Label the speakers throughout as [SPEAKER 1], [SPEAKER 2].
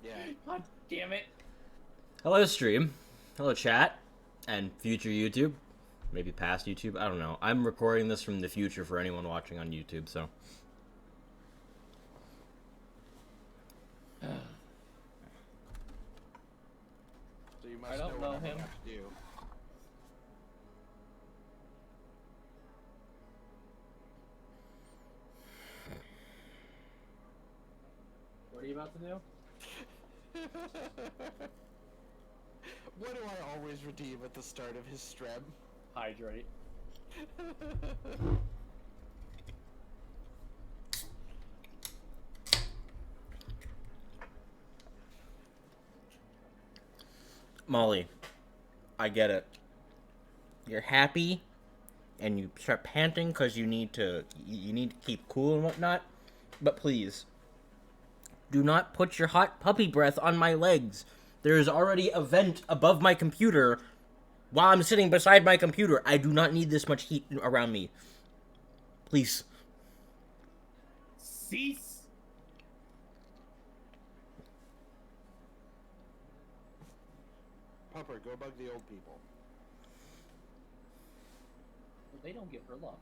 [SPEAKER 1] Yeah.
[SPEAKER 2] God damn it.
[SPEAKER 3] Hello, stream. Hello, chat. And future YouTube. Maybe past YouTube. I don't know. I'm recording this from the future for anyone watching on YouTube, so.
[SPEAKER 1] So you must
[SPEAKER 2] I don't
[SPEAKER 1] know
[SPEAKER 2] know
[SPEAKER 1] what
[SPEAKER 2] him.
[SPEAKER 1] I'm about to do.
[SPEAKER 2] What are you about to do?
[SPEAKER 1] What do I always redeem at the start of his stream?
[SPEAKER 2] Hydrate.
[SPEAKER 3] Molly, I get it. You're happy, and you start panting because you need to keep cool and whatnot. But please, do not put your hot puppy breath on my legs. There is already a vent above my computer while I'm sitting beside my computer. I do not need this much heat around me. Please.
[SPEAKER 2] Cease.
[SPEAKER 1] Pupper, go bug the old people.
[SPEAKER 2] Well, they don't give her love.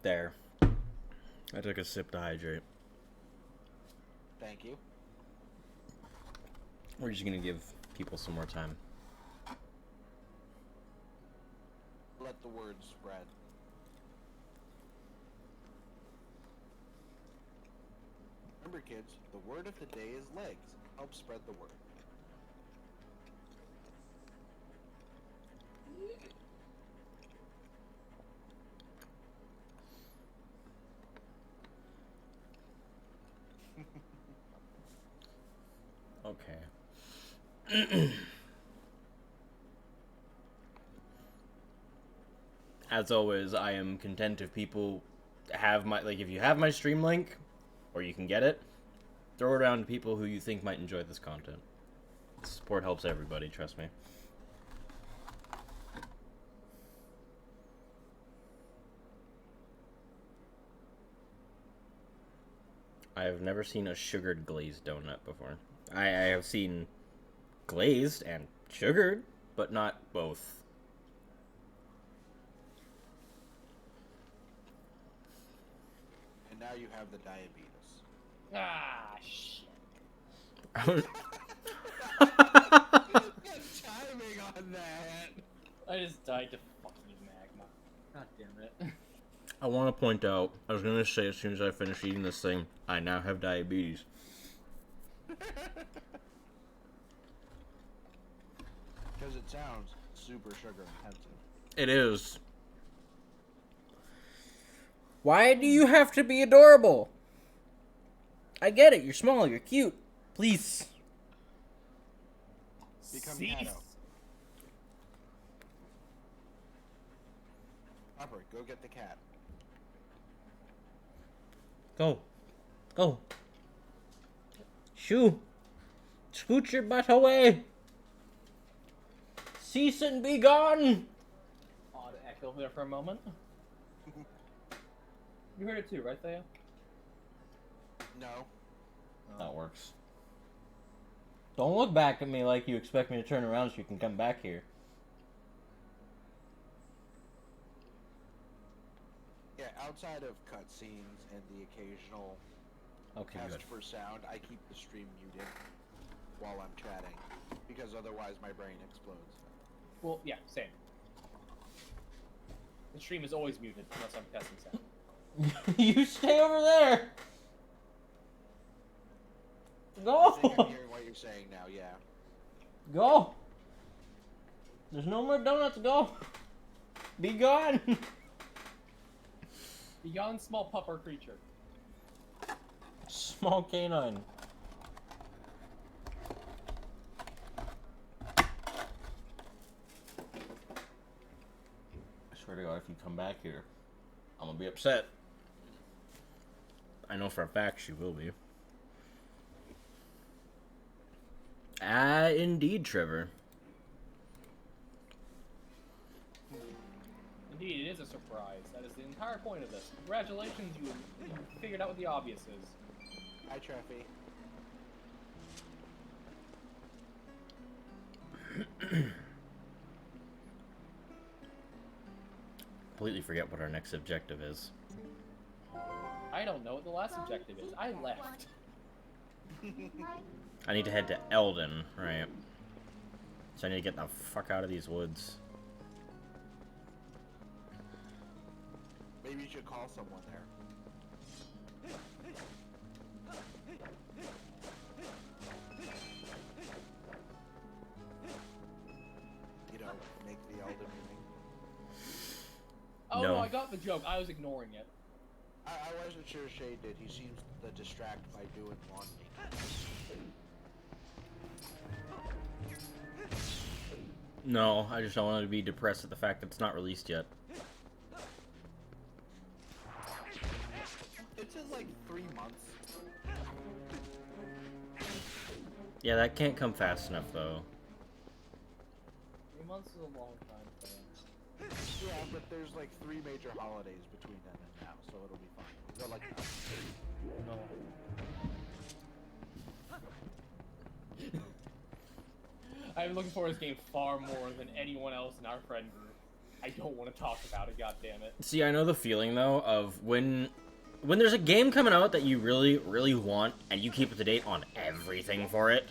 [SPEAKER 3] There. I took a sip to hydrate.
[SPEAKER 1] Thank you.
[SPEAKER 3] We're just gonna give people some more time.
[SPEAKER 1] Let the word spread. Remember, kids, the word of the day is legs. Help spread the word.
[SPEAKER 3] Okay. As always, I am content if people have my, if you have my stream link, or you can get it, throw it around to people who you think might enjoy this content. Support helps everybody, trust me. I have never seen a sugared glazed donut before. I have seen glazed and sugared, but not both.
[SPEAKER 1] And now you have the diabetes.
[SPEAKER 2] Ah, shit.
[SPEAKER 1] Good timing on that.
[SPEAKER 2] I just died to fucking magma. God damn it.
[SPEAKER 3] I want to point out, I was going to say as soon as I finish eating this thing, I now have diabetes.
[SPEAKER 1] Because it sounds super sugar intensive.
[SPEAKER 3] It is. Why do you have to be adorable? I get it, you're small, you're cute. Please.
[SPEAKER 1] Become
[SPEAKER 2] Cease.
[SPEAKER 1] Cato. Pupper, go get the cat.
[SPEAKER 3] Go. Go. Shoo. Scoot your butt away. Cease and be gone.
[SPEAKER 2] Odd echo there for a moment. You heard it too, right, Thea?
[SPEAKER 1] No.
[SPEAKER 3] That works. Don't look back at me like you expect me to turn around so you can come back here.
[SPEAKER 1] Yeah, outside of cutscenes and the occasional
[SPEAKER 3] Okay,
[SPEAKER 1] test
[SPEAKER 3] good.
[SPEAKER 1] for sound, I keep the stream muted while I'm chatting, because otherwise my brain explodes.
[SPEAKER 2] Well, yeah, same. The stream is always muted unless I'm testing sound.
[SPEAKER 3] You stay over there.
[SPEAKER 1] I think I'm
[SPEAKER 3] Go.
[SPEAKER 1] hearing what you're saying now, yeah.
[SPEAKER 3] Go. There's no more donuts. Go. Be gone.
[SPEAKER 2] Beyond small pupper creature.
[SPEAKER 3] Small canine. I swear to God, if you come back here, I'm gonna be upset. I know for a fact she will be. Indeed, Trevor.
[SPEAKER 2] Indeed, it is a surprise. That is the entire point of this. Congratulations, you figured out what the obvious is.
[SPEAKER 1] Hi, Treffy.
[SPEAKER 3] Completely forget what our next objective is.
[SPEAKER 2] I don't know what the last objective is. I left.
[SPEAKER 3] I need to head to Eldon, right? So I need to get the fuck out of these woods.
[SPEAKER 1] Maybe you should call someone there. You know, make the Elden Ring.
[SPEAKER 2] Oh
[SPEAKER 3] No.
[SPEAKER 2] no, I got the joke. I was ignoring it.
[SPEAKER 1] I wasn't sure Shade did. He seems to distract by doing laundry.
[SPEAKER 3] No, I just don't want to be depressed at the fact that it's not released yet.
[SPEAKER 1] It's in like 3 months.
[SPEAKER 3] Yeah, that can't come fast enough, though.
[SPEAKER 2] 3 months is a long time for them.
[SPEAKER 1] Yeah, but there's like 3 major holidays between then and now, so it'll be fine. They're like
[SPEAKER 2] No. I'm looking forward to this game far more than anyone else in our friend group. I don't want to talk about it, goddammit.
[SPEAKER 3] See, I know the feeling, though, of when there's a game coming out that you really, really want, and you keep up to date on everything for it,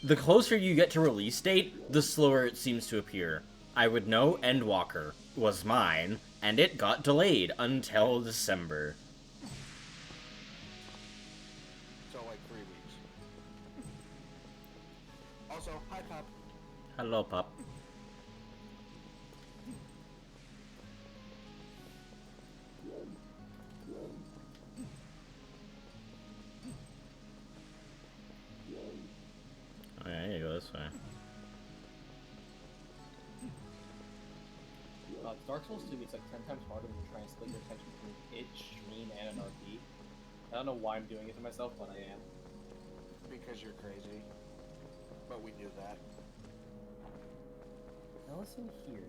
[SPEAKER 3] the closer you get to release date, the slower it seems to appear. I would know Endwalker was mine, and it got delayed until December.
[SPEAKER 1] so like 3 weeks. Also, hi Pop.
[SPEAKER 3] Hello, pup. Oh, yeah, you go this way.
[SPEAKER 2] Dark Souls 2 it's like 10 times harder when you're trying to split your attention between it, stream, and an RP. I don't know why I'm doing it to myself, but I am.
[SPEAKER 1] Because you're crazy. But we knew that.
[SPEAKER 2] Now listen here.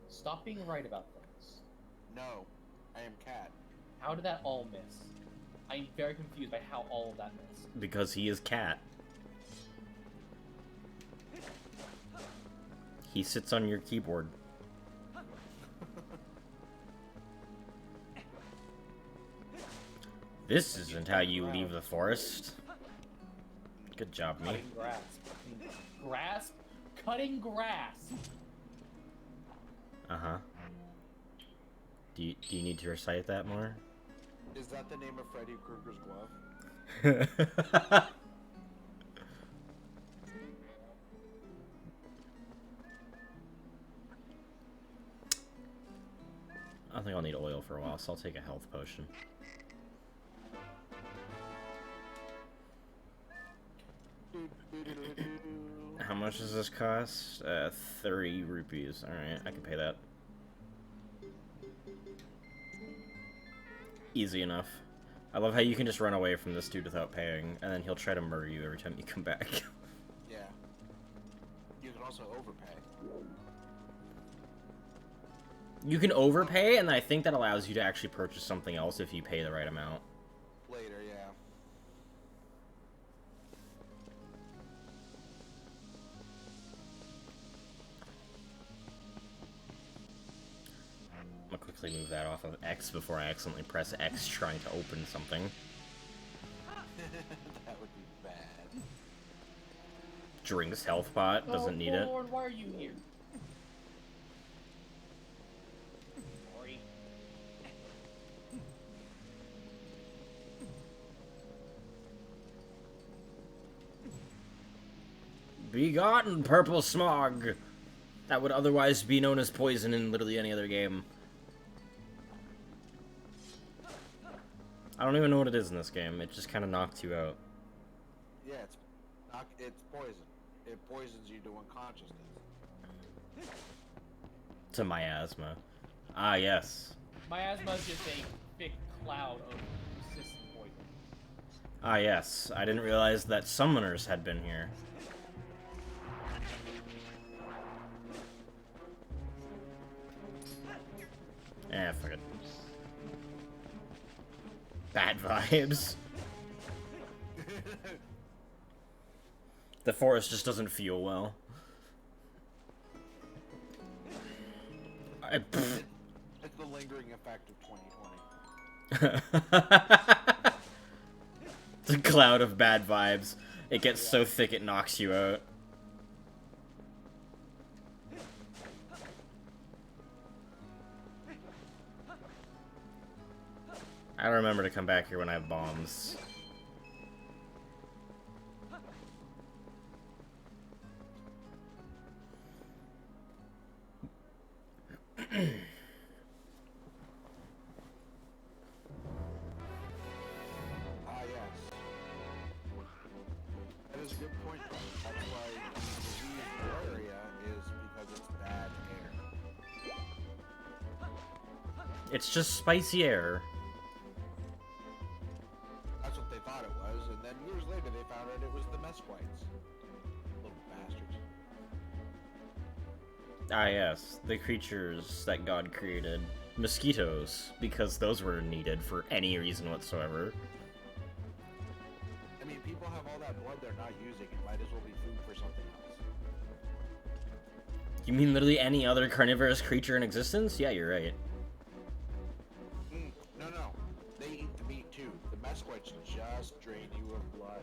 [SPEAKER 2] Stop being right about things.
[SPEAKER 1] No, I am Cat.
[SPEAKER 2] How did that all miss? I'm very confused by how all of that missed.
[SPEAKER 3] Because he is Cat. He sits on your keyboard. This isn't how you leave the forest. Good job, me.
[SPEAKER 2] Cutting grass. Grass? Cutting grass!
[SPEAKER 3] Uh-huh. Do you need to recite that more?
[SPEAKER 1] Is that the name of Freddy Krueger's glove?
[SPEAKER 3] I think I'll need oil for a while, so I'll take a health potion. How much does this cost? 30 rupees. Alright, I can pay that. Easy enough. I love how you can just run away from this dude without paying, and then he'll try to murder you every time you come back.
[SPEAKER 1] Yeah. You can also overpay.
[SPEAKER 3] You can overpay, and I think that allows you to actually purchase something else if you pay the right amount.
[SPEAKER 1] Later, yeah.
[SPEAKER 3] I'm gonna quickly move that off of X before I accidentally press X trying to open something.
[SPEAKER 1] That would be bad.
[SPEAKER 3] Drinks health pot, doesn't need it.
[SPEAKER 2] Lord, why are you here? Sorry.
[SPEAKER 3] Begotten purple smog! That would otherwise be known as poison in literally any other game. I don't even know what it is in this game. It just kind of knocks you out.
[SPEAKER 1] Yeah, it's poison. It poisons you to unconsciousness.
[SPEAKER 3] To miasma. Ah, yes.
[SPEAKER 2] Miasma is just a big cloud of persistent poison.
[SPEAKER 3] Ah, yes. I didn't realize that summoners had been here. Fuck it. Bad vibes. The forest just doesn't feel well.
[SPEAKER 1] It's the lingering effect of 2020.
[SPEAKER 3] It's a cloud of bad vibes. It gets so thick it knocks you out. I remember to come back here when I have bombs.
[SPEAKER 1] Yes. That is a good point. That's why the disease malaria is because it's bad air.
[SPEAKER 3] It's just spicy air.
[SPEAKER 1] That's what they thought it was, and then years later they found out it was the mesquites. Little bastards.
[SPEAKER 3] Ah, yes, the creatures that God created. Mosquitoes, because those were needed for any reason whatsoever.
[SPEAKER 1] I mean, people have all that blood they're not using. It might as well be food for something else.
[SPEAKER 3] You mean literally any other carnivorous creature in existence? Yeah, you're right.
[SPEAKER 1] No. They eat the meat too. The mesquites just drain you of blood.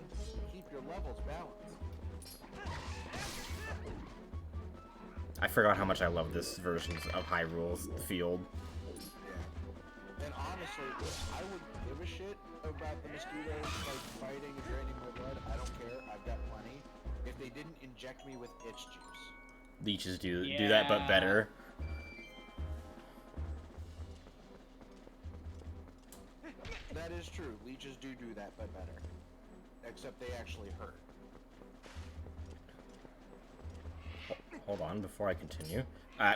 [SPEAKER 1] Keep your levels balanced.
[SPEAKER 3] I forgot how much I love this version of Hyrule's field.
[SPEAKER 1] Yeah. And honestly, I would give a shit about the mosquitoes like fighting and draining my blood. I don't care. I've got plenty. If they didn't inject me with itch juice.
[SPEAKER 3] Leeches do that, but better.
[SPEAKER 1] That is true. Leeches do that, but better. Except they actually hurt.
[SPEAKER 3] Hold on, before I continue.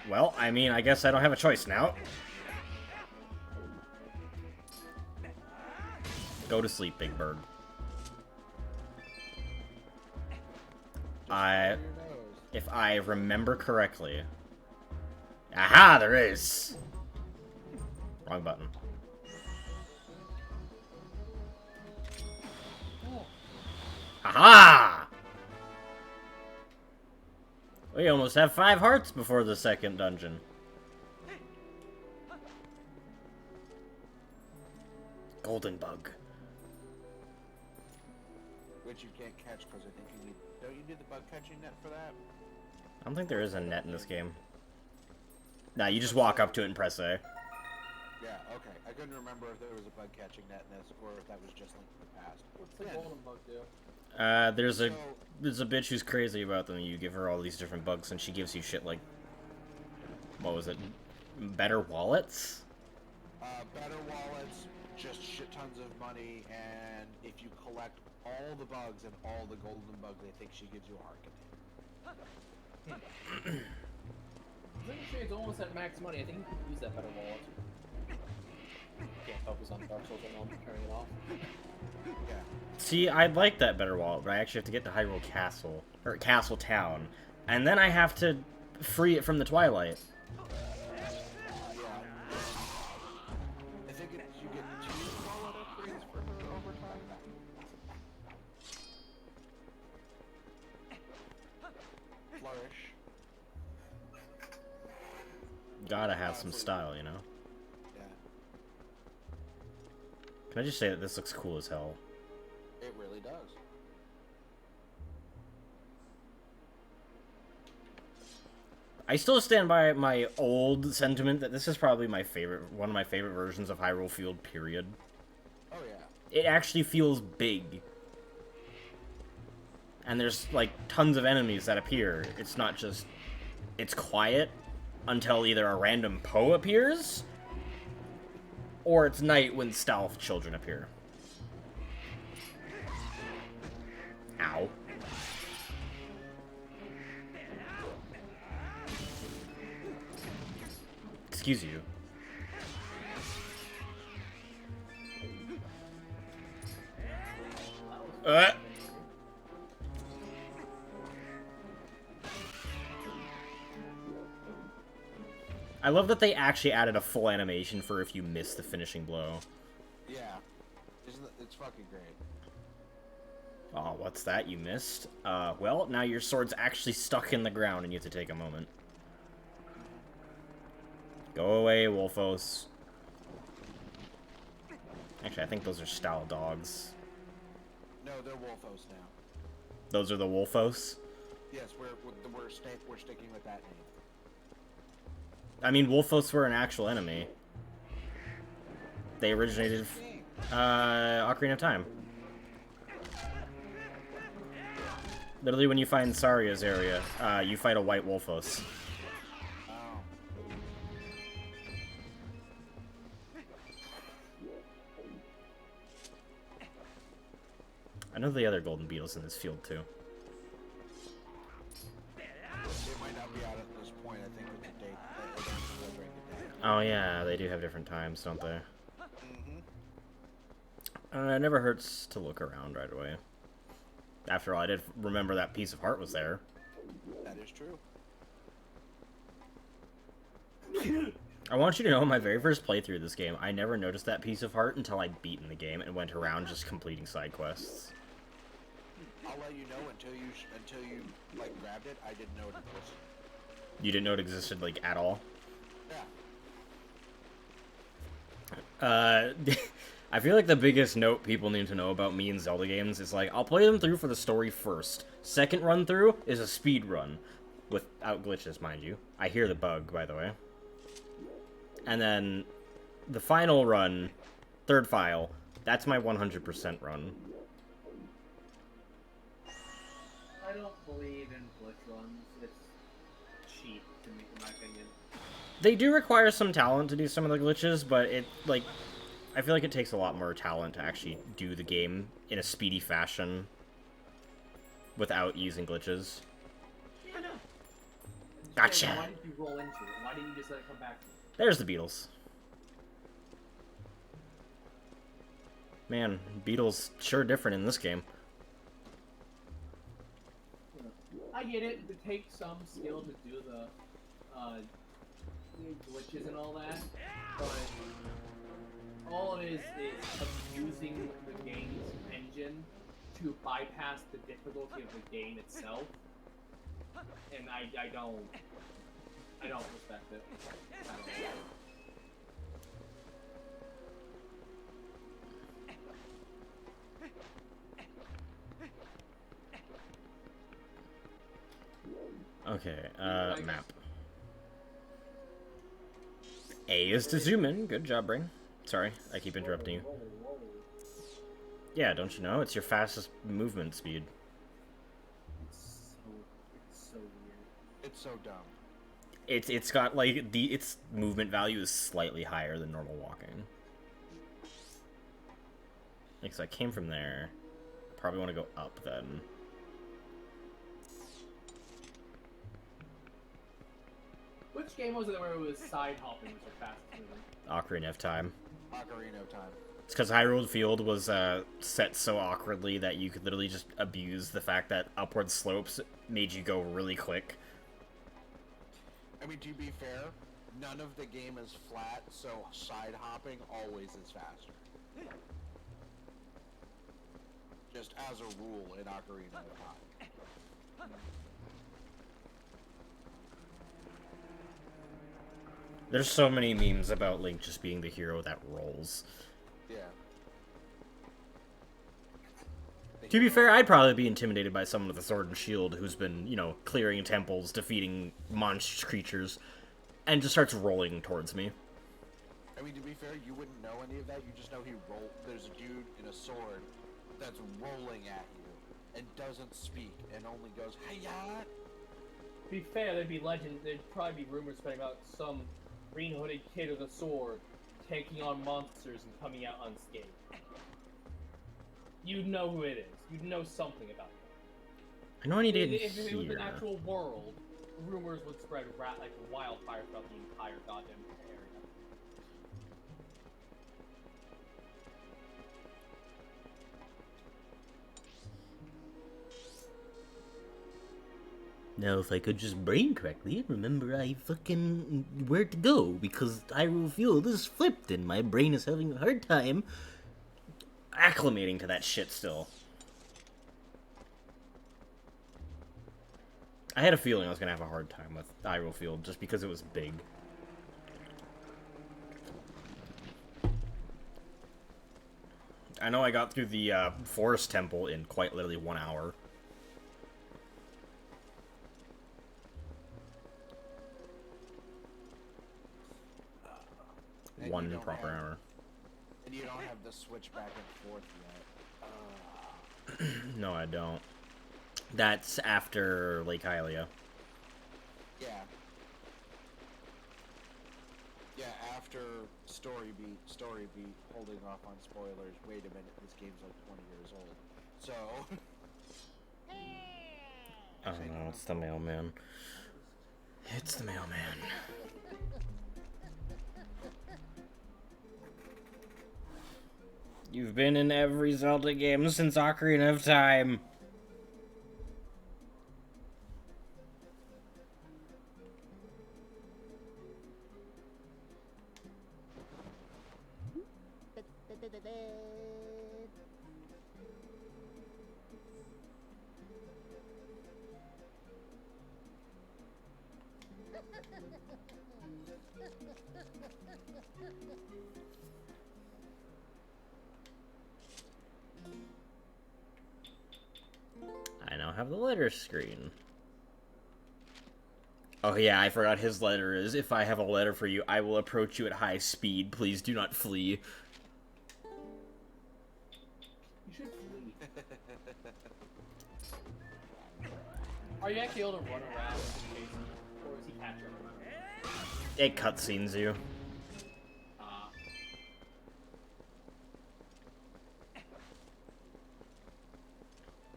[SPEAKER 3] Well, I mean, I guess I don't have a choice now. Go to sleep, Big Bird. If I remember correctly... Aha, there is! Wrong button. Aha! We almost have 5 hearts before the second dungeon. Golden bug.
[SPEAKER 1] Which you can't catch because I think you need... Don't you need the bug catching net for that?
[SPEAKER 3] I don't think there is a net in this game. Nah, you just walk up to it and press A.
[SPEAKER 1] Yeah, okay. I couldn't remember if there was a bug catching net in this or if that was just linked to the past.
[SPEAKER 2] What's the golden bug do?
[SPEAKER 3] There's a bitch who's crazy about them. You give her all these different bugs and she gives you shit like... What was it? Better wallets?
[SPEAKER 1] Better wallets, just shit tons of money, and if you collect all the bugs and all the golden bugs, I think she gives you a heart container.
[SPEAKER 2] I'm sure it's almost at max money. I think you could use that better wallet. Can't focus on Dark Souls right now. I'm turning it off.
[SPEAKER 1] Yeah.
[SPEAKER 3] See, I'd like that better wallet, but I actually have to get to Hyrule Castle. Or Castle Town. And then I have to free it from the Twilight.
[SPEAKER 1] I think you get 2 wallet upgrades for her over time. Flourish.
[SPEAKER 3] Gotta have some style, you know?
[SPEAKER 1] Yeah.
[SPEAKER 3] Can I just say that this looks cool as hell?
[SPEAKER 1] It really does.
[SPEAKER 3] I still stand by my old sentiment that this is probably my favorite, one of my favorite versions of Hyrule Field, period.
[SPEAKER 1] Oh yeah.
[SPEAKER 3] It actually feels big. And there's, like, tons of enemies that appear. It's not just... It's quiet until either a random Poe appears, or it's night when stealth children appear. Ow. Excuse you. I love that they actually added a full animation for if you miss the finishing blow.
[SPEAKER 1] Yeah. It's fucking great.
[SPEAKER 3] Oh, what's that? You missed? Well, now your sword's actually stuck in the ground and you have to take a moment. Go away, Wolfos. Actually, I think those are style dogs.
[SPEAKER 1] No, they're Wolfos now.
[SPEAKER 3] Those are the Wolfos?
[SPEAKER 1] Yes, we're sticking with that name.
[SPEAKER 3] I mean, Wolfos were an actual enemy. They originated... Ocarina of Time. Literally, when you find Saria's area, you fight a white Wolfos.
[SPEAKER 1] Oh.
[SPEAKER 3] I know the other golden beetles in this field, too.
[SPEAKER 1] It might not be out at this point, I think, with the date. During the day.
[SPEAKER 3] Oh, yeah, they do have different times, don't they?
[SPEAKER 1] Mm-hmm.
[SPEAKER 3] It never hurts to look around right away. After all, I did remember that piece of heart was there.
[SPEAKER 1] That is true.
[SPEAKER 3] I want you to know, in my very first playthrough of this game, I never noticed that piece of heart until I'd beaten the game and went around just completing side quests.
[SPEAKER 1] I'll let you know until you like grabbed it. I didn't know it existed.
[SPEAKER 3] You didn't know it existed, like, at all?
[SPEAKER 1] Yeah.
[SPEAKER 3] I feel like the biggest note people need to know about me and Zelda games is, like, I'll play them through for the story first. Second run through is a speed run. Without glitches, mind you. I hear the bug, by the way. And then the final run, third file, that's my 100% run.
[SPEAKER 2] I don't believe in glitch runs. It's cheap, to me, in my opinion.
[SPEAKER 3] They do require some talent to do some of the glitches, but it, like, I feel like it takes a lot more talent to actually do the game in a speedy fashion without using glitches.
[SPEAKER 2] Yeah, no.
[SPEAKER 3] Gotcha!
[SPEAKER 2] Why did you roll into it? Why didn't you just let it come back to you?
[SPEAKER 3] There's the beetles. Man, beetles sure different in this game.
[SPEAKER 2] I get it. It takes some skill to do the glitches and all that, but all it is abusing the game's engine to bypass the difficulty of the game itself, and I don't respect it. I don't know.
[SPEAKER 3] Okay, map. A is to zoom in. Good job, Brain. Sorry, I keep interrupting you. Yeah, don't you know? It's your fastest movement speed.
[SPEAKER 2] It's so weird.
[SPEAKER 1] It's so dumb.
[SPEAKER 3] It's got, like, its movement value is slightly higher than normal walking. Like, so I came from there. Probably want to go up then.
[SPEAKER 2] Which game was it where it was side hopping was your fastest moving?
[SPEAKER 3] Ocarina of Time.
[SPEAKER 1] Ocarina of Time.
[SPEAKER 3] It's because Hyrule Field was set so awkwardly that you could literally just abuse the fact that upward slopes made you go really quick.
[SPEAKER 1] I mean, to be fair, none of the game is flat, so side hopping always is faster. Just as a rule in Ocarina of Time.
[SPEAKER 3] There's so many memes about Link just being the hero that rolls.
[SPEAKER 1] Yeah.
[SPEAKER 3] To be fair, I'd probably be intimidated by someone with a sword and shield who's been, you know, clearing temples, defeating monstrous creatures, and just starts rolling towards me.
[SPEAKER 1] I mean, to be fair, you wouldn't know any of that. You just know there's a dude in a sword that's rolling at you and doesn't speak and only goes, "Hey-ya!"
[SPEAKER 2] To be fair, there'd probably be rumors spreading about some green-hooded kid with a sword taking on monsters and coming out unscathed. You'd know who it is. You'd know something about it.
[SPEAKER 3] I know I need to get
[SPEAKER 2] If it was
[SPEAKER 3] here.
[SPEAKER 2] an actual world, rumors would spread like wildfire throughout the entire goddamn area.
[SPEAKER 3] Now, if I could just brain correctly, remember I fucking where to go, because Hyrule Field is flipped and my brain is having a hard time acclimating to that shit still. I had a feeling I was gonna have a hard time with Hyrule Field just because it was big. I know I got through the Forest Temple in quite literally 1 hour.
[SPEAKER 1] And
[SPEAKER 3] One
[SPEAKER 1] you don't
[SPEAKER 3] proper
[SPEAKER 1] have-
[SPEAKER 3] hour.
[SPEAKER 1] And you don't have the switch back and forth yet.
[SPEAKER 3] No, I don't. That's after Lake Hylia.
[SPEAKER 1] Yeah. Yeah, after story beat, holding off on spoilers. Wait a minute, this game's like 20 years old. So...
[SPEAKER 3] Oh no, it's the mailman. It's the mailman. You've been in every Zelda game since Ocarina of Time. I now have the letter screen. Oh yeah, I forgot his letter is, if I have a letter for you, I will approach you at high speed. Please do not flee.
[SPEAKER 2] You should flee. Are you actually able to run around and chase him? Or is he catching around?
[SPEAKER 3] It cutscenes you.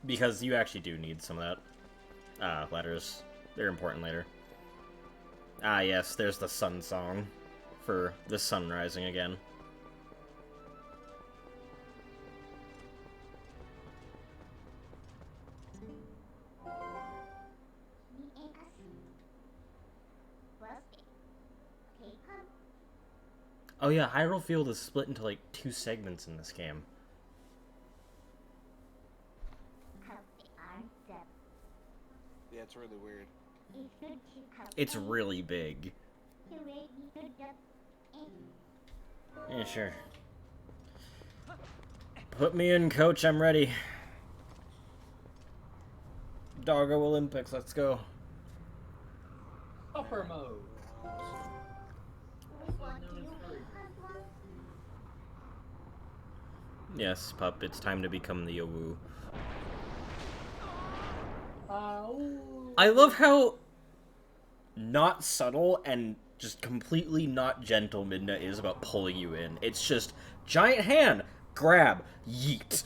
[SPEAKER 3] Because you actually do need some of that. Letters. They're important later. Ah, yes, there's the sun song for the sun rising again. Oh yeah, Hyrule Field is split into like 2 segments in this game.
[SPEAKER 1] Yeah, it's really weird.
[SPEAKER 3] It's really big. Yeah, sure. Put me in, coach, I'm ready. Doggo Olympics, let's go.
[SPEAKER 2] Upper mode.
[SPEAKER 3] Yes, pup, it's time to become the Yowu. I love how not subtle and just completely not gentle Midna is about pulling you in. It's just giant hand, grab, yeet.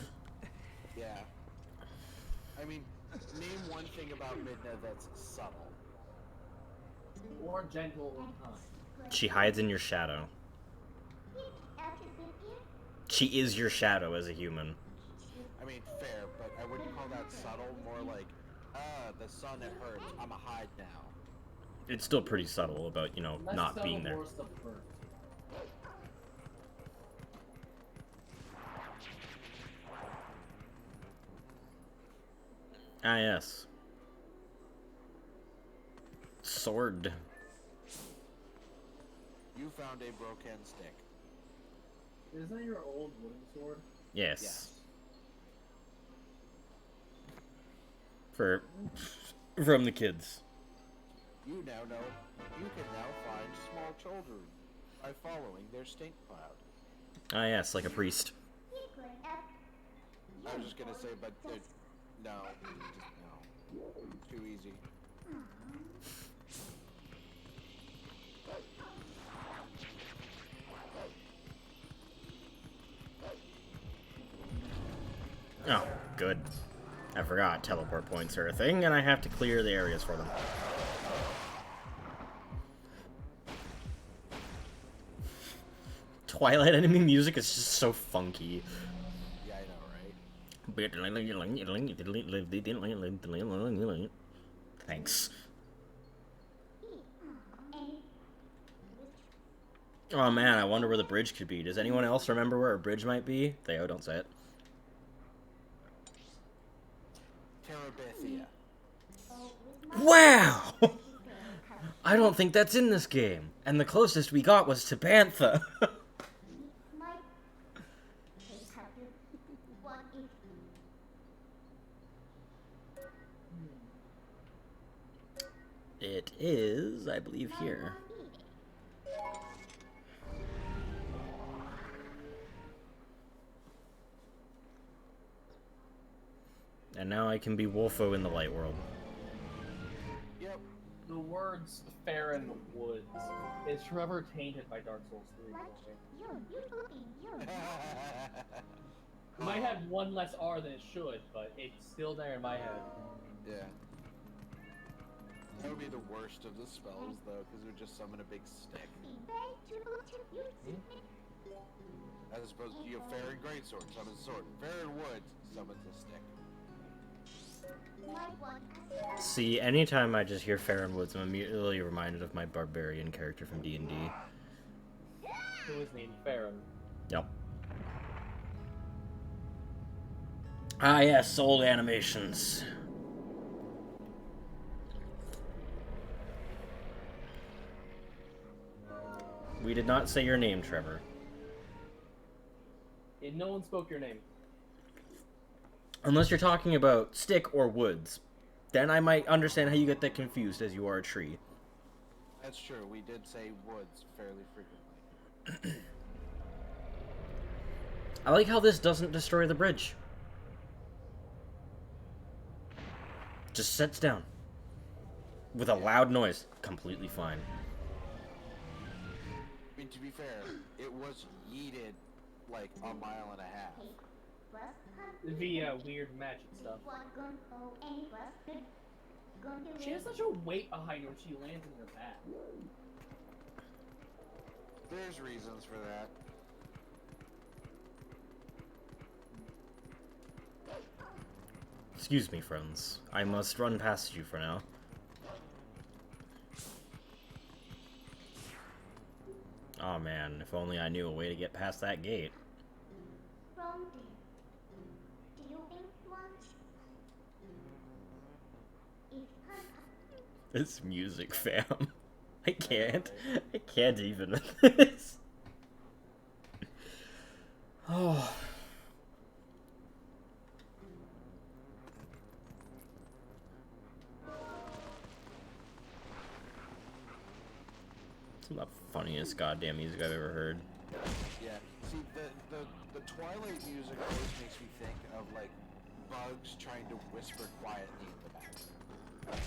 [SPEAKER 1] Yeah. I mean, name one thing about Midna that's subtle.
[SPEAKER 2] Or gentle or kind.
[SPEAKER 3] She hides in your shadow. She is your shadow as a human.
[SPEAKER 1] I mean, fair, but I wouldn't call that subtle. More like, the sun, it hurts. I'ma hide now.
[SPEAKER 3] It's still pretty subtle about, you know,
[SPEAKER 2] Less
[SPEAKER 3] not
[SPEAKER 2] subtle,
[SPEAKER 3] being there.
[SPEAKER 2] more subvert.
[SPEAKER 3] Ah, yes. Sword.
[SPEAKER 1] You found a broken stick.
[SPEAKER 2] Isn't that your old wooden sword?
[SPEAKER 3] Yes.
[SPEAKER 1] Yes.
[SPEAKER 3] From the kids.
[SPEAKER 1] You now know you can now find small children by following their stink cloud.
[SPEAKER 3] Ah, yes, like a priest.
[SPEAKER 1] I was just gonna say, but no, just no. Too easy.
[SPEAKER 3] Oh, good. I forgot teleport points are a thing, and I have to clear the areas for them. Twilight enemy music is just so funky.
[SPEAKER 1] Yeah, I know, right?
[SPEAKER 3] Thank Thanks. Oh man, I wonder where the bridge could be. Does anyone else remember where a bridge might be? Theo, don't say it.
[SPEAKER 1] Terabithia.
[SPEAKER 3] Wow! I don't think that's in this game. And the closest we got was to Bantha. It is, I believe, here. And now I can be Wolfo in the light world.
[SPEAKER 1] Yep.
[SPEAKER 2] The words Farron Woods is forever tainted by Dark Souls 3. Might have one less R than it should, but it's still there in my head.
[SPEAKER 1] Yeah. That would be the worst of the spells, though, because it would just summon a big stick. As opposed to, Farron Greatsword summons a sword. Farron Woods summons a stick.
[SPEAKER 3] See, anytime I just hear Farron Woods, I'm immediately reminded of my barbarian character from D&D.
[SPEAKER 2] Who is named Farron?
[SPEAKER 3] Yep. Ah yes, old animations. We did not say your name, Trevor.
[SPEAKER 2] No one spoke your name.
[SPEAKER 3] Unless you're talking about stick or woods. Then I might understand how you get that confused, as you are a tree.
[SPEAKER 1] That's true, we did say woods fairly frequently.
[SPEAKER 3] I like how this doesn't destroy the bridge. Just sets down. With a loud noise. Completely fine.
[SPEAKER 1] I mean, to be fair, it was yeeted like a mile and a half.
[SPEAKER 2] Via weird magic stuff. She has such a weight behind her when she lands in her back.
[SPEAKER 1] There's reasons for that.
[SPEAKER 3] Excuse me, friends. I must run past you for now. Oh man, if only I knew a way to get past that gate. This music, fam. I can't even with this. Oh. It's the funniest goddamn music I've ever heard.
[SPEAKER 1] Yeah. See, the Twilight music always makes me think of like bugs trying to whisper quietly in the background.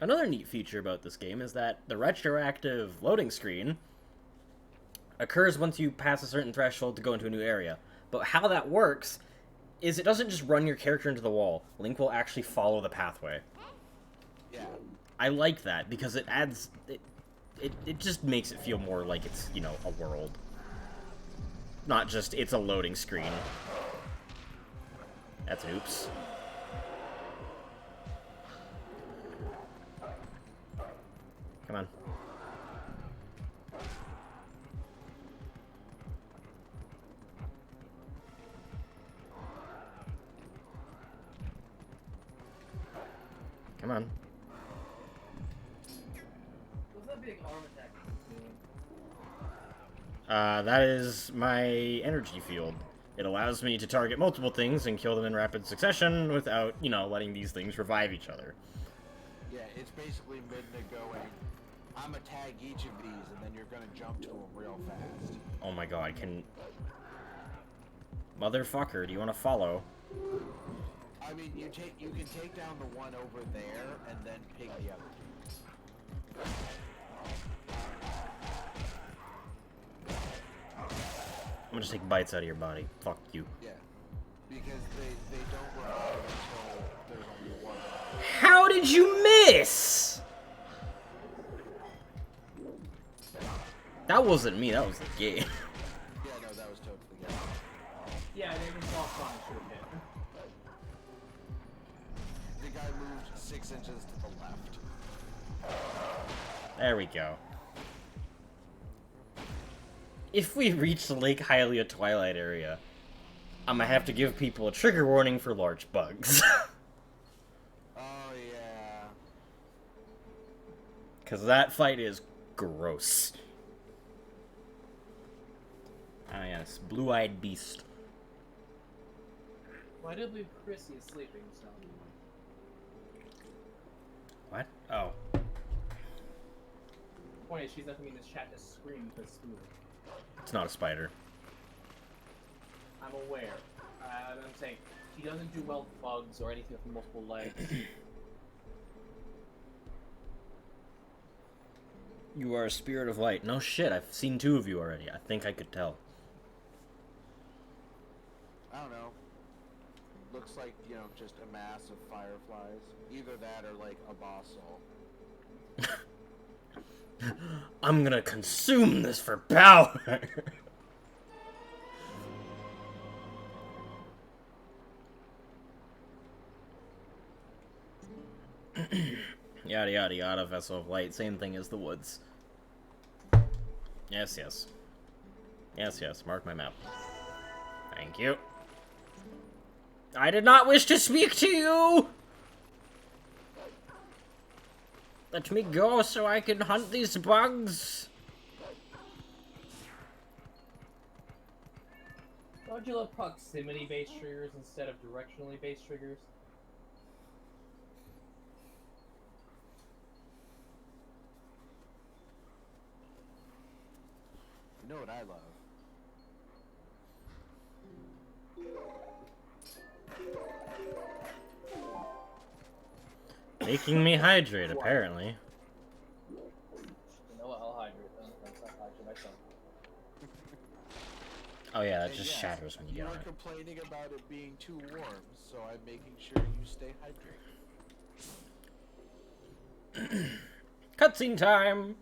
[SPEAKER 3] Another neat feature about this game is that the retroactive loading screen occurs once you pass a certain threshold to go into a new area. But how that works is it doesn't just run your character into the wall. Link will actually follow the pathway.
[SPEAKER 1] Yeah.
[SPEAKER 3] I like that because it adds... It just makes it feel more like it's, you know, a world. Not just, it's a loading screen. That's an oops. Come on. Come on.
[SPEAKER 2] What's that big arm attack doing?
[SPEAKER 3] That is my energy field. It allows me to target multiple things and kill them in rapid succession without, you know, letting these things revive each other.
[SPEAKER 1] Yeah, it's basically Midna going, I'm gonna tag each of these, and then you're gonna jump to them real fast.
[SPEAKER 3] Oh my god, Motherfucker, do you want to follow?
[SPEAKER 1] I mean, you can take down the one over there, and then ping the other two.
[SPEAKER 3] I'm gonna just take bites out of your body. Fuck you.
[SPEAKER 1] Yeah, because they don't revive until there's
[SPEAKER 3] did you miss? That wasn't me, that was the game.
[SPEAKER 1] Yeah, no, that was totally the game.
[SPEAKER 2] Yeah, they even saw Sonic should have hit.
[SPEAKER 1] The guy moved 6 inches to the left.
[SPEAKER 3] There we go. If we reach the Lake Hylia Twilight area, I'm gonna have to give people a trigger warning for large bugs.
[SPEAKER 1] Oh, yeah.
[SPEAKER 3] Because that fight is gross. Ah, yes. Blue-eyed beast.
[SPEAKER 2] Why did leave Chrissy sleeping so?
[SPEAKER 3] What? Oh.
[SPEAKER 2] Point is, she's nothing in this chat to scream because it's smooth.
[SPEAKER 3] It's not a spider.
[SPEAKER 2] I'm aware. I'm saying she doesn't do well with bugs or anything with multiple legs.
[SPEAKER 3] You are a spirit of light. No shit, I've seen 2 of you already. I think I could tell.
[SPEAKER 1] I don't know. Looks like, you know, just a mass of fireflies. Either that or, like, a boss soul.
[SPEAKER 3] I'm gonna consume this for power! Yada yada yada, vessel of light. Same thing as the woods. Yes, yes. Yes, yes, mark my map. Thank you. I did not wish to speak to you! Let me go so I can hunt these bugs.
[SPEAKER 2] Don't you love proximity-based triggers instead of directionally-based triggers?
[SPEAKER 1] You know what I love?
[SPEAKER 3] Making me hydrate, apparently.
[SPEAKER 2] You know what? I'll hydrate then. I'll hydrate myself.
[SPEAKER 3] Oh yeah, that
[SPEAKER 1] And
[SPEAKER 3] just
[SPEAKER 1] yes,
[SPEAKER 3] shatters when you get
[SPEAKER 1] You
[SPEAKER 3] on
[SPEAKER 1] are
[SPEAKER 3] it.
[SPEAKER 1] complaining about it being too warm, so I'm making sure you stay hydrated.
[SPEAKER 3] Cutscene time!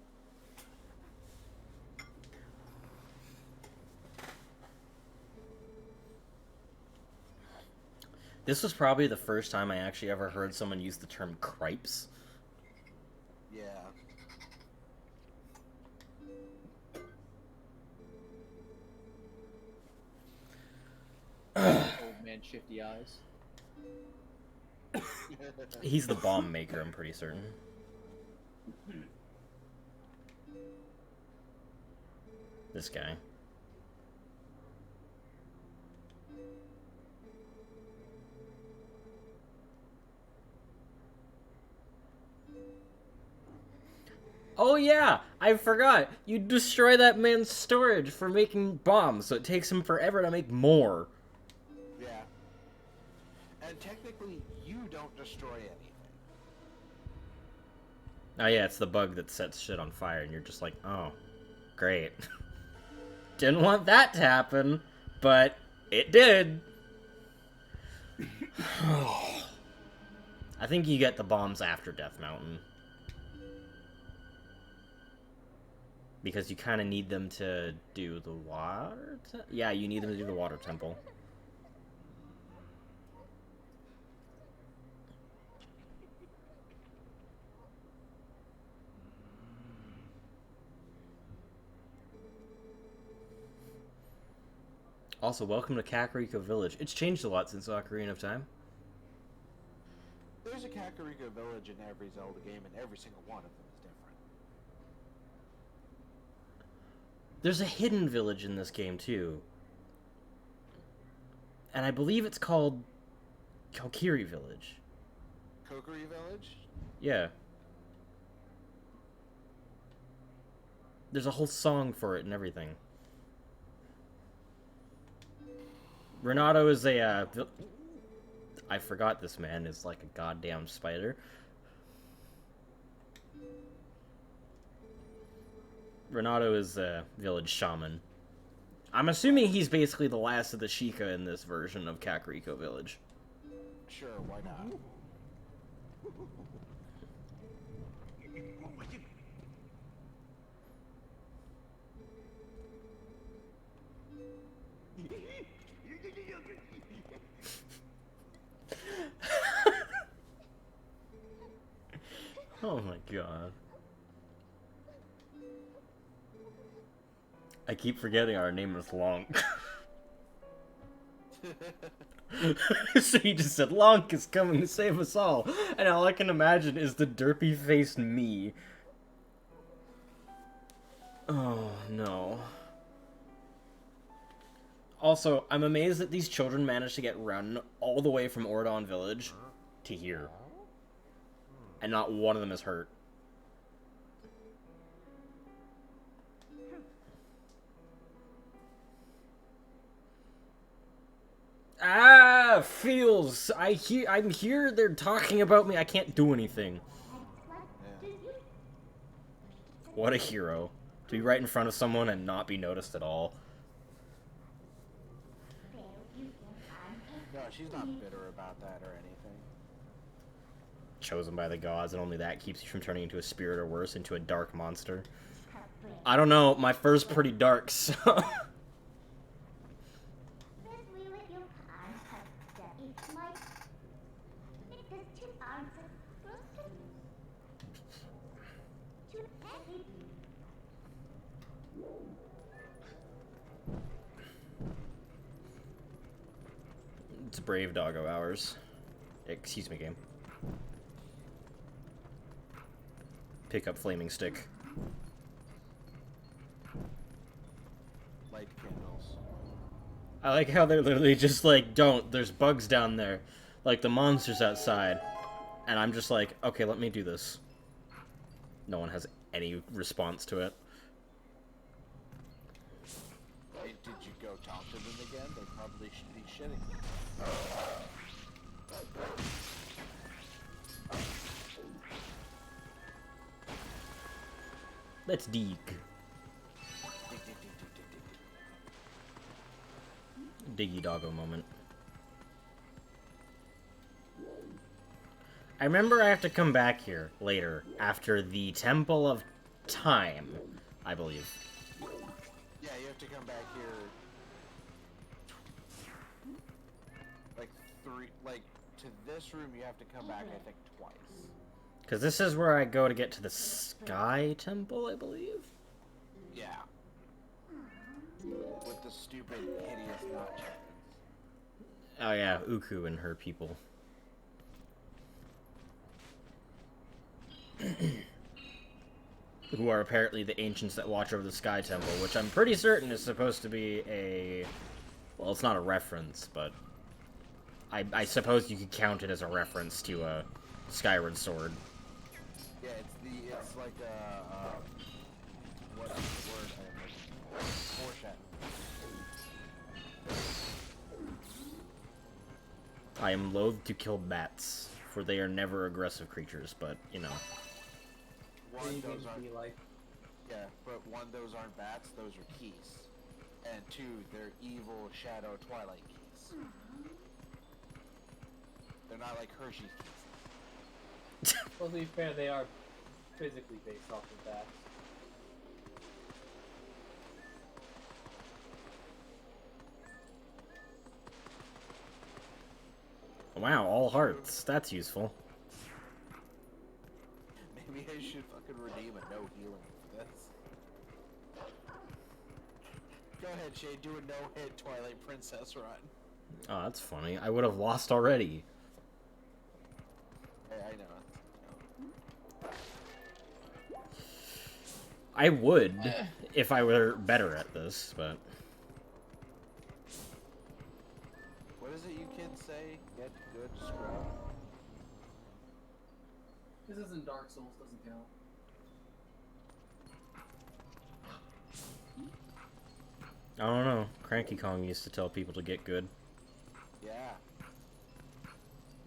[SPEAKER 3] This was probably the first time I actually ever heard someone use the term cripes.
[SPEAKER 1] Yeah.
[SPEAKER 2] Old man shifty eyes.
[SPEAKER 3] He's the bomb maker, I'm pretty certain. This guy. Oh yeah, I forgot. You destroy that man's storage for making bombs, so it takes him forever to make more.
[SPEAKER 1] Yeah. And technically, you don't destroy anything.
[SPEAKER 3] Oh yeah, it's the bug that sets shit on fire, and you're just like, oh, great. Didn't want that to happen, but it did. I think you get the bombs after Death Mountain. Because you kind of need them to do the water... Yeah, you need them to do the water temple. Also, welcome to Kakariko Village. It's changed a lot since Ocarina of Time.
[SPEAKER 1] There's a Kakariko village in every Zelda game, and every single one of them is different.
[SPEAKER 3] There's a hidden village in this game, too. And I believe it's called Kokiri Village.
[SPEAKER 1] Kokiri Village?
[SPEAKER 3] Yeah. There's a whole song for it and everything. Renato is a, I forgot this man is like a goddamn spider. Renato is a village shaman. I'm assuming he's basically the last of the Sheikah in this version of Kakariko Village.
[SPEAKER 1] Sure, why not?
[SPEAKER 3] Oh my god. I keep forgetting our name is Long. So he just said, Lonk is coming to save us all. And all I can imagine is the derpy-faced me. Oh, no. Also, I'm amazed that these children managed to get run all the way from Ordon Village to here. And not one of them is hurt. Ah, feels. I'm here. They're talking about me. I can't do anything. What a hero. To be right in front of someone and not be noticed at all.
[SPEAKER 1] No, she's not bitter about that or anything.
[SPEAKER 3] Chosen by the gods, and only that keeps you from turning into a spirit or worse, into a dark monster. I don't know. My fur's pretty dark, so... It's brave doggo hours. Excuse me, game. Pick up flaming stick.
[SPEAKER 1] Light candles.
[SPEAKER 3] I like how they're literally just like, don't, there's bugs down there. Like the monsters outside. And I'm just like, okay, let me do this. No one has any response to it.
[SPEAKER 1] Hey, did you go talk to them again? They probably should be shitting.
[SPEAKER 3] Let's dig. Diggy doggo moment. I remember I have to come back here later, after the Temple of Time, I believe.
[SPEAKER 1] Yeah, you have to come back here... to this room you have to come back, I think, twice.
[SPEAKER 3] Because this is where I go to get to the Sky Temple, I believe?
[SPEAKER 1] Yeah. With the stupid, hideous nut chickens.
[SPEAKER 3] Oh yeah, Uku and her people. Who are apparently the ancients that watch over the Sky Temple, which I'm pretty certain is supposed to be a... Well, it's not a reference, but... I suppose you could count it as a reference to a Skyward Sword.
[SPEAKER 1] Yeah, it's like a, what's the word? Foreshadowing.
[SPEAKER 3] I am loath to kill bats, for they are never aggressive creatures, but, you know.
[SPEAKER 1] One, those aren't... Yeah, but one, those aren't bats, those are keys. And two, they're evil Shadow Twilight keys. They're not like Hershey's keys.
[SPEAKER 2] Well, to be fair, they are physically based off of that.
[SPEAKER 3] Wow, all hearts. That's useful.
[SPEAKER 1] Maybe I should fucking redeem a no healing for this. Go ahead, Shay, do a no-hit Twilight Princess run.
[SPEAKER 3] Oh, that's funny. I would have lost already.
[SPEAKER 1] Hey, I know.
[SPEAKER 3] I would, if I were better at this, but...
[SPEAKER 1] What is it you kids say? Get good, scrub.
[SPEAKER 2] This isn't Dark Souls, doesn't count.
[SPEAKER 3] I don't know. Cranky Kong used to tell people to get good.
[SPEAKER 1] Yeah.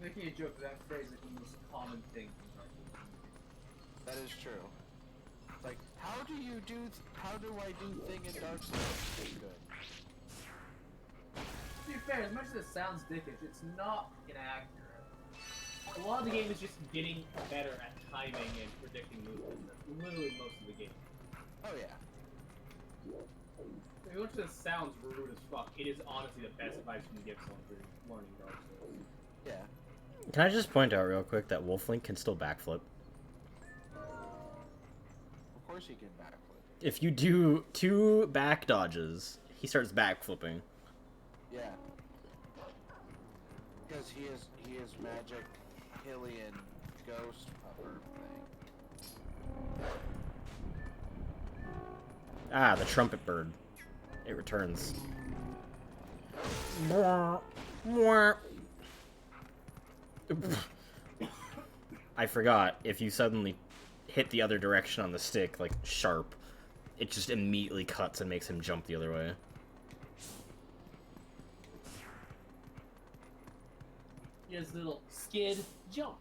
[SPEAKER 2] Making a joke of that phrase is the most common thing in Dark Souls.
[SPEAKER 1] That is true. Like, how do I do thing in Dark Souls good?
[SPEAKER 2] To be fair, as much as it sounds dickish, it's not inaccurate. A lot of the game is just getting better at timing and predicting movement. That's literally most of the game.
[SPEAKER 1] Oh yeah.
[SPEAKER 2] As much as it sounds rude as fuck, it is honestly the best advice you can give someone for learning Dark Souls.
[SPEAKER 1] Yeah.
[SPEAKER 3] Can I just point out real quick that Wolflink can still backflip?
[SPEAKER 1] Of course he can backflip.
[SPEAKER 3] If you do 2 back dodges, he starts backflipping.
[SPEAKER 1] Yeah. Because he is magic Hylian ghost pupper thing.
[SPEAKER 3] Ah, the trumpet bird. It returns. I forgot, if you suddenly hit the other direction on the stick, like sharp, it just immediately cuts and makes him jump the other way.
[SPEAKER 2] He has a little skid jump.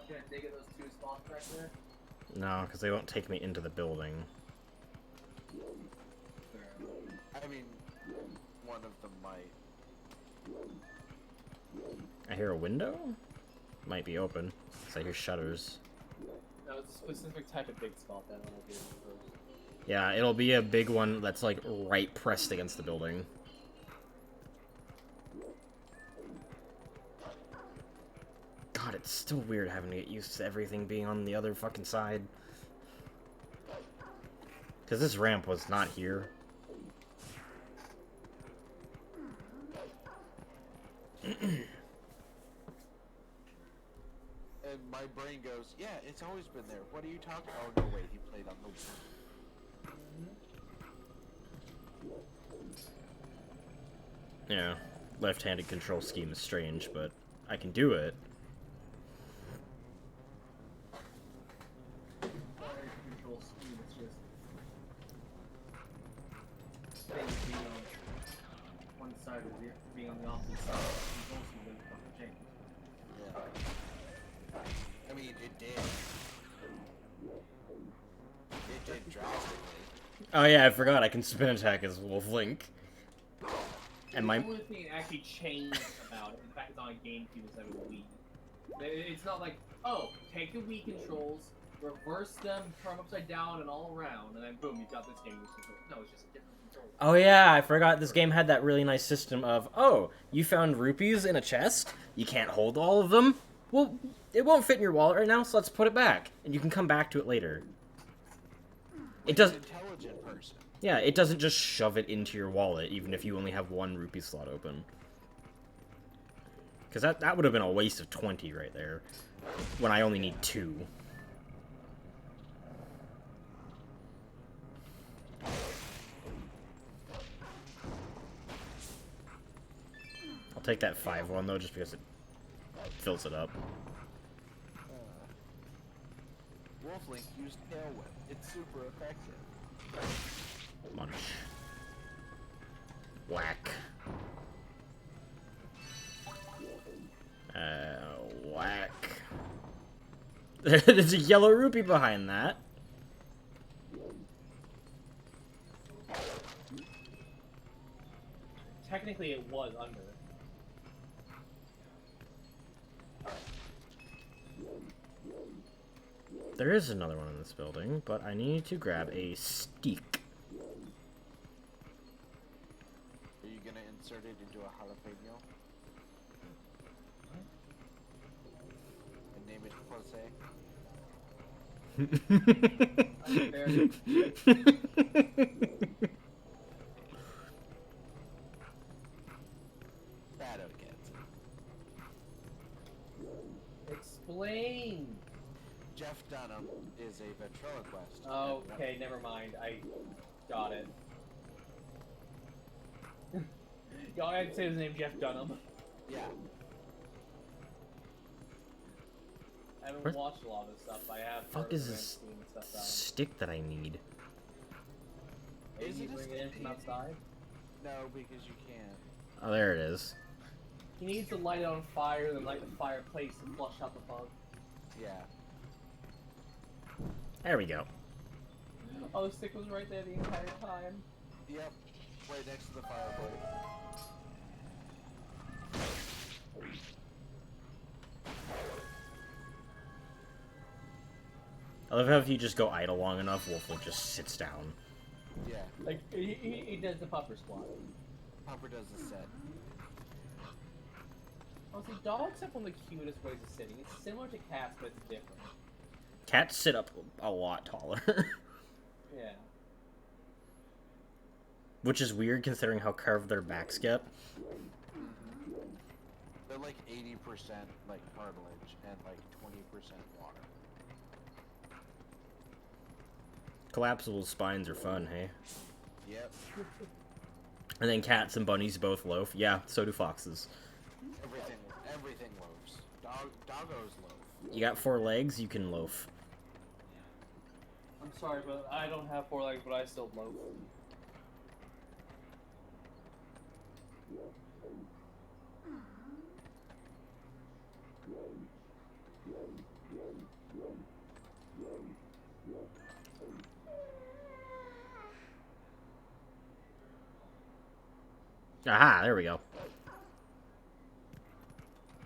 [SPEAKER 2] Can I dig at those 2 spots right there?
[SPEAKER 3] No, because they won't take me into the building.
[SPEAKER 1] I mean, one of them might.
[SPEAKER 3] I hear a window? Might be open, because I hear shutters.
[SPEAKER 2] No, it's a specific type of big spot that I want to do first.
[SPEAKER 3] Yeah, it'll be a big one that's like right pressed against the building. God, it's still weird having to get used to everything being on the other fucking side. Because this ramp was not here.
[SPEAKER 1] And my brain goes, yeah, it's always been there. What are you talking? Oh no, wait, he played on the.
[SPEAKER 3] Yeah, left-handed control scheme is strange, but I can do it.
[SPEAKER 2] Control scheme, it's just things being on one side or being on the opposite side. Control scheme doesn't fucking change.
[SPEAKER 1] Yeah. I mean, it did. It did drastically.
[SPEAKER 3] Oh yeah, I forgot I can spin attack as Wolflink. And my
[SPEAKER 2] The only thing that actually changed about it, in fact, it's on a GameCube instead of a Wii. It's not like, oh, take the Wii controls, reverse them, turn them upside down and all around, and then boom, you've got this game with control. No, it's just a different control.
[SPEAKER 3] Oh yeah, I forgot this game had that really nice system of, oh, you found rupees in a chest? You can't hold all of them? Well, it won't fit in your wallet right now, so let's put it back, and you can come back to it later. It doesn't.
[SPEAKER 1] Intelligent person.
[SPEAKER 3] Yeah, it doesn't just shove it into your wallet, even if you only have 1 rupee slot open. Because that would have been a waste of 20 right there, when I only need 2. I'll take that 5-1 though, just because it fills it up.
[SPEAKER 1] Wolflink used Tail Whip. It's super effective.
[SPEAKER 3] Munch. Whack. Whack. There's a yellow rupee behind that.
[SPEAKER 2] Technically, it was under.
[SPEAKER 3] There is another one in this building, but I need to grab a steak.
[SPEAKER 1] Are you gonna insert it into a jalapeno? And name it Jose? Shadow gets it.
[SPEAKER 2] Explain!
[SPEAKER 1] Jeff Dunham is a ventriloquist.
[SPEAKER 2] Okay, never mind. I got it. Y'all had to say his name, Jeff Dunham.
[SPEAKER 1] Yeah.
[SPEAKER 2] I haven't
[SPEAKER 3] Where's-
[SPEAKER 2] watched a lot of this stuff. I have.
[SPEAKER 3] Fuck
[SPEAKER 2] heard
[SPEAKER 3] is
[SPEAKER 2] of
[SPEAKER 3] this
[SPEAKER 2] him and stuff out.
[SPEAKER 3] stick that I need?
[SPEAKER 2] Maybe
[SPEAKER 1] Is
[SPEAKER 2] you
[SPEAKER 1] it a
[SPEAKER 2] bring it in
[SPEAKER 1] stick?
[SPEAKER 2] from outside.
[SPEAKER 1] No, because you can't.
[SPEAKER 3] Oh, there it is.
[SPEAKER 2] He needs to light it on fire, then light the fireplace to flush out the fog.
[SPEAKER 1] Yeah.
[SPEAKER 3] There we go.
[SPEAKER 2] Oh, the stick was right there the entire time.
[SPEAKER 1] Yep, right next to the fireplace.
[SPEAKER 3] I love how if you just go idle long enough, Wolfwood just sits down.
[SPEAKER 1] Yeah,
[SPEAKER 2] Like, he does the pupper squat.
[SPEAKER 1] Pumper does the set.
[SPEAKER 2] Honestly, dogs have one of the cutest ways of sitting. It's similar to cats, but it's different.
[SPEAKER 3] Cats sit up a lot taller.
[SPEAKER 2] Yeah.
[SPEAKER 3] Which is weird considering how curved their backs get.
[SPEAKER 1] They're like 80% like cartilage and like 20% water.
[SPEAKER 3] Collapsible spines are fun, hey?
[SPEAKER 1] Yep.
[SPEAKER 3] And then cats and bunnies both loaf. Yeah, so do foxes.
[SPEAKER 1] Everything loafs. Doggos loaf.
[SPEAKER 3] You got 4 legs, you can loaf.
[SPEAKER 2] I'm sorry, but I don't have 4 legs, but I still loaf.
[SPEAKER 3] Aha, there we go.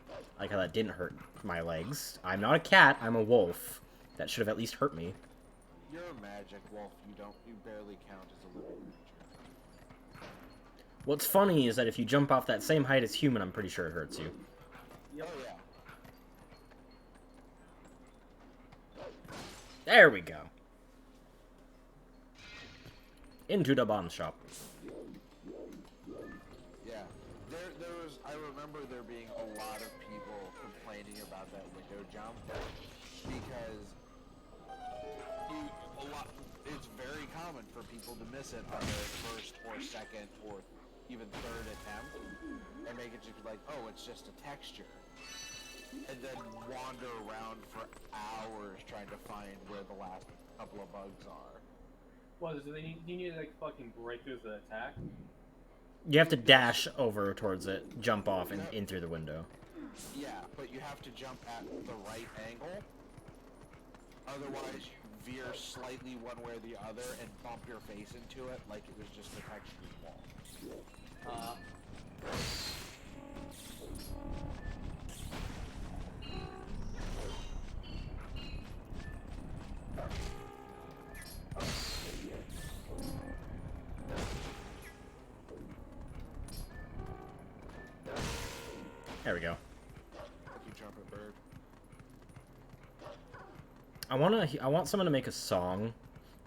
[SPEAKER 3] I like how that didn't hurt my legs. I'm not a cat, I'm a wolf. That should have at least hurt me.
[SPEAKER 1] You're a magic wolf. You barely count as a living creature.
[SPEAKER 3] What's funny is that if you jump off that same height as human, I'm pretty sure it hurts you.
[SPEAKER 1] Oh yeah.
[SPEAKER 3] There we go. Into the bomb shop.
[SPEAKER 1] Yeah. I remember there being a lot of people complaining about that window jump because it's very common for people to miss it on their first or second or even third attempt and make it just like, oh, it's just a texture. And then wander around for hours trying to find where the last couple of bugs are.
[SPEAKER 2] What, do you need to, like, fucking break through the attack?
[SPEAKER 3] You have to dash over towards it, jump off, and in through the window.
[SPEAKER 1] Yeah, but you have to jump at the right angle. Otherwise, you veer slightly one way or the other and bump your face into it like it was just a textured wall.
[SPEAKER 3] There we go.
[SPEAKER 1] Lucky trumpet bird.
[SPEAKER 3] I want someone to make a song.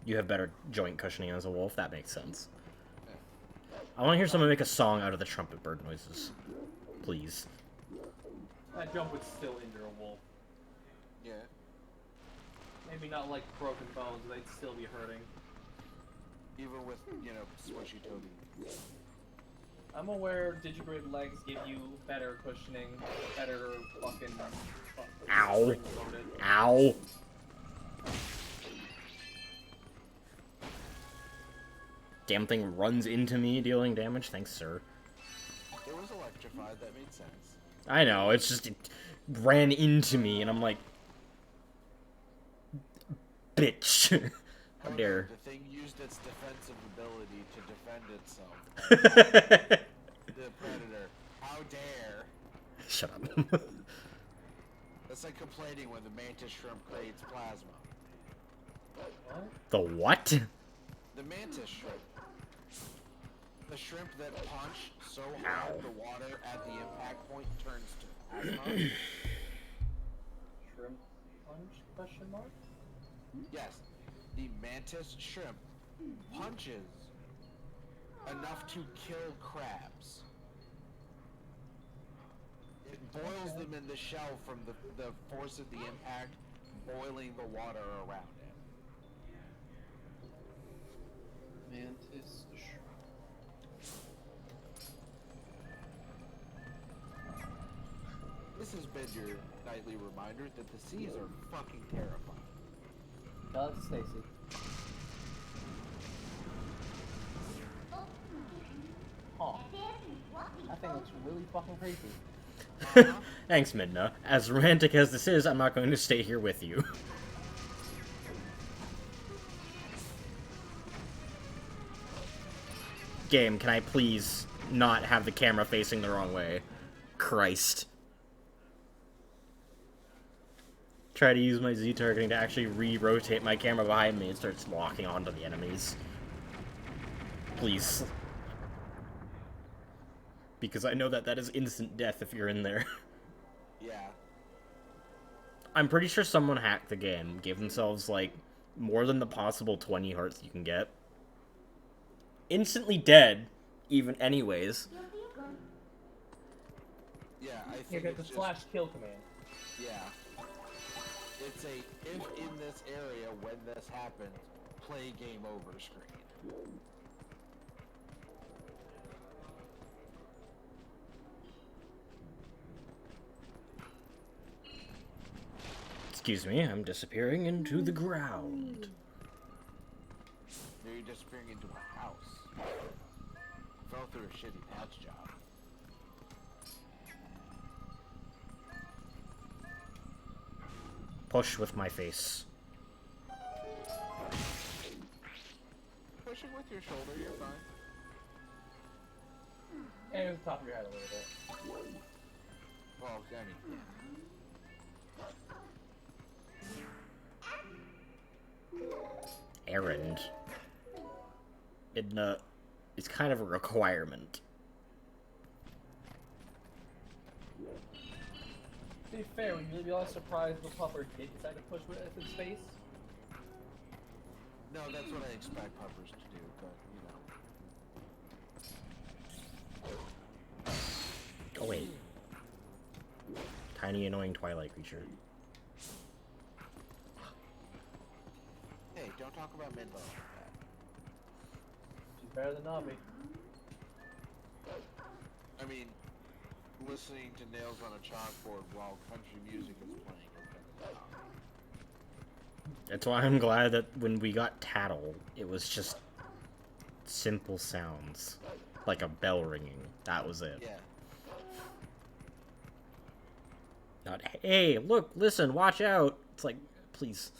[SPEAKER 3] You have better joint cushioning as a wolf. That makes sense. I want to hear someone make a song out of the trumpet bird noises. Please.
[SPEAKER 2] That jump would still injure a wolf.
[SPEAKER 1] Yeah.
[SPEAKER 2] Maybe not like broken bones, but they'd still be hurting.
[SPEAKER 1] Even with, squishy Toby.
[SPEAKER 2] I'm aware Digigrade legs give you better cushioning, better fucking...
[SPEAKER 3] Ow.
[SPEAKER 2] spring-loaded.
[SPEAKER 3] Ow. Damn thing runs into me, dealing damage. Thanks, sir.
[SPEAKER 1] It was electrified, that made sense.
[SPEAKER 3] I know, it's just... It ran into me, and I'm like... Bitch. How dare.
[SPEAKER 1] The thing used its defensive ability to defend itself. The predator. How dare.
[SPEAKER 3] Shut up.
[SPEAKER 1] That's like complaining when the mantis shrimp creates plasma.
[SPEAKER 2] What?
[SPEAKER 3] The what?
[SPEAKER 1] The mantis shrimp. The shrimp that punch so hard the water at the impact point turns to plasma.
[SPEAKER 2] Shrimp punch? Question mark?
[SPEAKER 1] Yes. The mantis shrimp punches enough to kill crabs. It boils them in the shell from the force of the impact, boiling the water around it.
[SPEAKER 2] Mantis shrimp.
[SPEAKER 1] This has been your nightly reminder that the seas are fucking terrifying.
[SPEAKER 2] Tell it to Stacy. Oh. That thing looks really fucking creepy.
[SPEAKER 3] Thanks, Midna. As romantic as this is, I'm not going to stay here with you. Game, can I please not have the camera facing the wrong way? Christ. Try to use my Z targeting to actually re-rotate my camera behind me and starts locking onto the enemies. Please. Because I know that that is instant death if you're in there.
[SPEAKER 1] Yeah.
[SPEAKER 3] I'm pretty sure someone hacked the game, gave themselves, like, more than the possible 20 hearts you can get. Instantly dead, even anyways.
[SPEAKER 1] Yeah, I think
[SPEAKER 2] You get the
[SPEAKER 1] it's
[SPEAKER 2] slash kill command.
[SPEAKER 1] Yeah. It's a, if in this area, when this happens, play game over screen.
[SPEAKER 3] Excuse me, I'm disappearing into the ground.
[SPEAKER 1] Now you're disappearing into a house. Fell through a shitty patch job.
[SPEAKER 3] Push with my face.
[SPEAKER 1] Pushing with your shoulder, you're fine.
[SPEAKER 2] And the top of your head a little bit.
[SPEAKER 1] Well, I mean,
[SPEAKER 3] Errand. It's kind of a requirement.
[SPEAKER 2] To be fair, would you really be all surprised if the pupper did decide to push with his face?
[SPEAKER 1] no, that's what I expect puppers to do, but,
[SPEAKER 3] Oh wait. Tiny annoying Twilight creature.
[SPEAKER 1] hey, don't talk about Midbow like that.
[SPEAKER 2] She's better than Navi.
[SPEAKER 1] I mean, listening to nails on a chalkboard while country music is playing is better than Navi.
[SPEAKER 3] That's why I'm glad that when we got Tattle, it was just simple sounds. Like a bell ringing. That was it.
[SPEAKER 1] Yeah.
[SPEAKER 3] Not, hey, look, listen, watch out. It's like, please.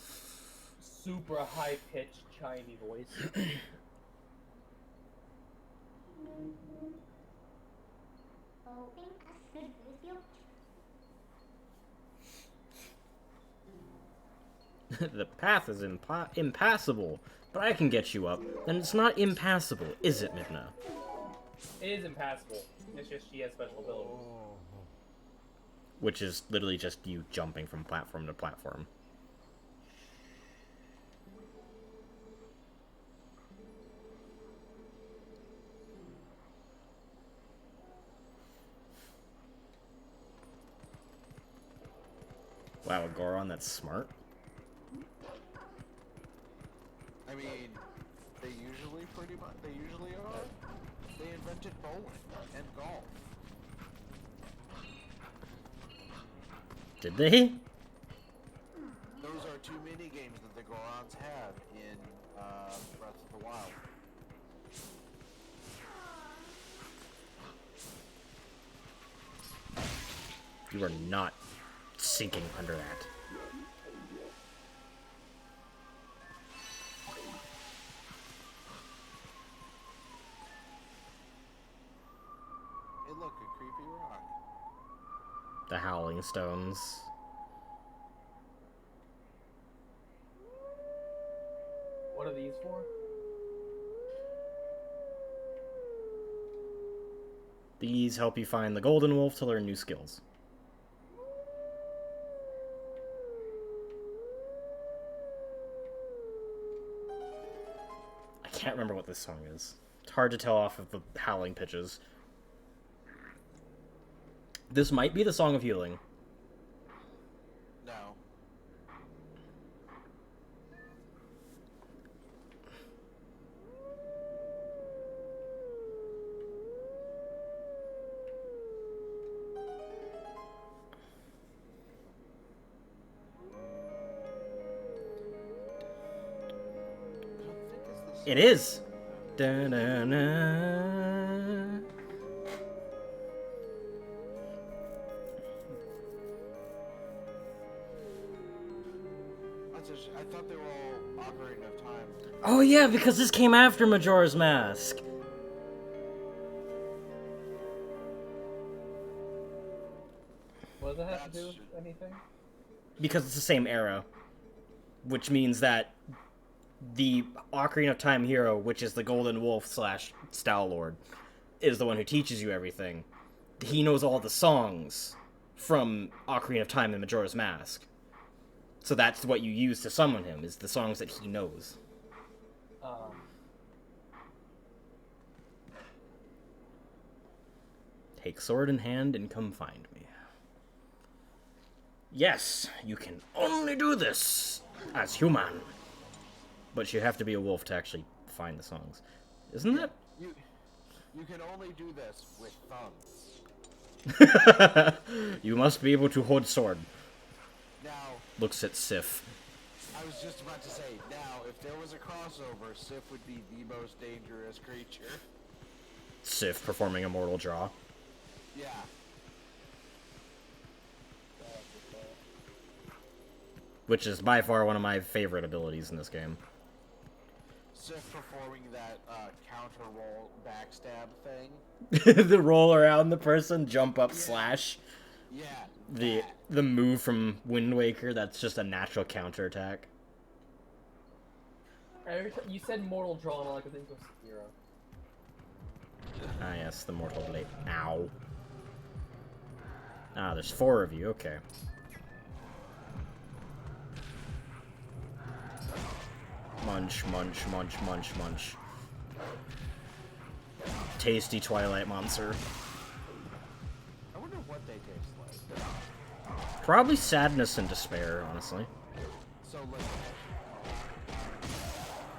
[SPEAKER 2] Super high-pitched, chimey voice.
[SPEAKER 3] The path is impassable, but I can get you up. Then it's not impassable, is it, Midna?
[SPEAKER 2] It is impassable. It's just she has special abilities.
[SPEAKER 3] Which is literally just you jumping from platform to platform. Wow, a Goron that's smart.
[SPEAKER 1] I mean, they usually are. They invented bowling and golf.
[SPEAKER 3] Did they?
[SPEAKER 1] Those are two mini games that the Gorons have in Breath of the Wild.
[SPEAKER 3] You are not sinking under that.
[SPEAKER 1] Hey, look, a creepy rock.
[SPEAKER 3] The Howling Stones.
[SPEAKER 2] What are these for?
[SPEAKER 3] These help you find the Golden Wolf to learn new skills. I can't remember what this song is. It's hard to tell off of the howling pitches. This might be the Song of Healing.
[SPEAKER 1] No.
[SPEAKER 3] It is! Da-na-na.
[SPEAKER 1] I thought they were all Ocarina of Time.
[SPEAKER 3] Oh yeah, because this came after Majora's Mask!
[SPEAKER 2] to do with anything?
[SPEAKER 3] Because it's the same era. Which means that the Ocarina of Time hero, which is the Golden Wolf / Style Lord, is the one who teaches you everything. He knows all the songs from Ocarina of Time and Majora's Mask. So that's what you use to summon him, is the songs that he knows. Take sword in hand and come find me. Yes, you can only do this as human. But you have to be a wolf to actually find the songs. Isn't that?
[SPEAKER 1] You can only do this with thumbs.
[SPEAKER 3] You must be able to hold sword.
[SPEAKER 1] Now,
[SPEAKER 3] Looks at Sif.
[SPEAKER 1] I was just about to say, now, if there was a crossover, Sif would be the most dangerous creature.
[SPEAKER 3] Sif performing a mortal draw.
[SPEAKER 1] Yeah.
[SPEAKER 3] Which is by far one of my favorite abilities in this game.
[SPEAKER 1] Sif performing that counter roll backstab thing.
[SPEAKER 3] The roll around the person, jump up, slash.
[SPEAKER 1] Yeah.
[SPEAKER 3] The move from Wind Waker, that's just a natural counterattack.
[SPEAKER 2] You said mortal draw, and all I could think was Sekiro.
[SPEAKER 3] Ah, yes, the mortal blade. Ow. Ah, there's 4 of you, okay. Munch, munch, munch, munch, munch. Tasty Twilight monster.
[SPEAKER 1] I wonder what they taste like.
[SPEAKER 3] Probably sadness and despair, honestly.
[SPEAKER 1] So, like,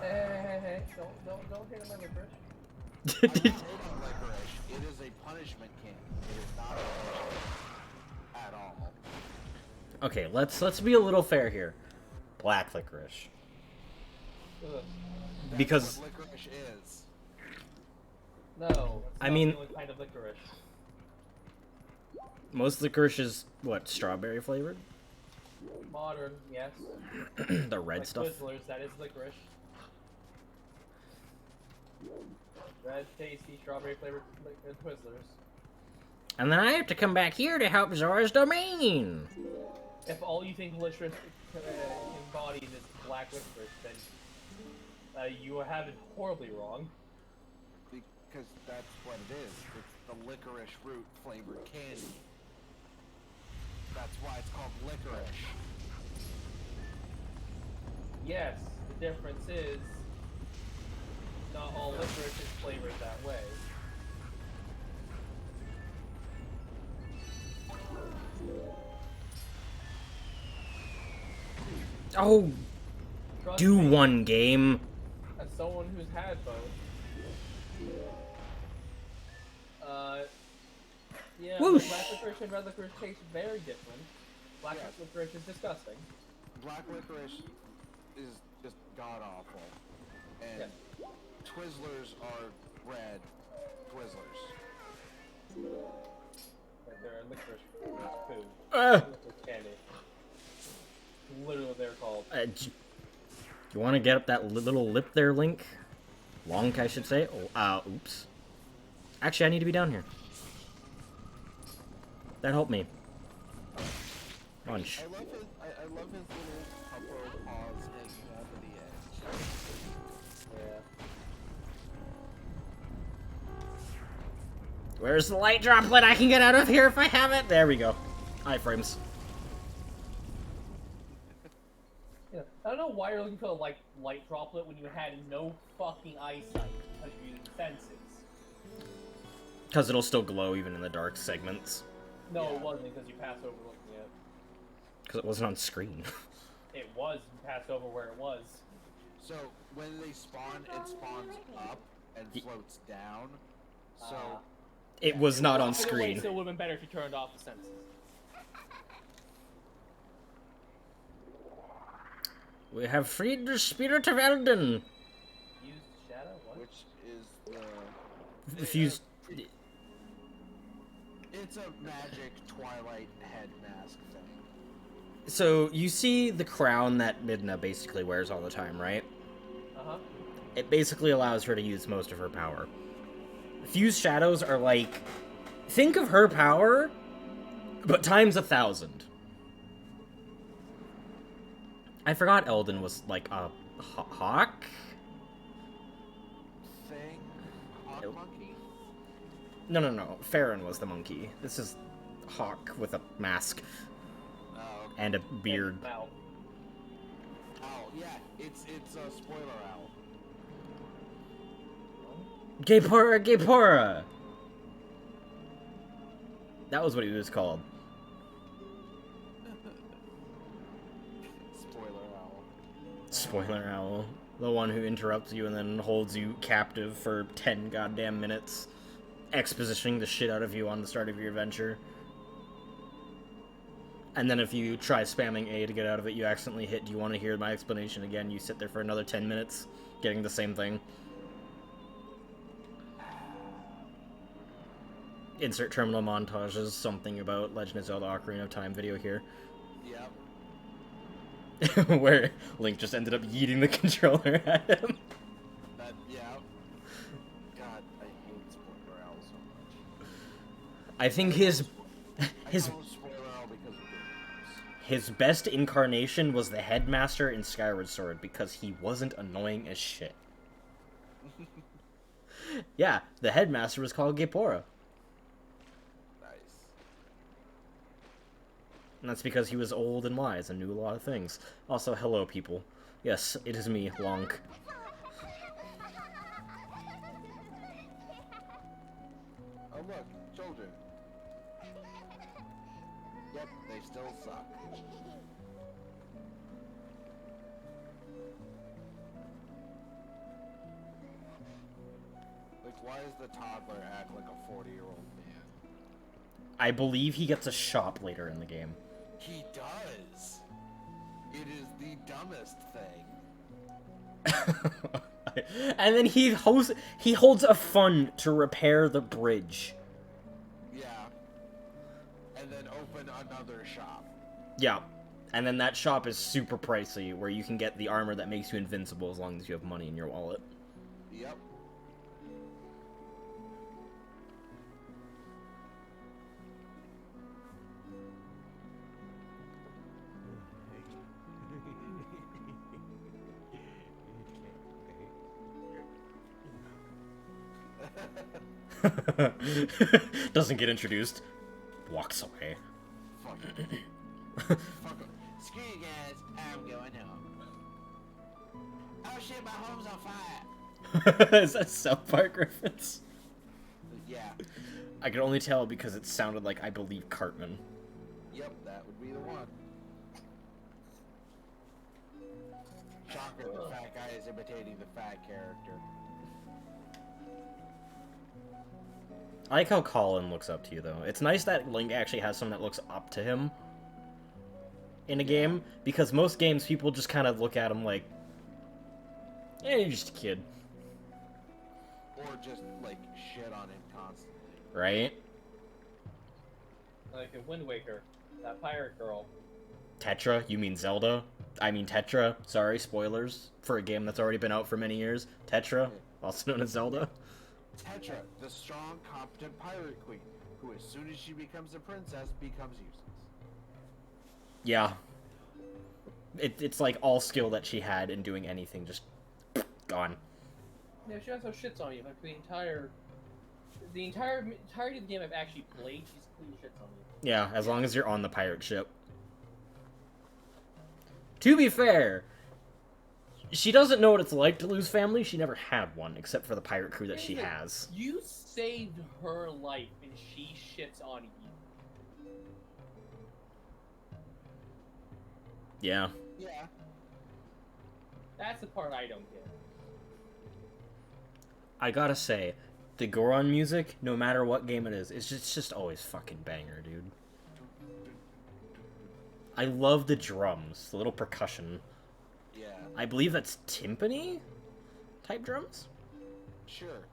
[SPEAKER 2] Hey, don't hit him on the bridge.
[SPEAKER 1] I'm not hating licorice. It is a punishment candy. It is not a punishment at all.
[SPEAKER 3] Okay, let's be a little fair here. Black licorice.
[SPEAKER 2] Ugh.
[SPEAKER 3] Because
[SPEAKER 1] That's what licorice is.
[SPEAKER 2] No, it's
[SPEAKER 3] I
[SPEAKER 2] not
[SPEAKER 3] mean-
[SPEAKER 2] the only kind of licorice.
[SPEAKER 3] most licorice is, what, strawberry flavored?
[SPEAKER 2] Modern, yes.
[SPEAKER 3] The red
[SPEAKER 2] Like
[SPEAKER 3] stuff?
[SPEAKER 2] Twizzlers, that is licorice. Red, tasty, strawberry flavored Twizzlers.
[SPEAKER 3] And then I have to come back here to help Zora's domain!
[SPEAKER 2] If all you think licorice embodies is black licorice, then you have it horribly wrong.
[SPEAKER 1] Because that's what it is. It's the licorice root flavored candy. That's why it's called licorice.
[SPEAKER 2] Yes, the difference is not all licorice is flavored that way.
[SPEAKER 3] Oh,
[SPEAKER 2] Trust
[SPEAKER 3] do
[SPEAKER 2] me,
[SPEAKER 3] one game.
[SPEAKER 2] as someone who's had both. Yeah,
[SPEAKER 3] Whoosh.
[SPEAKER 2] black licorice and red licorice taste very different. Black licorice is disgusting.
[SPEAKER 1] Black licorice is just god awful. And Twizzlers are red Twizzlers.
[SPEAKER 2] Like they're licorice food. Licorice candy. Literally what they're called.
[SPEAKER 3] You want to get up that little lip there, Link? Lonk, I should say. Oh, oops. Actually, I need to be down here. That helped me. Punch.
[SPEAKER 1] I love his little puppo paws hanging off of the edge.
[SPEAKER 2] Yeah.
[SPEAKER 3] Where's the light droplet? I can get out of here if I have it. There we go. Iframes.
[SPEAKER 2] Yeah. I don't know why you're looking for a light droplet when you had no fucking eyesight because you're using senses.
[SPEAKER 3] Because it'll still glow even in the dark segments.
[SPEAKER 2] No,
[SPEAKER 1] Yeah.
[SPEAKER 2] it wasn't because you passed over looking at it.
[SPEAKER 3] Because it wasn't on screen.
[SPEAKER 2] It was. You passed over where it was.
[SPEAKER 1] So when they spawn, it spawns up and floats down. So
[SPEAKER 3] It was not on
[SPEAKER 2] Either way,
[SPEAKER 3] screen.
[SPEAKER 2] it still would have been better if you turned off the senses.
[SPEAKER 3] We have freed the spirit of Elden.
[SPEAKER 2] Used shadow? What?
[SPEAKER 1] which is the
[SPEAKER 3] Fused.
[SPEAKER 1] it's a magic Twilight head mask thing.
[SPEAKER 3] So you see the crown that Midna basically wears all the time, right?
[SPEAKER 2] Uh-huh.
[SPEAKER 3] It basically allows her to use most of her power. Fused shadows are like, think of her power But times 1,000. I forgot Eldon was like a hawk?
[SPEAKER 1] Thing? Hawk
[SPEAKER 3] Nope.
[SPEAKER 1] monkey?
[SPEAKER 3] No. Farron was the monkey. This is Hawk with a mask
[SPEAKER 1] Oh, okay.
[SPEAKER 3] and a beard.
[SPEAKER 2] Well,
[SPEAKER 1] Owl. Yeah, it's a spoiler owl.
[SPEAKER 3] Gaypora! That was what he was called.
[SPEAKER 1] Spoiler owl.
[SPEAKER 3] Spoiler owl. The one who interrupts you and then holds you captive for 10 goddamn minutes, expositioning the shit out of you on the start of your adventure. And then if you try spamming A to get out of it, you accidentally hit, do you want to hear my explanation again? You sit there for another 10 minutes, getting the same thing. Insert terminal montages, something about Legend of Zelda Ocarina of Time video here.
[SPEAKER 1] Yep.
[SPEAKER 3] Where Link just ended up yeeting the controller at him.
[SPEAKER 1] Yeah. God, I hate spoiler owl so much.
[SPEAKER 3] I think his
[SPEAKER 1] I call him spoiler owl because of games.
[SPEAKER 3] his best incarnation was the headmaster in Skyward Sword because he wasn't annoying as shit. Yeah, the headmaster was called Gaypora.
[SPEAKER 1] Nice.
[SPEAKER 3] And that's because he was old and wise and knew a lot of things. Also, hello, people. Yes, it is me, Lonk.
[SPEAKER 1] Oh look, children. Yep, they still suck. Like, why does the toddler act like a 40-year-old man?
[SPEAKER 3] I believe he gets a shop later in the game.
[SPEAKER 1] He does. It is the dumbest thing.
[SPEAKER 3] And then he holds a fund to repair the bridge.
[SPEAKER 1] Yeah. And then open another shop.
[SPEAKER 3] Yeah. And then that shop is super pricey, where you can get the armor that makes you invincible as long as you have money in your wallet.
[SPEAKER 1] Yep.
[SPEAKER 3] Doesn't get introduced. Walks away.
[SPEAKER 1] Fuck it. Fuck it. Screw you guys. I'm going home. Oh shit, my home's on fire.
[SPEAKER 3] Is that South Park reference?
[SPEAKER 1] Yeah.
[SPEAKER 3] I can only tell because it sounded like, I believe, Cartman.
[SPEAKER 1] Yep, that would be the one. Shocker, the fat guy is imitating the fat character.
[SPEAKER 3] I like how Colin looks up to you, though. It's nice that Link actually has someone that looks up to him in a game, because most games, people just kind of look at him like, eh, you're just a kid.
[SPEAKER 1] Or just, like, shit on him constantly.
[SPEAKER 3] Right?
[SPEAKER 2] like in Wind Waker, that pirate girl.
[SPEAKER 3] Tetra? You mean Zelda? I mean Tetra. Sorry, spoilers for a game that's already been out for many years. Tetra, also known as Zelda.
[SPEAKER 1] Tetra, the strong, competent pirate queen, who as soon as she becomes a princess, becomes useless.
[SPEAKER 3] Yeah. It's like all skill that she had in doing anything just gone.
[SPEAKER 2] Yeah, she also shits on you. Like the entirety of the game I've actually played, she's clean shits on you.
[SPEAKER 3] Yeah, as long as you're on the pirate ship. To be fair, she doesn't know what it's like to lose family. She never had one, except for the pirate crew that she has.
[SPEAKER 2] You saved her life, and she shits on you.
[SPEAKER 3] Yeah.
[SPEAKER 1] Yeah.
[SPEAKER 2] That's the part I don't get.
[SPEAKER 3] I gotta say, the Goron music, no matter what game it is, it's just always fucking banger, dude. I love the drums, the little percussion.
[SPEAKER 1] Yeah.
[SPEAKER 3] I believe that's timpani type drums?
[SPEAKER 1] Sure.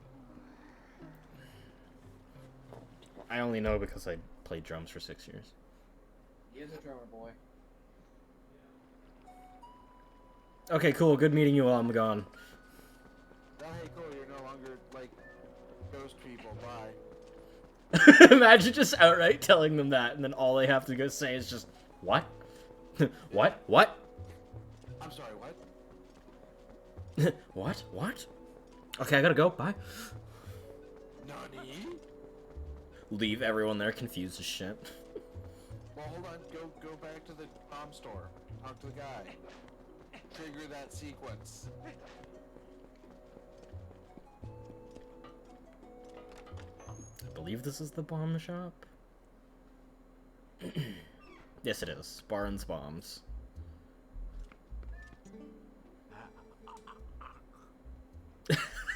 [SPEAKER 3] I only know because I played drums for 6 years.
[SPEAKER 2] He is a drummer boy.
[SPEAKER 3] Okay, cool. Good meeting you while I'm gone.
[SPEAKER 1] Oh, hey, cool. You're no longer, like, ghost people. Bye.
[SPEAKER 3] Imagine just outright telling them that, and then all they have to go say is just, what? What? What?
[SPEAKER 1] I'm sorry, what?
[SPEAKER 3] What? What? Okay, I gotta go. Bye.
[SPEAKER 1] Nani?
[SPEAKER 3] Leave everyone there confused as shit.
[SPEAKER 1] Well, hold on. Go back to the bomb store. Talk to the guy. Trigger that sequence.
[SPEAKER 3] I believe this is the bomb shop. Yes, it is. Barnes Bombs.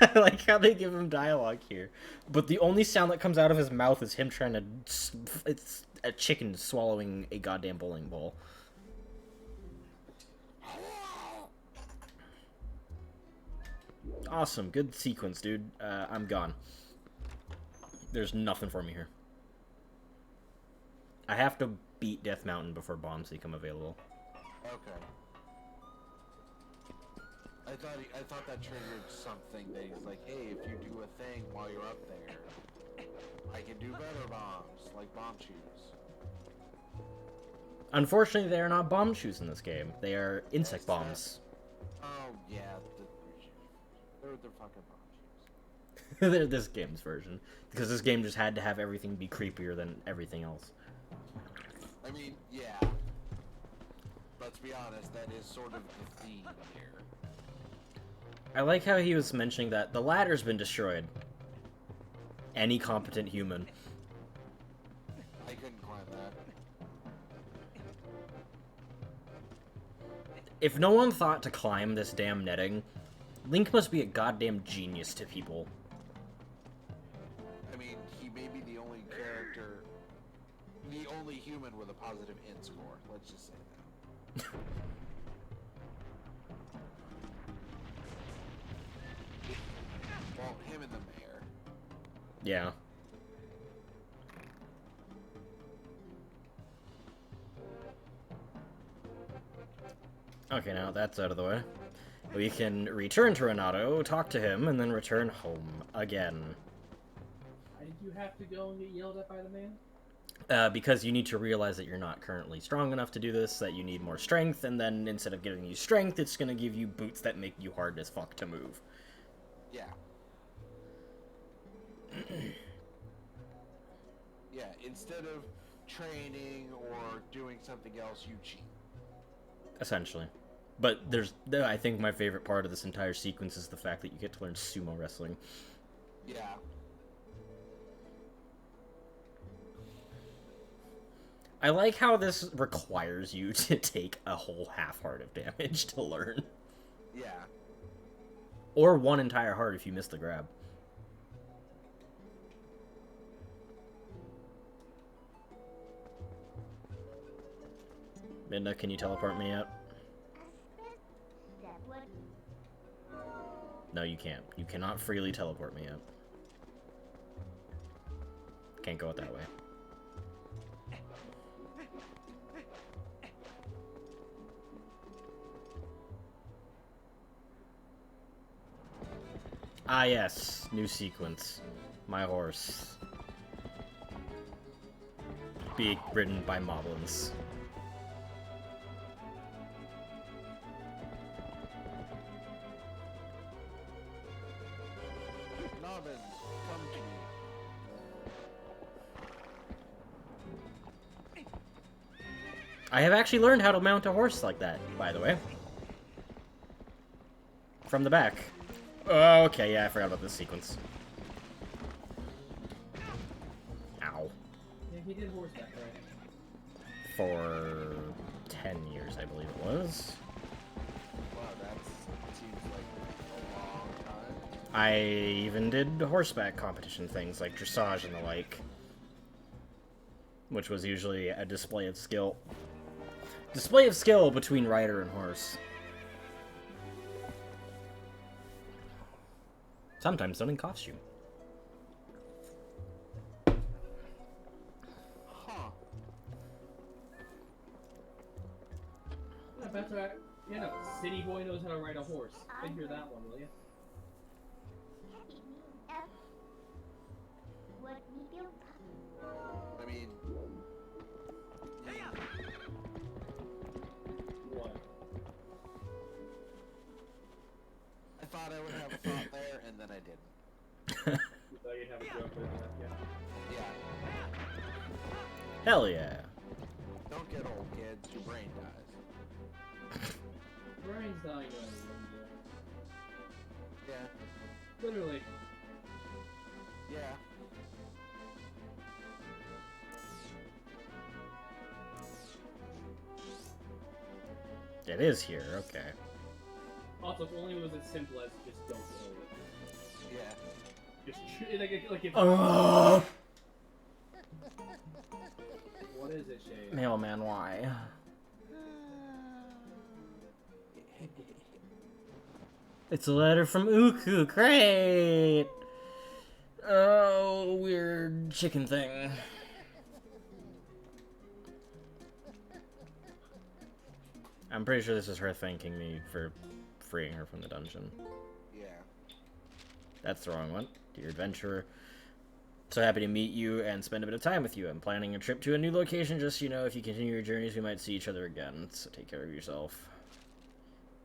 [SPEAKER 3] I like how they give him dialogue here. But the only sound that comes out of his mouth is him trying to... It's a chicken swallowing a goddamn bowling ball. Awesome. Good sequence, dude. I'm gone. There's nothing for me here. I have to beat Death Mountain before bombs become available.
[SPEAKER 1] Okay. I thought that triggered something that he's like, hey, if you do a thing while you're up there, I can do better bombs, like bomb shoes.
[SPEAKER 3] Unfortunately, they are not bomb shoes in this game. They are insect
[SPEAKER 1] Yes,
[SPEAKER 3] bombs.
[SPEAKER 1] Oh, yeah, they're fucking bomb shoes.
[SPEAKER 3] They're this game's version. Because this game just had to have everything be creepier than everything else.
[SPEAKER 1] I mean, yeah. Let's be honest, that is sort of the theme here.
[SPEAKER 3] I like how he was mentioning that the ladder's been destroyed. Any competent human.
[SPEAKER 1] I couldn't climb that.
[SPEAKER 3] If no one thought to climb this damn netting, Link must be a goddamn genius to people.
[SPEAKER 1] I mean, he may be the only character, the only human with a positive int score. Let's just say that. Well, him and the mayor.
[SPEAKER 3] Yeah. Okay, now that's out of the way. We can return to Renato, talk to him, and then return home again.
[SPEAKER 2] Why did you have to go and get yelled at by the man?
[SPEAKER 3] Because you need to realize that you're not currently strong enough to do this, that you need more strength, and then instead of giving you strength, it's gonna give you boots that make you hard as fuck to move.
[SPEAKER 1] Yeah. Yeah, instead of training or doing something else, you cheat.
[SPEAKER 3] Essentially. But I think my favorite part of this entire sequence is the fact that you get to learn sumo wrestling.
[SPEAKER 1] Yeah.
[SPEAKER 3] I like how this requires you to take a whole half heart of damage to learn.
[SPEAKER 1] Yeah.
[SPEAKER 3] Or one entire heart if you miss the grab. Midna, can you teleport me out? No, you can't. You cannot freely teleport me out. Can't go out that way. Ah, yes. New sequence. My horse. Being ridden by moblins.
[SPEAKER 1] Nobbins, come to me.
[SPEAKER 3] I have actually learned how to mount a horse like that, by the way. From the back. Oh, okay, yeah, I forgot about this sequence. Ow.
[SPEAKER 2] Yeah, he did horseback, right?
[SPEAKER 3] For 10 years, I believe it was.
[SPEAKER 1] Wow, that seems like a long time.
[SPEAKER 3] I even did horseback competition things like dressage and the like. Which was usually a display of skill. Display of skill between rider and horse. Sometimes done in costume.
[SPEAKER 1] Huh.
[SPEAKER 2] Yeah, that's right. Yeah, no, City Boy knows how to ride a horse. Figure that one, will you?
[SPEAKER 1] would have a thought there, and then I didn't.
[SPEAKER 2] You thought you'd have a joke with that, yeah.
[SPEAKER 1] Yeah.
[SPEAKER 3] Hell yeah.
[SPEAKER 1] Don't get old, kids. Your brain dies.
[SPEAKER 2] Brian's dying on the
[SPEAKER 1] Yeah.
[SPEAKER 2] Literally.
[SPEAKER 1] Yeah.
[SPEAKER 3] It is here, okay.
[SPEAKER 2] Also, if only it was as simple as just don't get over it.
[SPEAKER 1] Yeah.
[SPEAKER 2] Just like if. What is it, Shay?
[SPEAKER 3] Mailman, why? It's a letter from Uku, great! Oh, weird chicken thing. I'm pretty sure this is her thanking me for freeing her from the dungeon.
[SPEAKER 1] Yeah.
[SPEAKER 3] That's the wrong one. Dear adventurer, so happy to meet you and spend a bit of time with you. I'm planning a trip to a new location, just so you know, if you continue your journeys, we might see each other again, so take care of yourself.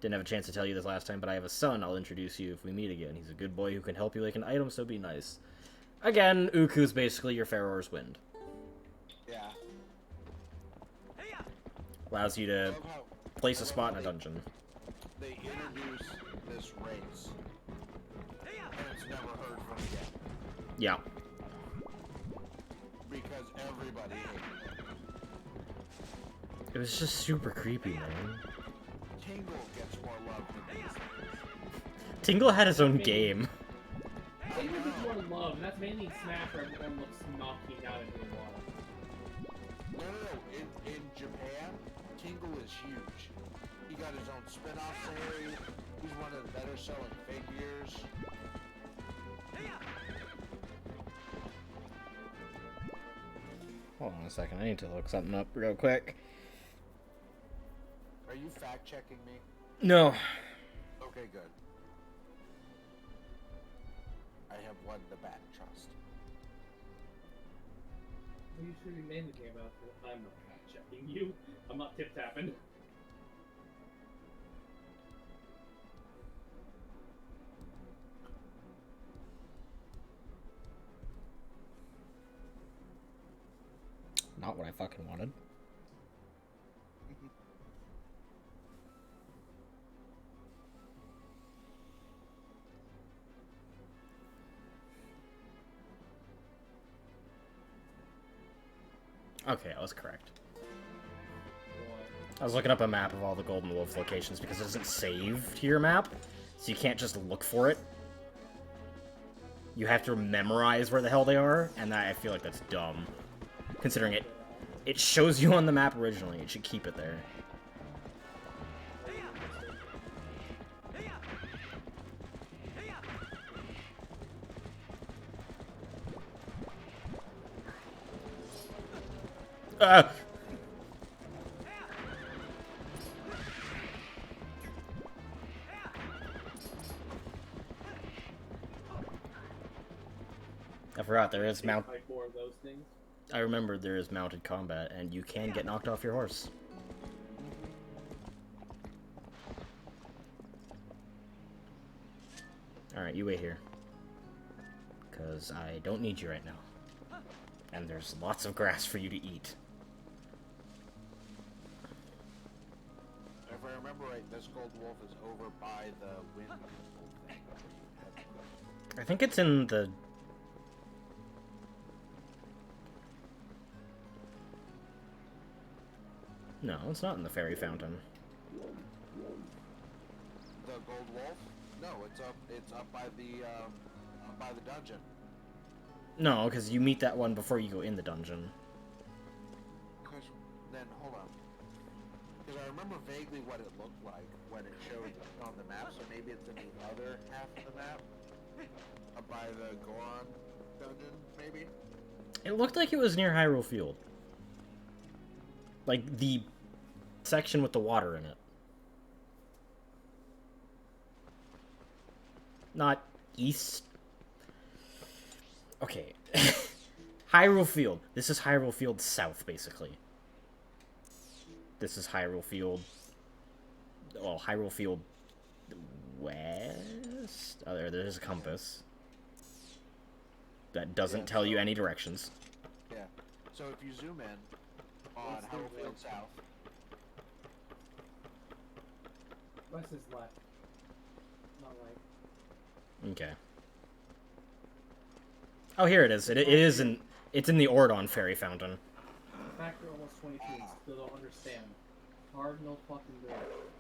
[SPEAKER 3] Didn't have a chance to tell you this last time, but I have a son. I'll introduce you if we meet again. He's a good boy who can help you like an item, so be nice. Again, Uku's basically your Pharaoh's Wind.
[SPEAKER 1] Yeah.
[SPEAKER 3] Allows you to
[SPEAKER 1] Love how
[SPEAKER 3] place a spot in a dungeon.
[SPEAKER 1] they introduce this race, and it's never heard from again.
[SPEAKER 3] Yeah.
[SPEAKER 1] Because everybody hated it.
[SPEAKER 3] It was just super creepy, man.
[SPEAKER 1] Tingle gets more love than these.
[SPEAKER 3] Tingle had his own game.
[SPEAKER 2] I think there's more love, and that's mainly Smash where everyone looks knocking out into the water.
[SPEAKER 1] No. In Japan, Tingle is huge. He got his own spin-off series. He's one of the better-selling figures.
[SPEAKER 3] Hold on a second, I need to look something up real quick.
[SPEAKER 1] Are you fact-checking me?
[SPEAKER 3] No.
[SPEAKER 1] Okay, good. I have won the bad trust.
[SPEAKER 2] You should be mainly game about it. I'm not checking you. I'm not tip-tapping.
[SPEAKER 3] Not what I fucking wanted. Okay, I was correct. I was looking up a map of all the Golden Wolf locations because it doesn't save to your map, so you can't just look for it. You have to memorize where the hell they are, and I feel like that's dumb. Considering it shows you on the map originally, it should keep it there. I forgot there is mount.
[SPEAKER 2] Like more of those things.
[SPEAKER 3] I remembered there is mounted combat, and you can get knocked off your horse. Alright, you wait here. Because I don't need you right now. And there's lots of grass for you to eat.
[SPEAKER 1] If I remember right, this gold wolf is over by the wind thing.
[SPEAKER 3] I think it's in the... No, it's not in the fairy fountain.
[SPEAKER 1] The gold wolf? No, it's up by the dungeon.
[SPEAKER 3] No, because you meet that one before you go in the dungeon.
[SPEAKER 1] Then hold on. Because I remember vaguely what it looked like when it showed on the map, so maybe it's in the other half of the map. Up by the Goron dungeon, maybe?
[SPEAKER 3] It looked like it was near Hyrule Field. Like, the section with the water in it. Not east. Okay. Hyrule Field. This is Hyrule Field South, basically. This is Hyrule Field... Well, Hyrule Field... West? Oh, there's a compass. That doesn't
[SPEAKER 1] Yeah,
[SPEAKER 3] tell you
[SPEAKER 1] so-
[SPEAKER 3] any directions.
[SPEAKER 1] Yeah. So if you zoom in on
[SPEAKER 2] What's the
[SPEAKER 1] Haroldfield
[SPEAKER 2] right?
[SPEAKER 1] South,
[SPEAKER 2] West is left. Not right.
[SPEAKER 3] Okay. Oh, here it is. It is in... It's in the Ordon Fairy Fountain.
[SPEAKER 2] Factor almost 22 and still don't understand. Cardinal fucking directions.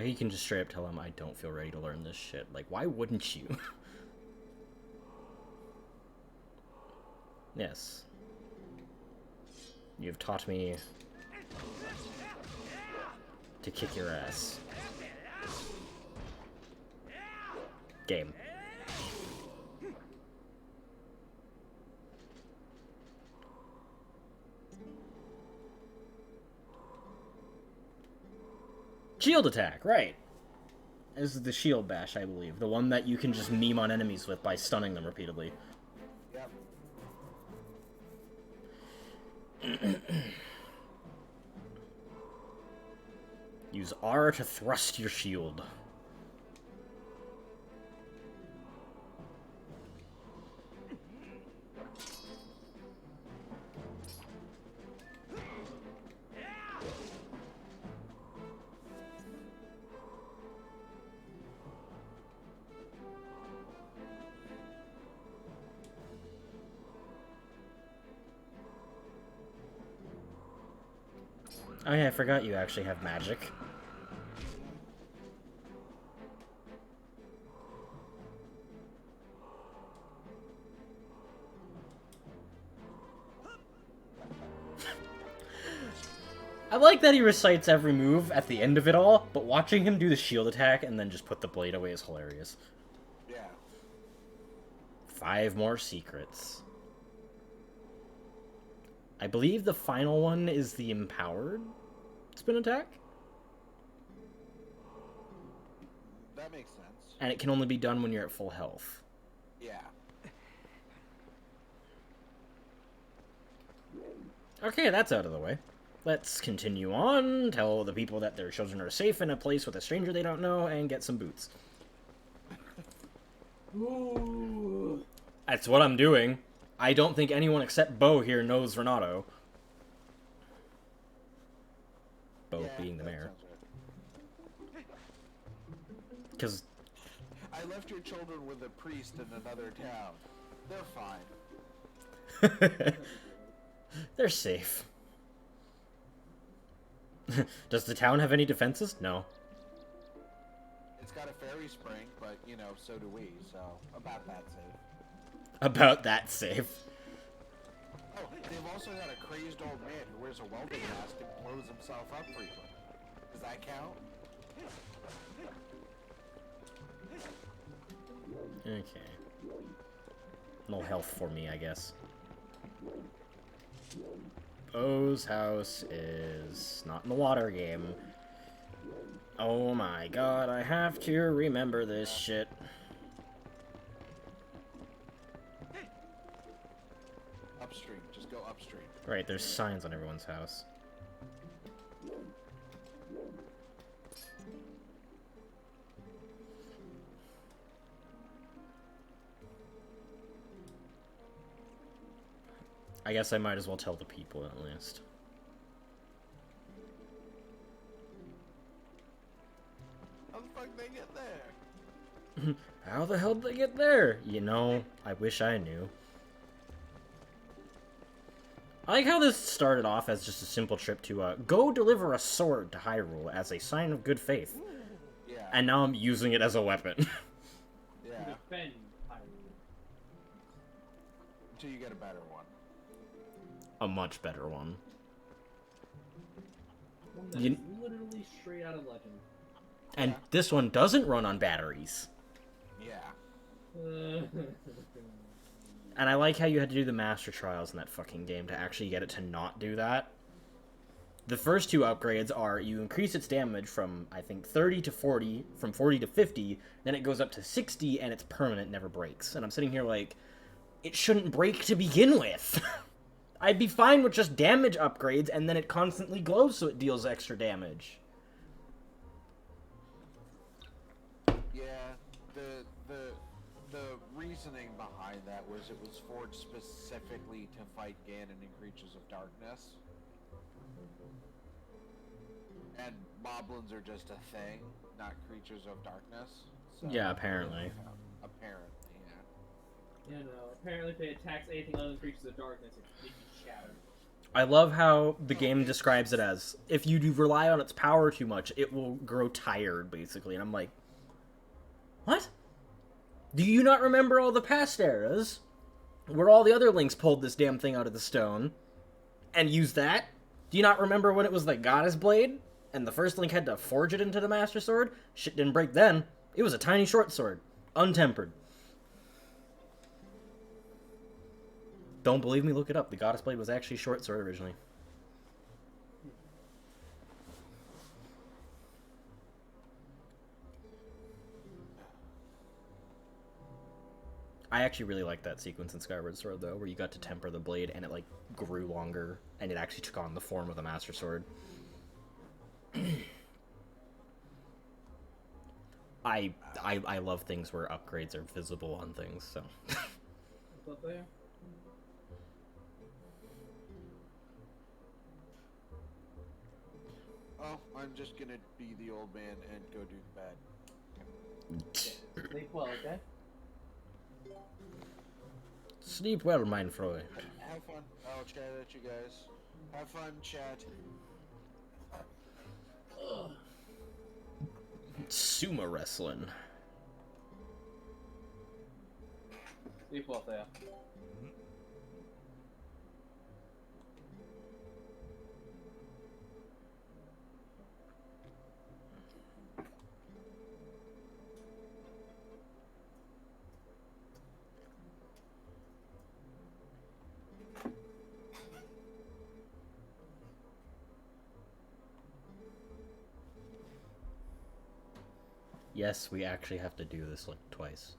[SPEAKER 3] He can just straight up tell him, I don't feel ready to learn this shit. Like, why wouldn't you? Yes. You've taught me to kick your ass. Game. Shield attack, right. This is the shield bash, I believe. The one that you can just meme on enemies with by stunning them repeatedly.
[SPEAKER 1] yep.
[SPEAKER 3] Use R to thrust your shield. Oh yeah, I forgot you actually have magic. I like that he recites every move at the end of it all, but watching him do the shield attack and then just put the blade away is hilarious.
[SPEAKER 1] Yeah.
[SPEAKER 3] 5 more secrets. I believe the final one is the empowered spin attack?
[SPEAKER 1] That makes sense.
[SPEAKER 3] And it can only be done when you're at full health.
[SPEAKER 1] Yeah.
[SPEAKER 3] Okay, that's out of the way. Let's continue on, tell the people that their children are safe in a place with a stranger they don't know, and get some boots.
[SPEAKER 2] Ooh.
[SPEAKER 3] That's what I'm doing. I don't think anyone except Bo here knows Renato. Bo
[SPEAKER 1] Yeah,
[SPEAKER 3] being the
[SPEAKER 1] that
[SPEAKER 3] mayor.
[SPEAKER 1] sounds right.
[SPEAKER 3] Because
[SPEAKER 1] I left your children with a priest in another town. They're fine.
[SPEAKER 3] they're safe. Does the town have any defenses? No.
[SPEAKER 1] It's got a fairy spring, but, you know, so do we, so about that safe.
[SPEAKER 3] About that safe.
[SPEAKER 1] Oh, they've also got a crazed old man who wears a welding mask and blows himself up frequently. Does that count?
[SPEAKER 3] Okay. No health for me, I guess. Bo's house is not in the water game. Oh my god, I have to remember this shit.
[SPEAKER 1] Upstream. Just go upstream.
[SPEAKER 3] Right, there's signs on everyone's house. I guess I might as well tell the people at least.
[SPEAKER 1] How the fuck they get there?
[SPEAKER 3] How the hell did they get there? You know, I wish I knew. I like how this started off as just a simple trip to go deliver a sword to Hyrule as a sign of good faith.
[SPEAKER 1] Yeah.
[SPEAKER 3] And now I'm using it as a weapon.
[SPEAKER 1] Yeah.
[SPEAKER 2] Defend Hyrule.
[SPEAKER 1] Until you get a better one.
[SPEAKER 3] A much better one.
[SPEAKER 2] One that
[SPEAKER 3] You-
[SPEAKER 2] is literally straight out of Legend.
[SPEAKER 3] And
[SPEAKER 1] Yeah.
[SPEAKER 3] this one doesn't run on batteries.
[SPEAKER 1] Yeah.
[SPEAKER 3] And I like how you had to do the Master Trials in that fucking game to actually get it to not do that. The first two upgrades are you increase its damage from, I think, 30 to 40, from 40 to 50, then it goes up to 60, and it's permanent, never breaks. And I'm sitting here like, it shouldn't break to begin with. I'd be fine with just damage upgrades, and then it constantly glows so it deals extra damage.
[SPEAKER 1] Yeah, the reasoning behind that was it was forged specifically to fight Ganon and creatures of darkness. And moblins are just a thing, not creatures of darkness. So,
[SPEAKER 3] Yeah, apparently.
[SPEAKER 1] Apparently, yeah.
[SPEAKER 2] Yeah, no. Apparently, if it attacks anything other than creatures of darkness, it can be shattered.
[SPEAKER 3] I love how the game describes it as, if you do rely on its power too much, it will grow tired, basically. And I'm like, what? Do you not remember all the past eras where all the other Links pulled this damn thing out of the stone and used that? Do you not remember when it was the Goddess Blade and the first Link had to forge it into the Master Sword? Shit didn't break then. It was a tiny short sword, untempered. Don't believe me? Look it up. The Goddess Blade was actually short sword originally. I actually really like that sequence in Skyward Sword, though, where you got to temper the blade and it, like, grew longer, and it actually took on the form of the Master Sword. I love things where upgrades are visible on things, so...
[SPEAKER 2] What's up there?
[SPEAKER 1] Oh, I'm just gonna be the old man and go do the bed.
[SPEAKER 2] Sleep well, okay?
[SPEAKER 3] Sleep well, mein Freund.
[SPEAKER 1] Have fun. I'll chat at you guys. Have fun, chat.
[SPEAKER 3] Sumo wrestling.
[SPEAKER 2] Sleep well, Thea.
[SPEAKER 3] Yes, we actually have to do this, like, twice.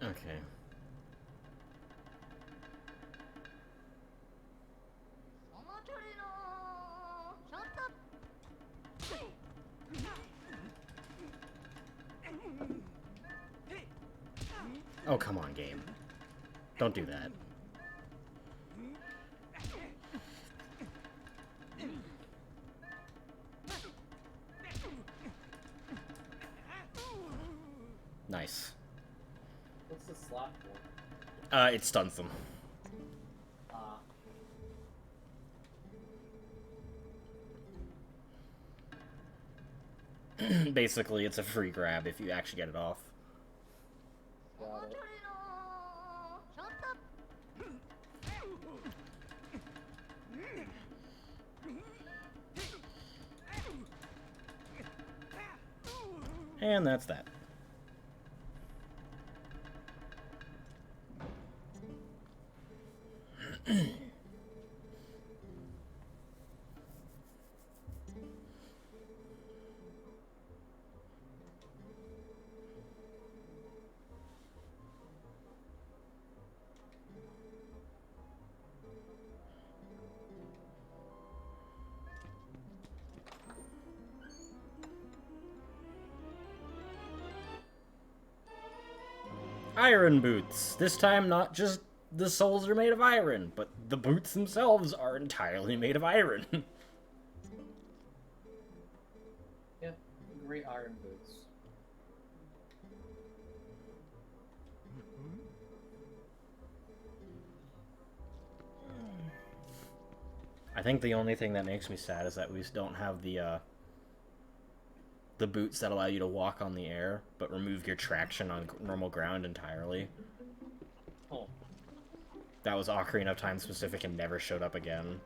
[SPEAKER 3] Okay. Oh, come on, game. Don't do that. Nice.
[SPEAKER 2] What's the slap for?
[SPEAKER 3] It stuns them. Basically, it's a free grab if you actually get it off.
[SPEAKER 2] Got it.
[SPEAKER 3] And that's that. Iron boots. This time, not just the soles are made of iron, but the boots themselves are entirely made of iron.
[SPEAKER 2] Yeah, great iron boots.
[SPEAKER 3] think the only thing that makes me sad is that we don't have the boots that allow you to walk on the air, but remove your traction on normal ground entirely.
[SPEAKER 2] Oh.
[SPEAKER 3] That was Ocarina of Time specific and never showed up again.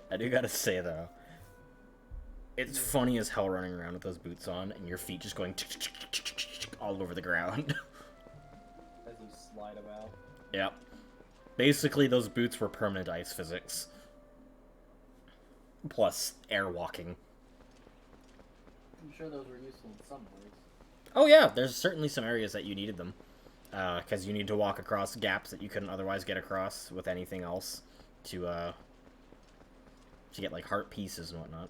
[SPEAKER 3] I do gotta say, though, it's funny as hell running around with those boots on and your feet just going all over the ground.
[SPEAKER 2] As you slide about.
[SPEAKER 3] Yep. Basically, those boots were permanent ice physics. Plus, air walking.
[SPEAKER 2] I'm sure those were useful in some ways.
[SPEAKER 3] Oh yeah, there's certainly some areas that you needed them. Because you need to walk across gaps that you couldn't otherwise get across with anything else to get, like, heart pieces and whatnot.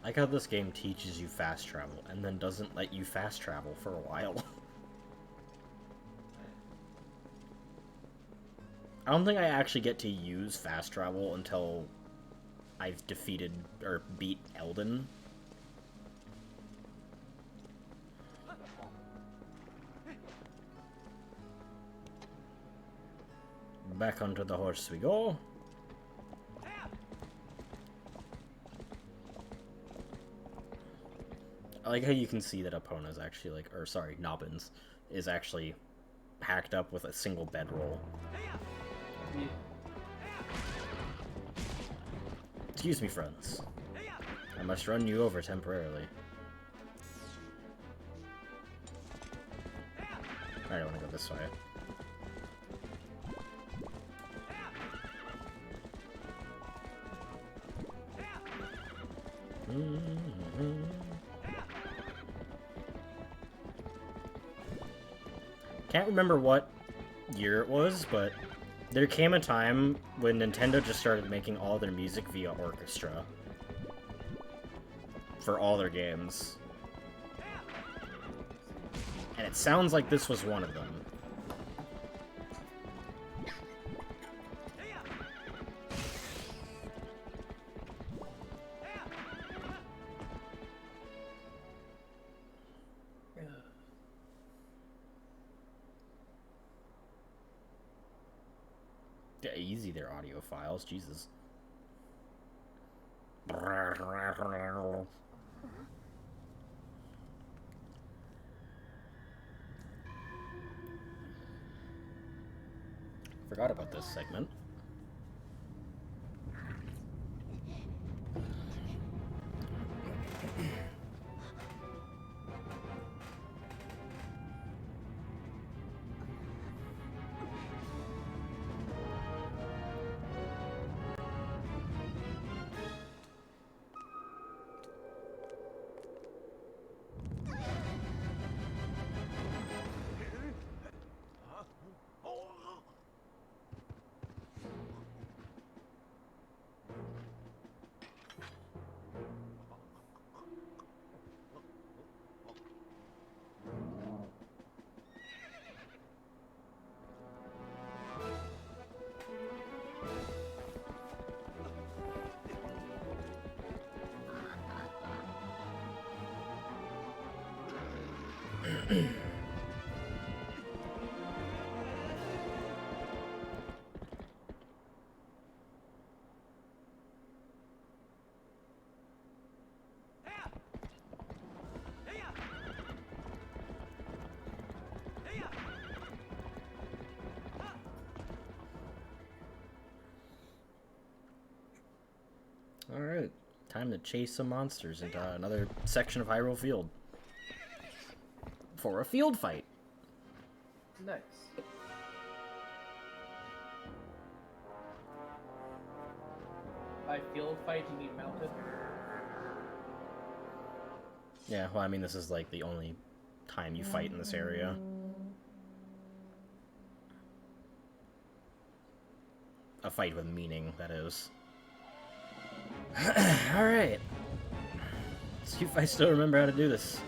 [SPEAKER 3] I like how this game teaches you fast travel, and then doesn't let you fast travel for a while. I don't think I actually get to use fast travel until I've defeated, or beat Elden. Back onto the horse we go. I like how you can see that Epona's actually, like, or sorry, Nobbins is actually hacked up with a single bedroll.
[SPEAKER 2] Yeah.
[SPEAKER 3] Excuse me, friends. I must run you over temporarily. Alright, I want to go this way. Can't remember what year it was, but there came a time when Nintendo just started making all their music via orchestra for all their games. And it sounds like this was one of them. Yeah, easy their audio files, Jesus. Forgot about this segment. Alright, time to chase some monsters into another section of Hyrule Field. For a field fight.
[SPEAKER 2] Nice. By field fight, you mean mounted?
[SPEAKER 3] Yeah, well, I mean, this is like the only time you fight in this area. A fight with meaning, that is. Alright. Let's see if I still remember how to do this.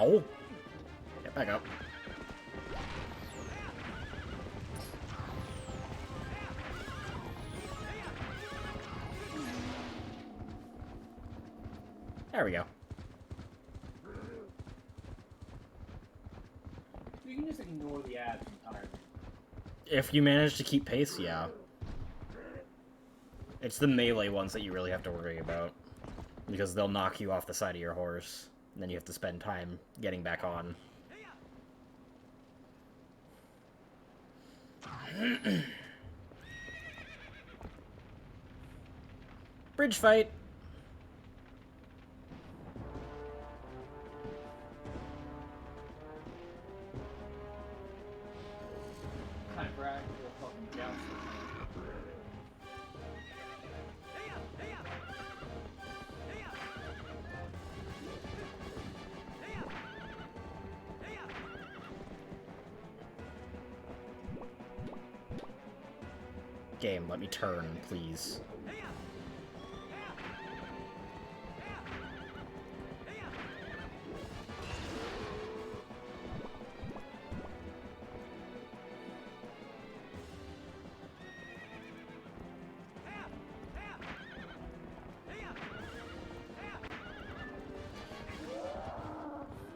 [SPEAKER 3] Ow! Get back up. There we go.
[SPEAKER 2] You can just ignore the ads entirely.
[SPEAKER 3] If you manage to keep pace, yeah. It's the melee ones that you really have to worry about. Because they'll knock you off the side of your horse. And then you have to spend time getting back on. Bridge fight!
[SPEAKER 2] Time for actual fucking jousting.
[SPEAKER 3] Game, let me turn, please.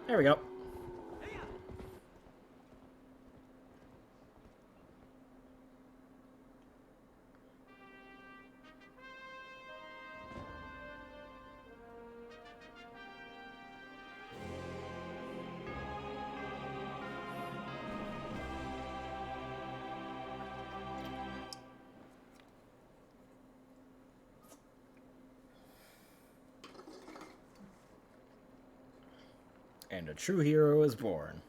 [SPEAKER 3] There we go. And a true hero is born.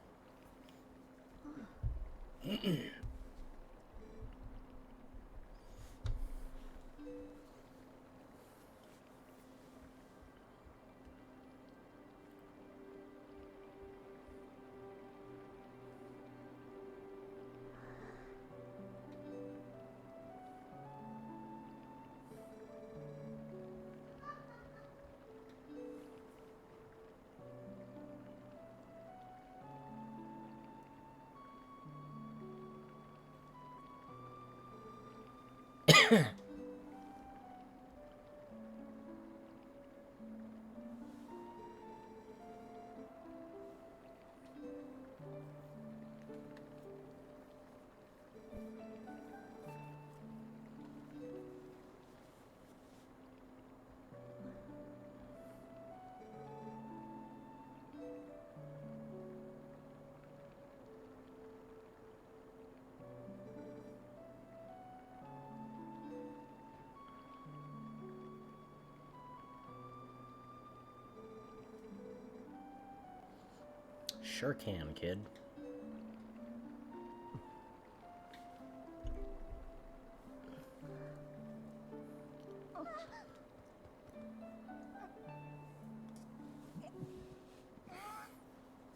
[SPEAKER 3] Sure can, kid.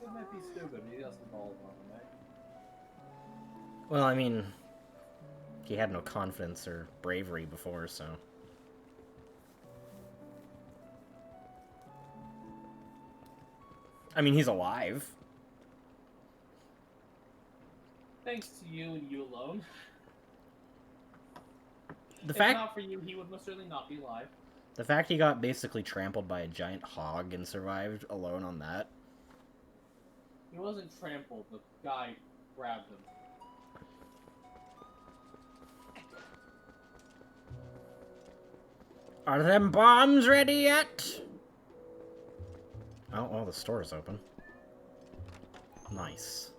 [SPEAKER 2] It might be stupid. Maybe that's the ball on him, right?
[SPEAKER 3] Well, I mean, he had no confidence or bravery before, so... I mean, he's alive.
[SPEAKER 2] Thanks to you and you alone.
[SPEAKER 3] The
[SPEAKER 2] If
[SPEAKER 3] fact
[SPEAKER 2] not for you, he would most certainly not be alive.
[SPEAKER 3] the fact he got basically trampled by a giant hog and survived alone on that.
[SPEAKER 2] He wasn't trampled. The guy grabbed him.
[SPEAKER 3] Are them bombs ready yet? Oh, the store's open. Nice.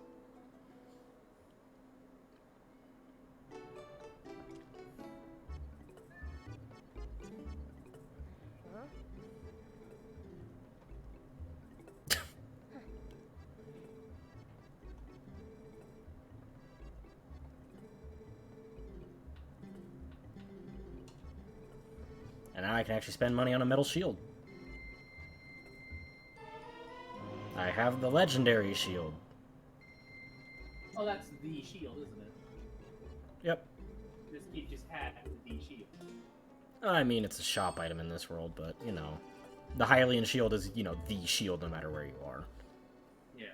[SPEAKER 3] And now I can actually spend money on a metal shield. I have the legendary shield.
[SPEAKER 2] Oh, that's the shield, isn't it?
[SPEAKER 3] Yep.
[SPEAKER 2] This kid just had the shield.
[SPEAKER 3] I mean, it's a shop item in this world, but, you know. The Hylian shield is, you know, the shield no matter where you are.
[SPEAKER 2] Yeah.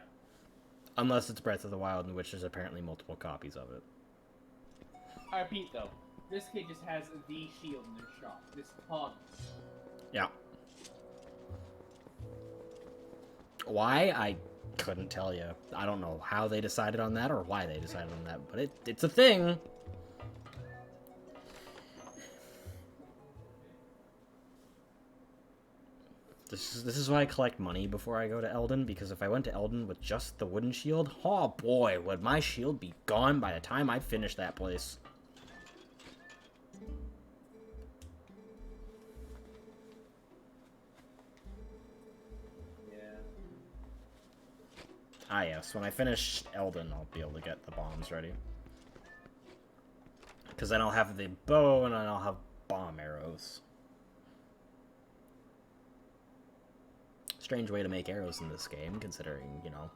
[SPEAKER 3] Unless it's Breath of the Wild, in which there's apparently multiple copies of it.
[SPEAKER 2] I repeat, though. This kid just has the shield in their shop. This pug.
[SPEAKER 3] Yeah. Why? I couldn't tell you. I don't know how they decided on that or why they decided on that, but it's a thing. This is why I collect money before I go to Elden, because if I went to Elden with just the wooden shield, oh boy, would my shield be gone by the time I finish that place. Ah yes, when I finish Elden, I'll be able to get the bombs ready. Because then I'll have the bow, and then I'll have bomb arrows. Strange way to make arrows in this game, considering, you know,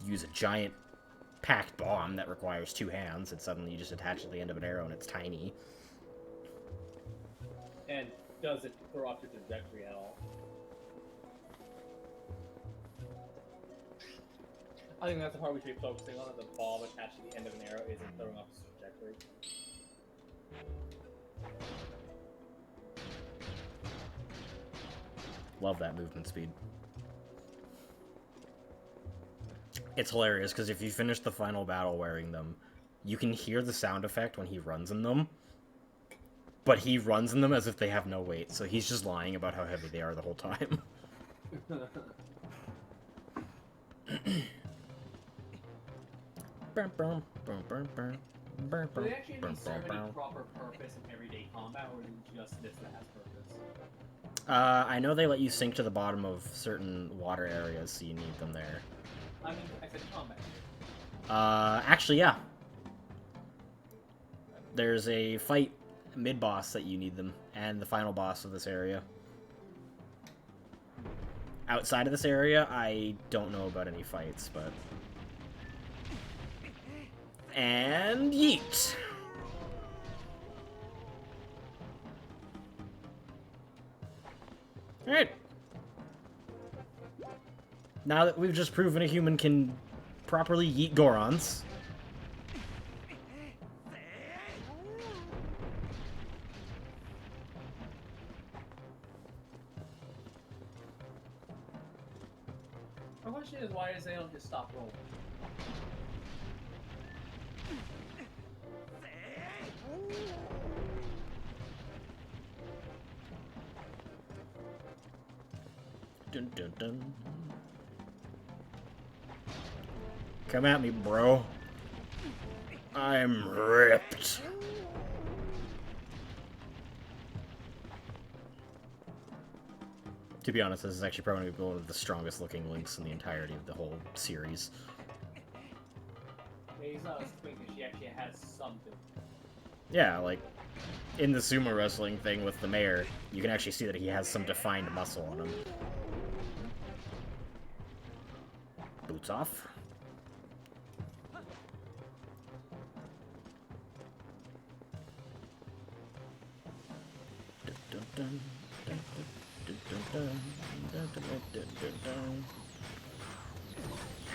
[SPEAKER 3] use a giant packed bomb that requires 2 hands, and suddenly you just attach it to the end of an arrow and it's tiny.
[SPEAKER 2] And doesn't throw off your trajectory at all. I think that's the part we should be focusing on, the bomb attached to the end of an arrow isn't throwing off its trajectory.
[SPEAKER 3] Love that movement speed. It's hilarious, because if you finish the final battle wearing them, you can hear the sound effect when he runs in them, but he runs in them as if they have no weight, so he's just lying about how heavy they are the whole time.
[SPEAKER 2] Do they actually need so many proper purpose in everyday combat, or is it just this that has purpose?
[SPEAKER 3] I know they let you sink to the bottom of certain water areas, so you need them there.
[SPEAKER 2] I mean, I said combat.
[SPEAKER 3] Actually, yeah. There's a fight mid-boss that you need them, and the final boss of this area. Outside of this area, I don't know about any fights, but... And yeet! Alright. Now that we've just proven a human can properly yeet Gorons.
[SPEAKER 2] My question is, why does they don't just stop rolling?
[SPEAKER 3] Dun, dun, dun. Come at me, bro. I'm ripped. To be honest, this is actually probably one of the strongest looking Links in the entirety of the whole series.
[SPEAKER 2] Yeah, he's not as quick as she actually has something.
[SPEAKER 3] Yeah, like, in the sumo wrestling thing with the mayor, you can actually see that he has some defined muscle on him. Boots off.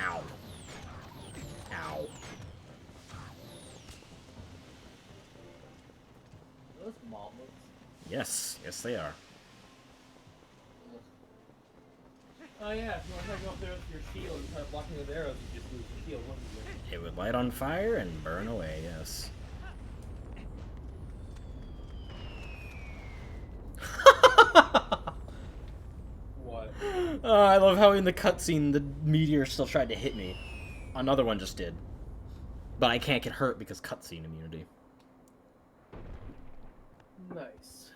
[SPEAKER 3] Ow. Ow.
[SPEAKER 2] Those moblins.
[SPEAKER 3] Yes, yes they are.
[SPEAKER 2] Oh yeah, if you want to go up there with your shield and try blocking with arrows, you just lose the shield, wouldn't you?
[SPEAKER 3] It would light on fire and burn away, yes. I love how in the cutscene the meteor still tried to hit me. Another one just did. But I can't get hurt because cutscene immunity.
[SPEAKER 2] Nice.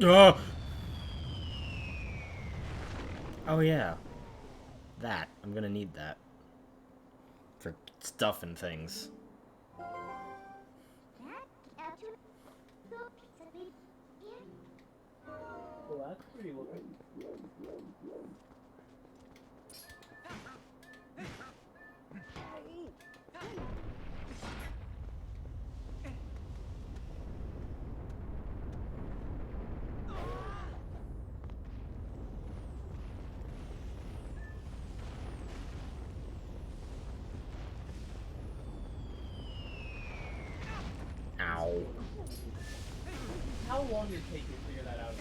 [SPEAKER 3] Ow. Oh yeah. That. I'm gonna need that. For stuff and things.
[SPEAKER 2] Well, that's pretty looking.
[SPEAKER 3] Ow.
[SPEAKER 2] How long did it take you to figure that out?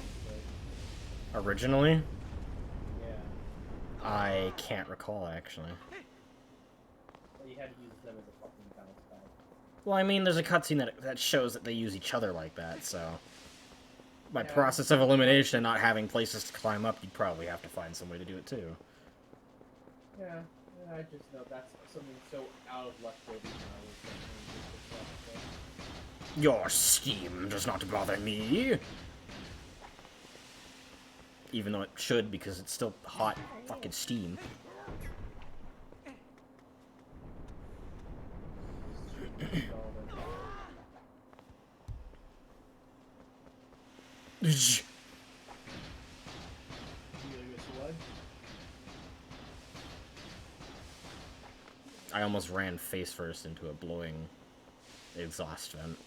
[SPEAKER 3] Originally?
[SPEAKER 2] Yeah.
[SPEAKER 3] I can't recall, actually.
[SPEAKER 2] Well, you had to use them as a fucking bounce pad.
[SPEAKER 3] Well, I mean, there's a cutscene that shows that they use each other like that, so... By
[SPEAKER 2] Yeah.
[SPEAKER 3] process of elimination and not having places to climb up, you'd probably have to find some way to do it, too.
[SPEAKER 2] Yeah, I just know that's something so out of left field. I was definitely just so.
[SPEAKER 3] Your steam does not bother me. Even though it should, because it's still hot fucking steam. I almost ran face first into a blowing exhaust vent.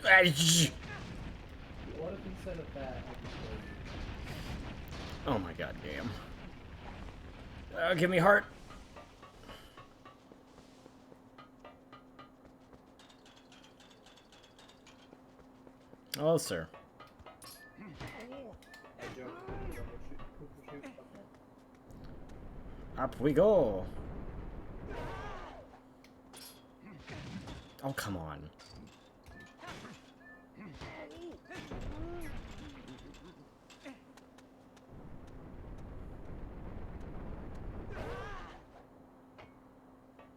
[SPEAKER 2] What if instead of that, I just told you?
[SPEAKER 3] Oh my god, damn. Give me heart. Oh, sir. Up we go. Oh, come on.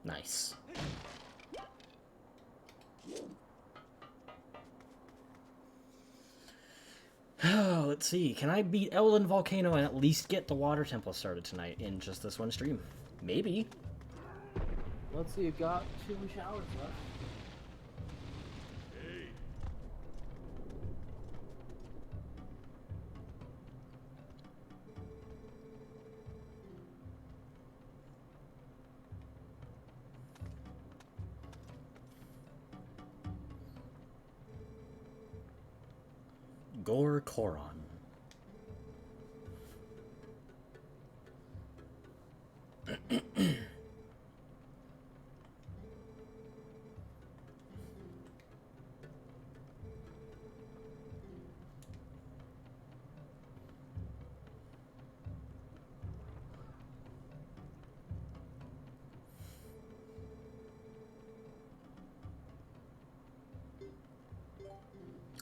[SPEAKER 3] Nice. Oh, let's see. Can I beat Eldin Volcano and at least get the water temple started tonight in just this one stream? Maybe.
[SPEAKER 2] Let's see, you've got 2 showers left.
[SPEAKER 3] Goron.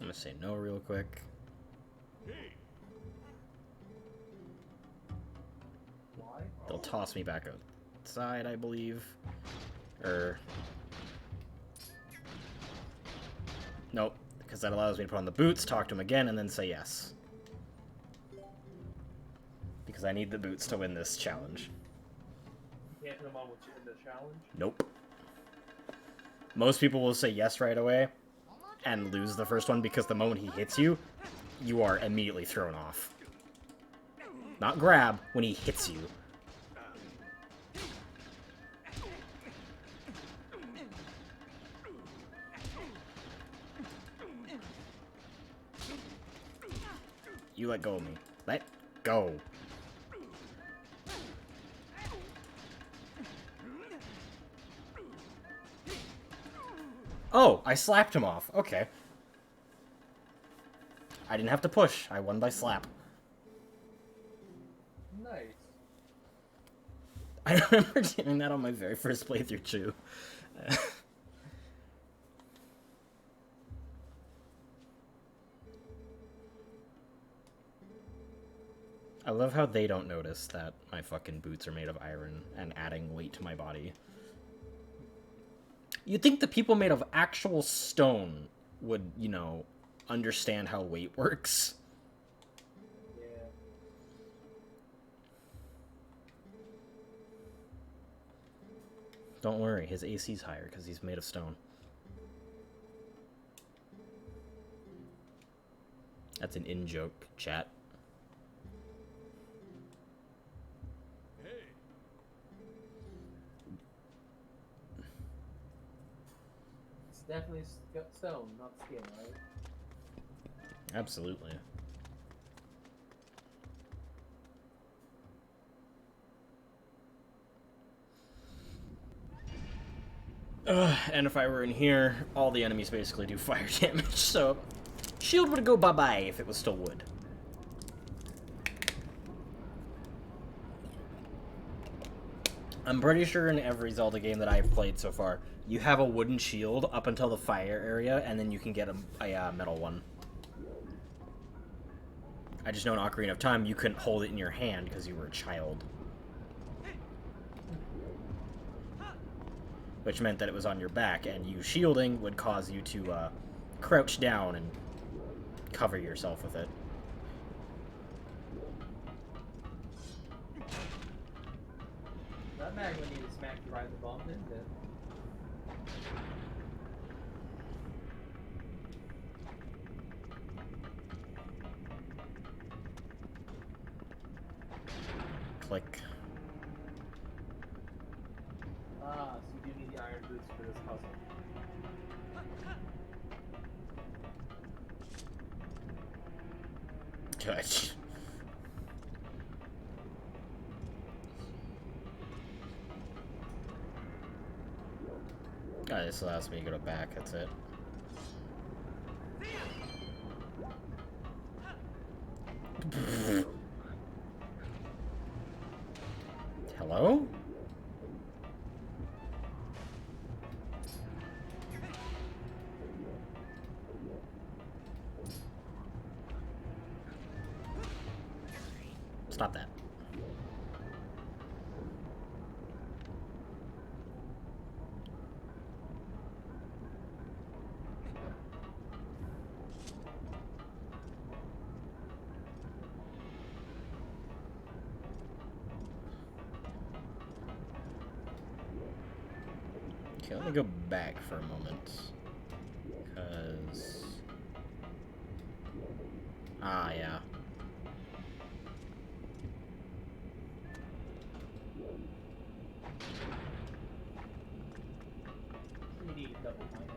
[SPEAKER 3] I'm gonna say no real quick.
[SPEAKER 2] Why?
[SPEAKER 3] They'll toss me back outside, I believe. Nope, because that allows me to put on the boots, talk to him again, and then say yes. Because I need the boots to win this challenge.
[SPEAKER 2] You can't put them on with you in the challenge?
[SPEAKER 3] Nope. Most people will say yes right away and lose the first one because the moment he hits you, you are immediately thrown off. Not grab, when he hits you. You let go of me. Let go. Oh, I slapped him off. Okay. I didn't have to push. I won by slap.
[SPEAKER 2] Nice.
[SPEAKER 3] I remember doing that on my very first playthrough, too. I love how they don't notice that my fucking boots are made of iron and adding weight to my body. You'd think the people made of actual stone would, you know, understand how weight works.
[SPEAKER 2] Yeah.
[SPEAKER 3] Don't worry, his AC's higher because he's made of stone. That's an in-joke, chat.
[SPEAKER 2] It's definitely stone, not skin, right?
[SPEAKER 3] Absolutely. And if I were in here, all the enemies basically do fire damage, so shield would go bye-bye if it was still wood. I'm pretty sure in every Zelda game that I've played so far, you have a wooden shield up until the fire area, and then you can get a metal one. I just know in Ocarina of Time, you couldn't hold it in your hand because you were a child. Which meant that it was on your back, and you shielding would cause you to crouch down and cover yourself with it.
[SPEAKER 2] That mag would need to smack you right in the bump, isn't it?
[SPEAKER 3] Click.
[SPEAKER 2] Ah, so you do need the iron boots for this puzzle.
[SPEAKER 3] Touch. Oh, this allows me to go back, that's it. Hello? Stop that. Okay, let me go back for a moment. Because... Ah, yeah.
[SPEAKER 2] You need double minded.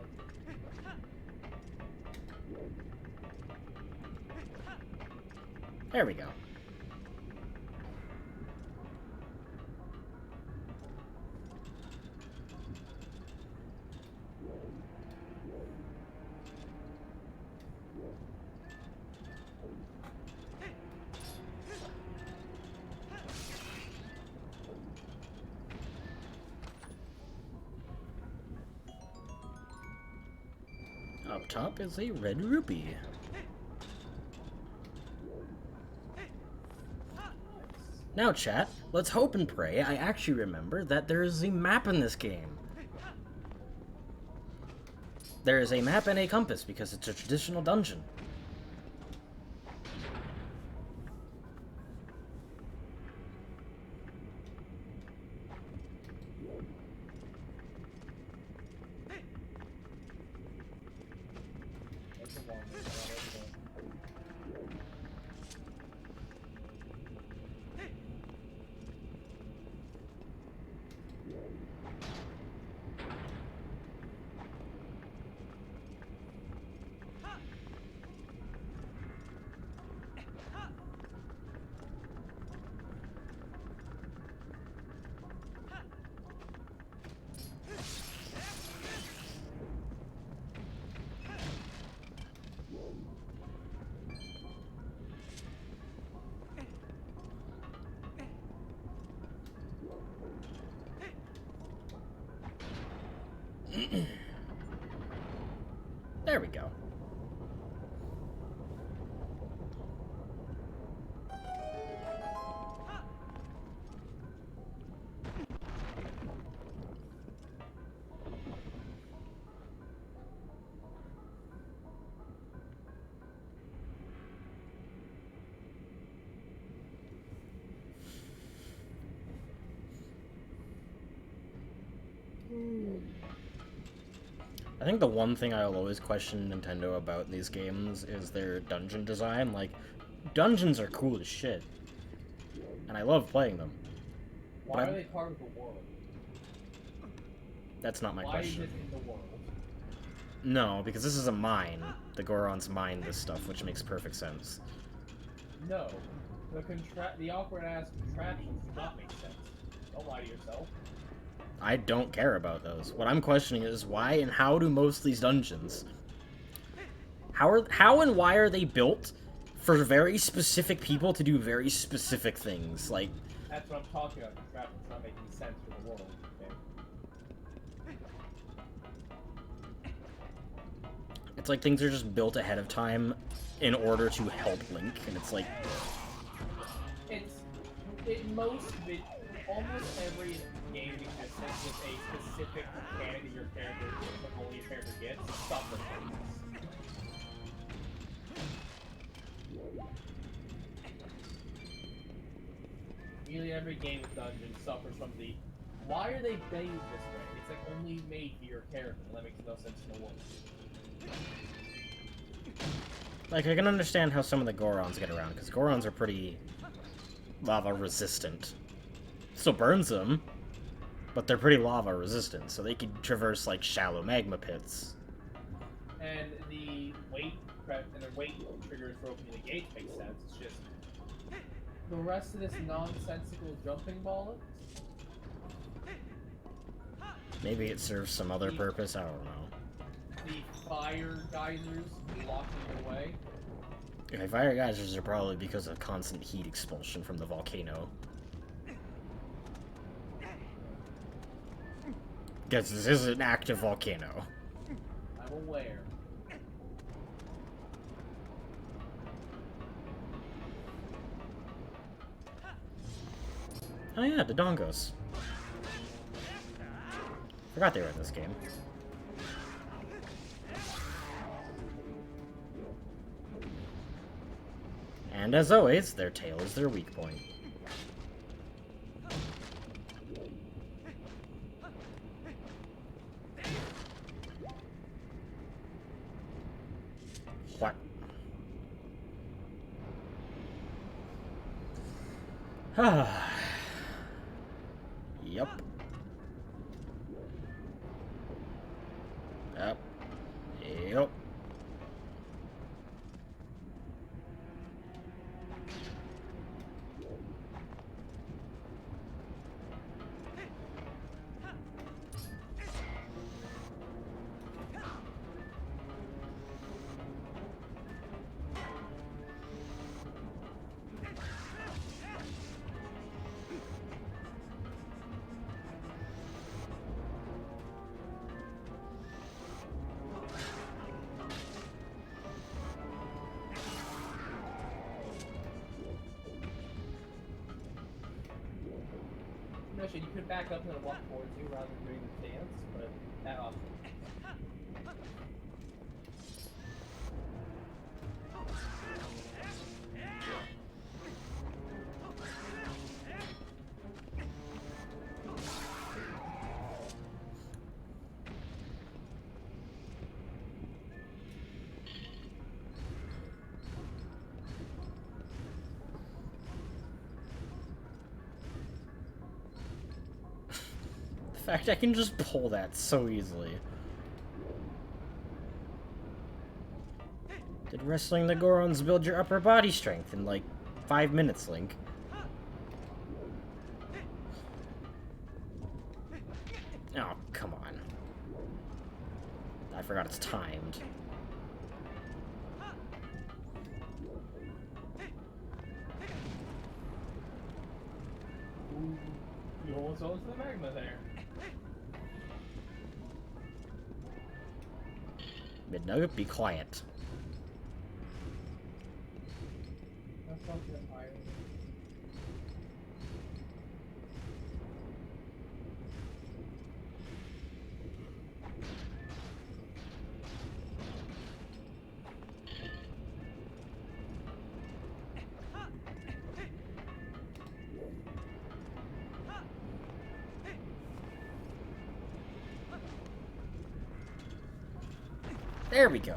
[SPEAKER 3] There we go. Up top is a red rupee. Now, chat, let's hope and pray I actually remember that there is a map in this game. There is a map and a compass because it's a traditional dungeon.
[SPEAKER 2] That's a long way.
[SPEAKER 3] There we go. I think the one thing I'll always question Nintendo about these games is their dungeon design. Like, dungeons are cool as shit. And I love playing them.
[SPEAKER 2] Why are they part of the world?
[SPEAKER 3] That's not my
[SPEAKER 2] Why
[SPEAKER 3] question.
[SPEAKER 2] is it in the world?
[SPEAKER 3] No, because this is a mine. The Gorons mine this stuff, which makes perfect sense.
[SPEAKER 2] No. The awkward-ass contraptions do not make sense. Don't lie to yourself.
[SPEAKER 3] I don't care about those. What I'm questioning is why and how do most of these dungeons... How and why are they built for very specific people to do very specific things? Like...
[SPEAKER 2] That's what I'm talking about. Contraptions not making sense for the world. Okay?
[SPEAKER 3] It's like things are just built ahead of time in order to help Link, and it's like...
[SPEAKER 2] Almost every game in existence with a specific mechanic that your character, that only your character gets, suffers from this. Nearly every game with dungeons suffers from the, why are they made this way? It's like only made for your character, and that makes no sense in the world.
[SPEAKER 3] Like, I can understand how some of the Gorons get around, because Gorons are pretty lava resistant. Still burns them, but they're pretty lava resistant, so they could traverse, like, shallow magma pits.
[SPEAKER 2] And the weight triggers for opening the gates makes sense. It's just the rest of this nonsensical jumping ball.
[SPEAKER 3] Maybe it serves some other purpose, I don't know.
[SPEAKER 2] The fire geysers blocking the way.
[SPEAKER 3] Okay, fire geysers are probably because of constant heat expulsion from the volcano. Because this is an active volcano.
[SPEAKER 2] I'm aware.
[SPEAKER 3] Oh yeah, the Dongos. Forgot they were in this game. And as always, their tail is their weak point. What? Yep. Yep. Yep.
[SPEAKER 2] You could back up and walk towards you rather than doing the dance, but that option.
[SPEAKER 3] The fact I can just pull that so easily. Did wrestling the Gorons build your upper body strength in like 5 minutes, Link? Oh, come on. I forgot it's timed.
[SPEAKER 2] Ooh, you almost fell into the magma there.
[SPEAKER 3] Midnugget, be quiet.
[SPEAKER 2] That's not your iron.
[SPEAKER 3] There we go.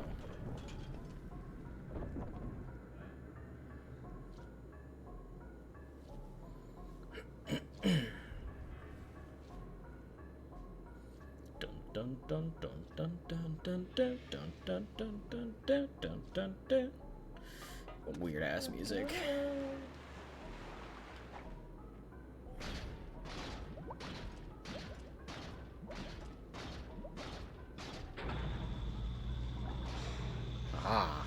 [SPEAKER 3] Dun dun dun dun dun dun dun dun dun dun dun dun dun dun dun. Weird ass music. Ah.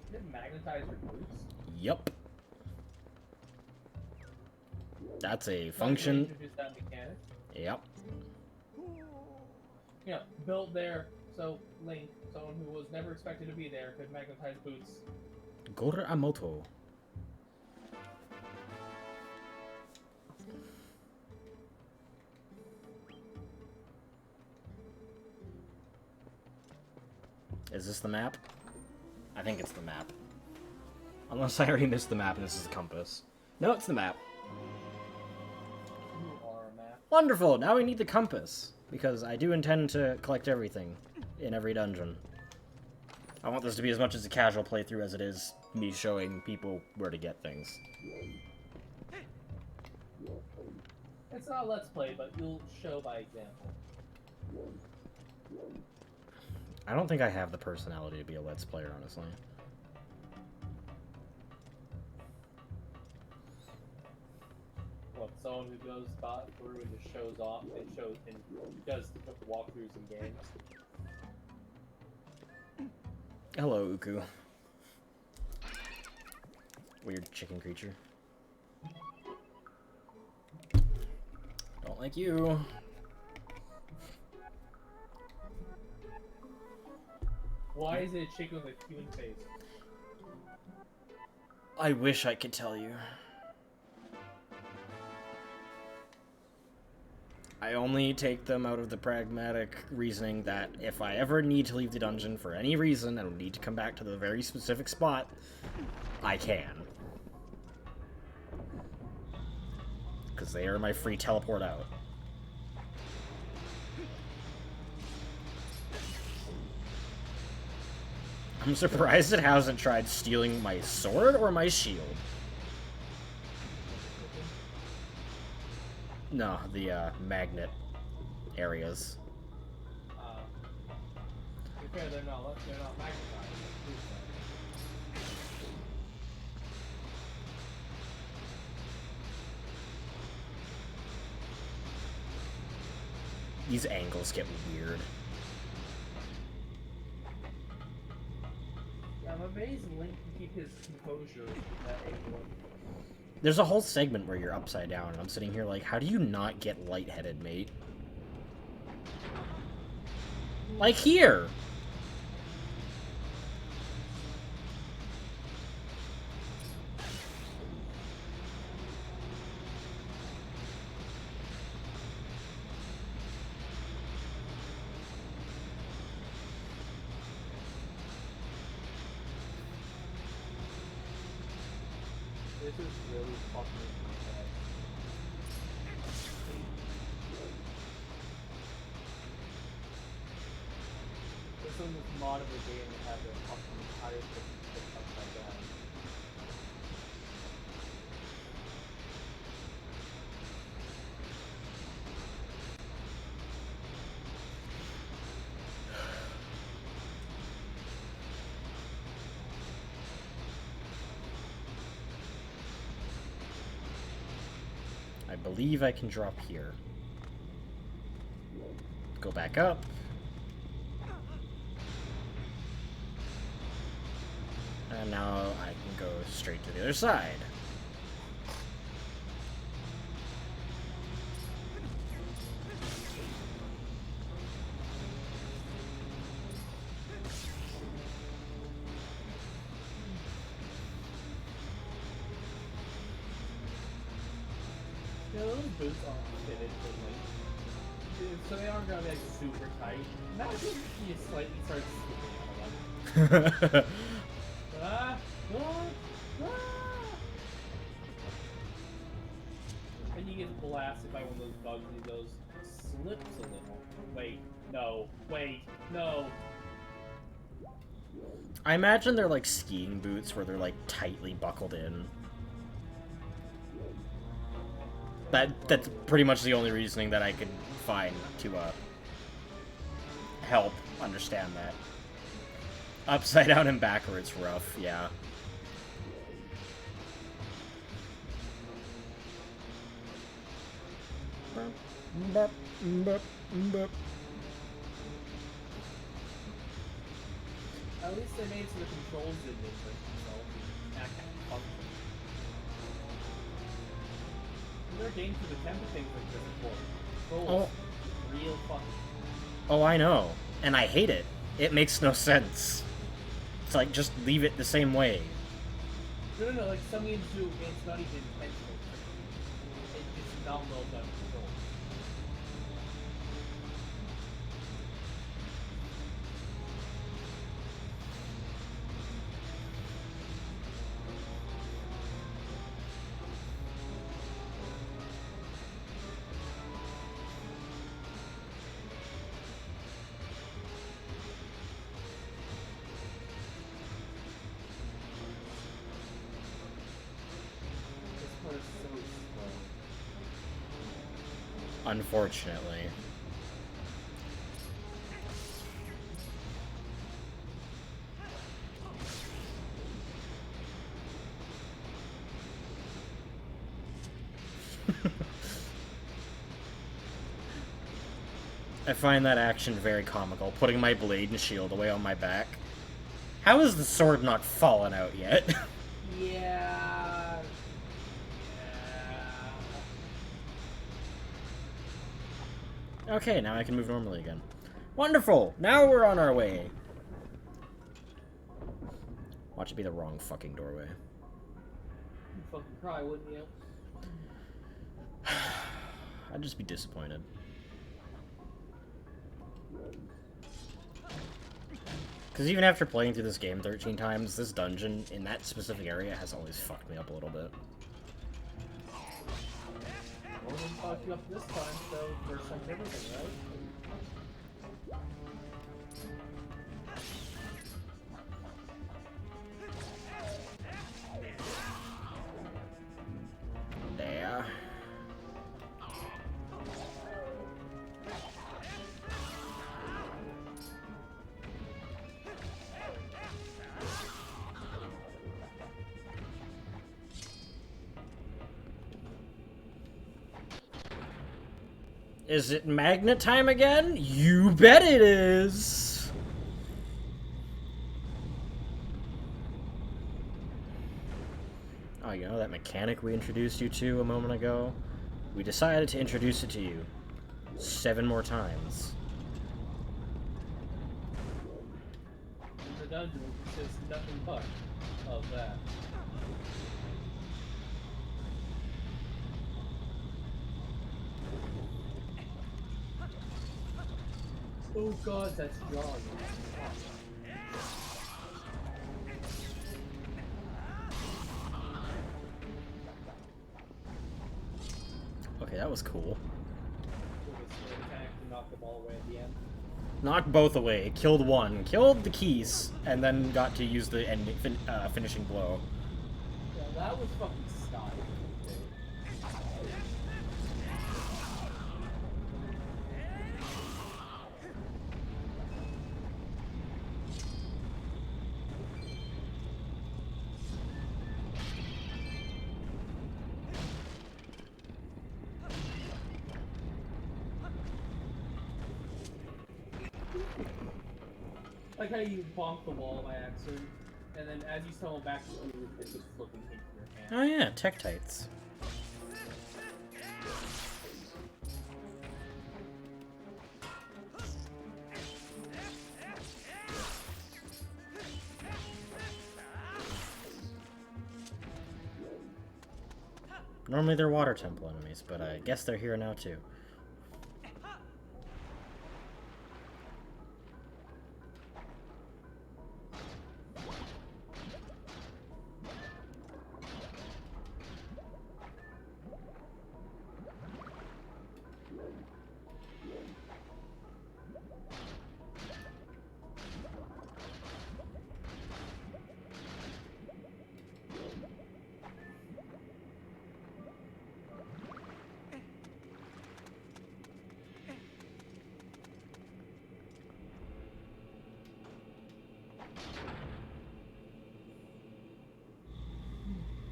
[SPEAKER 2] Did it magnetize your boots?
[SPEAKER 3] Yup. That's a function.
[SPEAKER 2] Introduce that mechanic.
[SPEAKER 3] Yep.
[SPEAKER 2] Yeah, built there so Link, someone who was never expected to be there, could magnetize boots.
[SPEAKER 3] Goramoto. Is this the map? I think it's the map. Unless I already missed the map and this is the compass. No, it's the map.
[SPEAKER 2] You are a map.
[SPEAKER 3] Wonderful! Now we need the compass. Because I do intend to collect everything in every dungeon. I want this to be as much as a casual playthrough as it is me showing people where to get things.
[SPEAKER 2] It's not a let's play, but you'll show by example.
[SPEAKER 3] I don't think I have the personality to be a Let's Player, honestly.
[SPEAKER 2] What, someone who goes through and just shows off and shows and does walkthroughs in games?
[SPEAKER 3] Hello, Uku. Weird chicken creature. Don't like you.
[SPEAKER 2] Why is it a chicken with a human face?
[SPEAKER 3] I wish I could tell you. I only take them out of the pragmatic reasoning that if I ever need to leave the dungeon for any reason and need to come back to the very specific spot, I can. Because they are my free teleport out. I'm surprised it hasn't tried stealing my sword or my shield. No, the magnet areas.
[SPEAKER 2] To be fair, they're not magnetized.
[SPEAKER 3] These angles get weird.
[SPEAKER 2] I'm amazed Link can keep his composure at that angle.
[SPEAKER 3] There's a whole segment where you're upside down, and I'm sitting here like, how do you not get lightheaded, mate? Like here!
[SPEAKER 2] This is really fucking bad. This one was mod of the game and had the fucking entire thing upside down.
[SPEAKER 3] I believe I can drop here. Go back up. And now I can go straight to the other side.
[SPEAKER 2] Yeah, those boots aren't fitted for like, so they aren't gonna be like super tight. Imagine if you slightly start slipping out of them. Ah, ah, ah. And you get blasted by one of those bugs and he goes, slips a little. Wait, no, wait, no.
[SPEAKER 3] I imagine they're like skiing boots where they're like tightly buckled in. That's pretty much the only reasoning that I could find to help understand that. Upside down and backwards rough, yeah.
[SPEAKER 2] At least they made so the controls didn't break themselves. That kind of function. There are games with attempted things like this before. Controls. Real fucking.
[SPEAKER 3] Oh, I know. And I hate it. It makes no sense. It's like, just leave it the same way.
[SPEAKER 2] No, like some games do, and it's not even intentional. It's just not well done control.
[SPEAKER 3] Unfortunately. I find that action very comical, putting my blade and shield away on my back. How has the sword not fallen out yet?
[SPEAKER 2] Yeah.
[SPEAKER 3] Okay, now I can move normally again. Wonderful! Now we're on our way! Watch it be the wrong fucking doorway.
[SPEAKER 2] You'd fucking cry, wouldn't you?
[SPEAKER 3] I'd just be disappointed. Because even after playing through this game 13 times, this dungeon in that specific area has always fucked me up a little bit.
[SPEAKER 2] Well, we fucked you up this time, so first time everything, right?
[SPEAKER 3] There. Is it magnet time again? You bet it is! Oh, you know that mechanic we introduced you to a moment ago? We decided to introduce it to you 7 more times.
[SPEAKER 2] The dungeon consists nothing but of that. Oh god, that's John.
[SPEAKER 3] Okay, that was cool.
[SPEAKER 2] Knocked the ball away at the end.
[SPEAKER 3] Knocked both away, killed one, killed the keys, and then got to use the finishing blow.
[SPEAKER 2] Yeah, that was fucking style. Like how you bonked the wall by accident, and then as you summon back to you, it's just flipping into your hand.
[SPEAKER 3] Oh yeah, tech tights. Normally they're water temple enemies, but I guess they're here now too.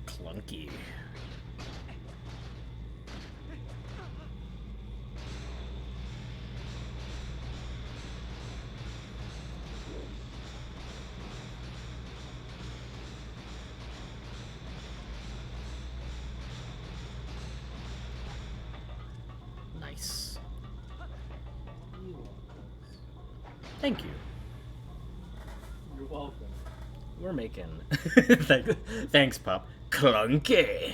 [SPEAKER 3] Clunky. Nice. Thank you.
[SPEAKER 2] You're welcome.
[SPEAKER 3] We're making... Thanks, pup. Clunky.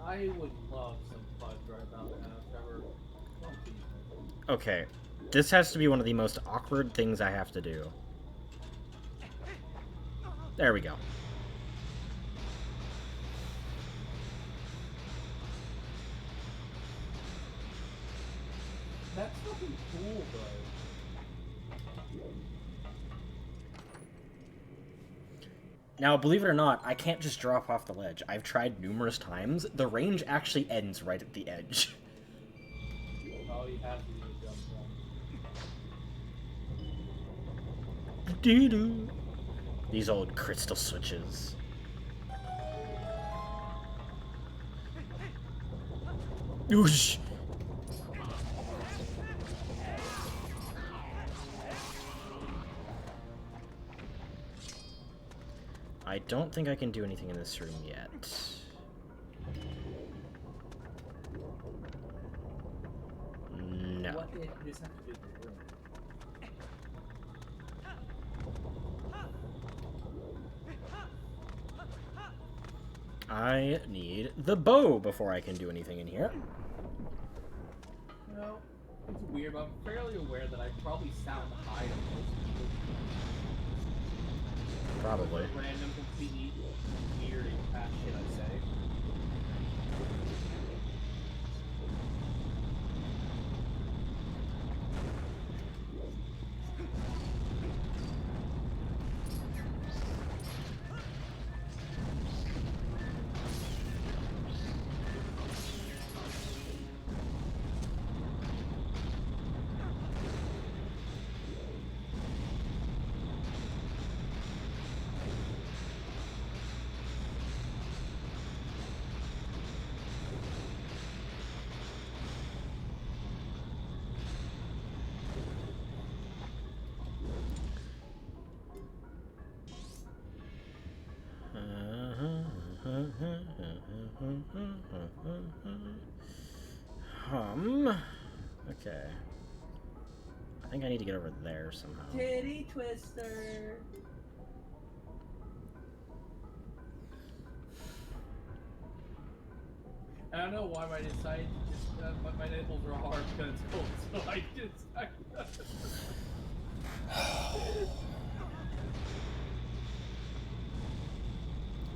[SPEAKER 2] I would love some fudge right about now, Trevor.
[SPEAKER 3] Okay, this has to be one of the most awkward things I have to do. There we go.
[SPEAKER 2] That's fucking cool, though.
[SPEAKER 3] Now, believe it or not, I can't just drop off the ledge. I've tried numerous times. The range actually ends right at the edge.
[SPEAKER 2] Oh, you have to jump from.
[SPEAKER 3] Doo-doo. These old crystal switches. Oosh. I don't think I can do anything in this room yet. No.
[SPEAKER 2] What if you just have to do the room?
[SPEAKER 3] I need the bow before I can do anything in here.
[SPEAKER 2] You know, it's weird, but I'm fairly aware that I probably sound high to most people.
[SPEAKER 3] Probably.
[SPEAKER 2] Random, completely weird and fast shit I say.
[SPEAKER 3] Okay. I think I need to get over there somehow.
[SPEAKER 2] Titty twister. I don't know why I decided to just, my nipples are hard because it's cold, so I just,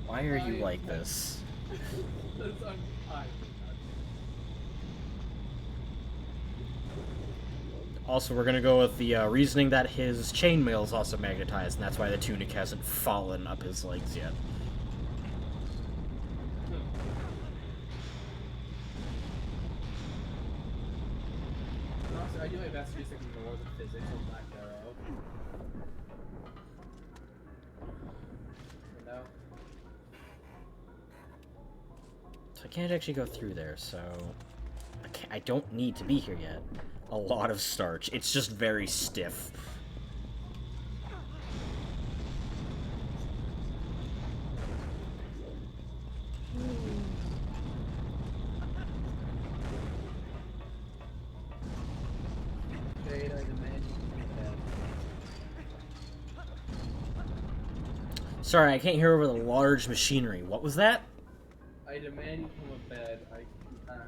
[SPEAKER 3] Why are you like this? Also, we're gonna go with the reasoning that his chainmail is also magnetized, and that's why the tunic hasn't fallen up his legs yet.
[SPEAKER 2] I do my best to just ignore the physics of Black Arrow. You know?
[SPEAKER 3] So I can't actually go through there, so I don't need to be here yet. A lot of starch. It's just very stiff.
[SPEAKER 2] Shade, I demand you come to bed.
[SPEAKER 3] Sorry, I can't hear over the large machinery. What was that?
[SPEAKER 2] I demand you come to bed. I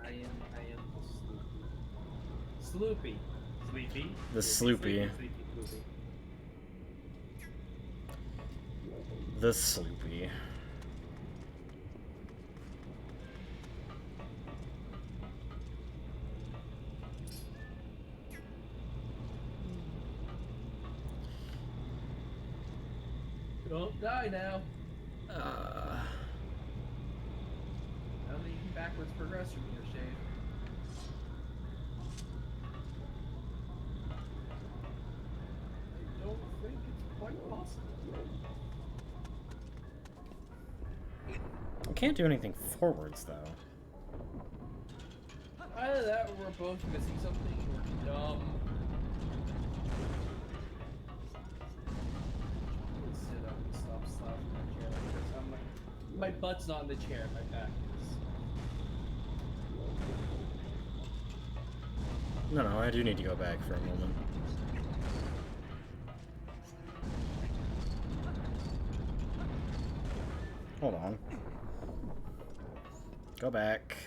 [SPEAKER 2] am Sloopy. Sleepy?
[SPEAKER 3] The Sloopy.
[SPEAKER 2] Sleepy.
[SPEAKER 3] The Sloopy.
[SPEAKER 2] Don't die now. How many backwards progress from here, Shade? I don't think it's quite possible.
[SPEAKER 3] I can't do anything forwards, though.
[SPEAKER 2] Either that or we're both missing something or dumb. Sit up and stop slapping my chair like this. My butt's not in the chair, my back is.
[SPEAKER 3] No, I do need to go back for a moment. Hold on. Go back.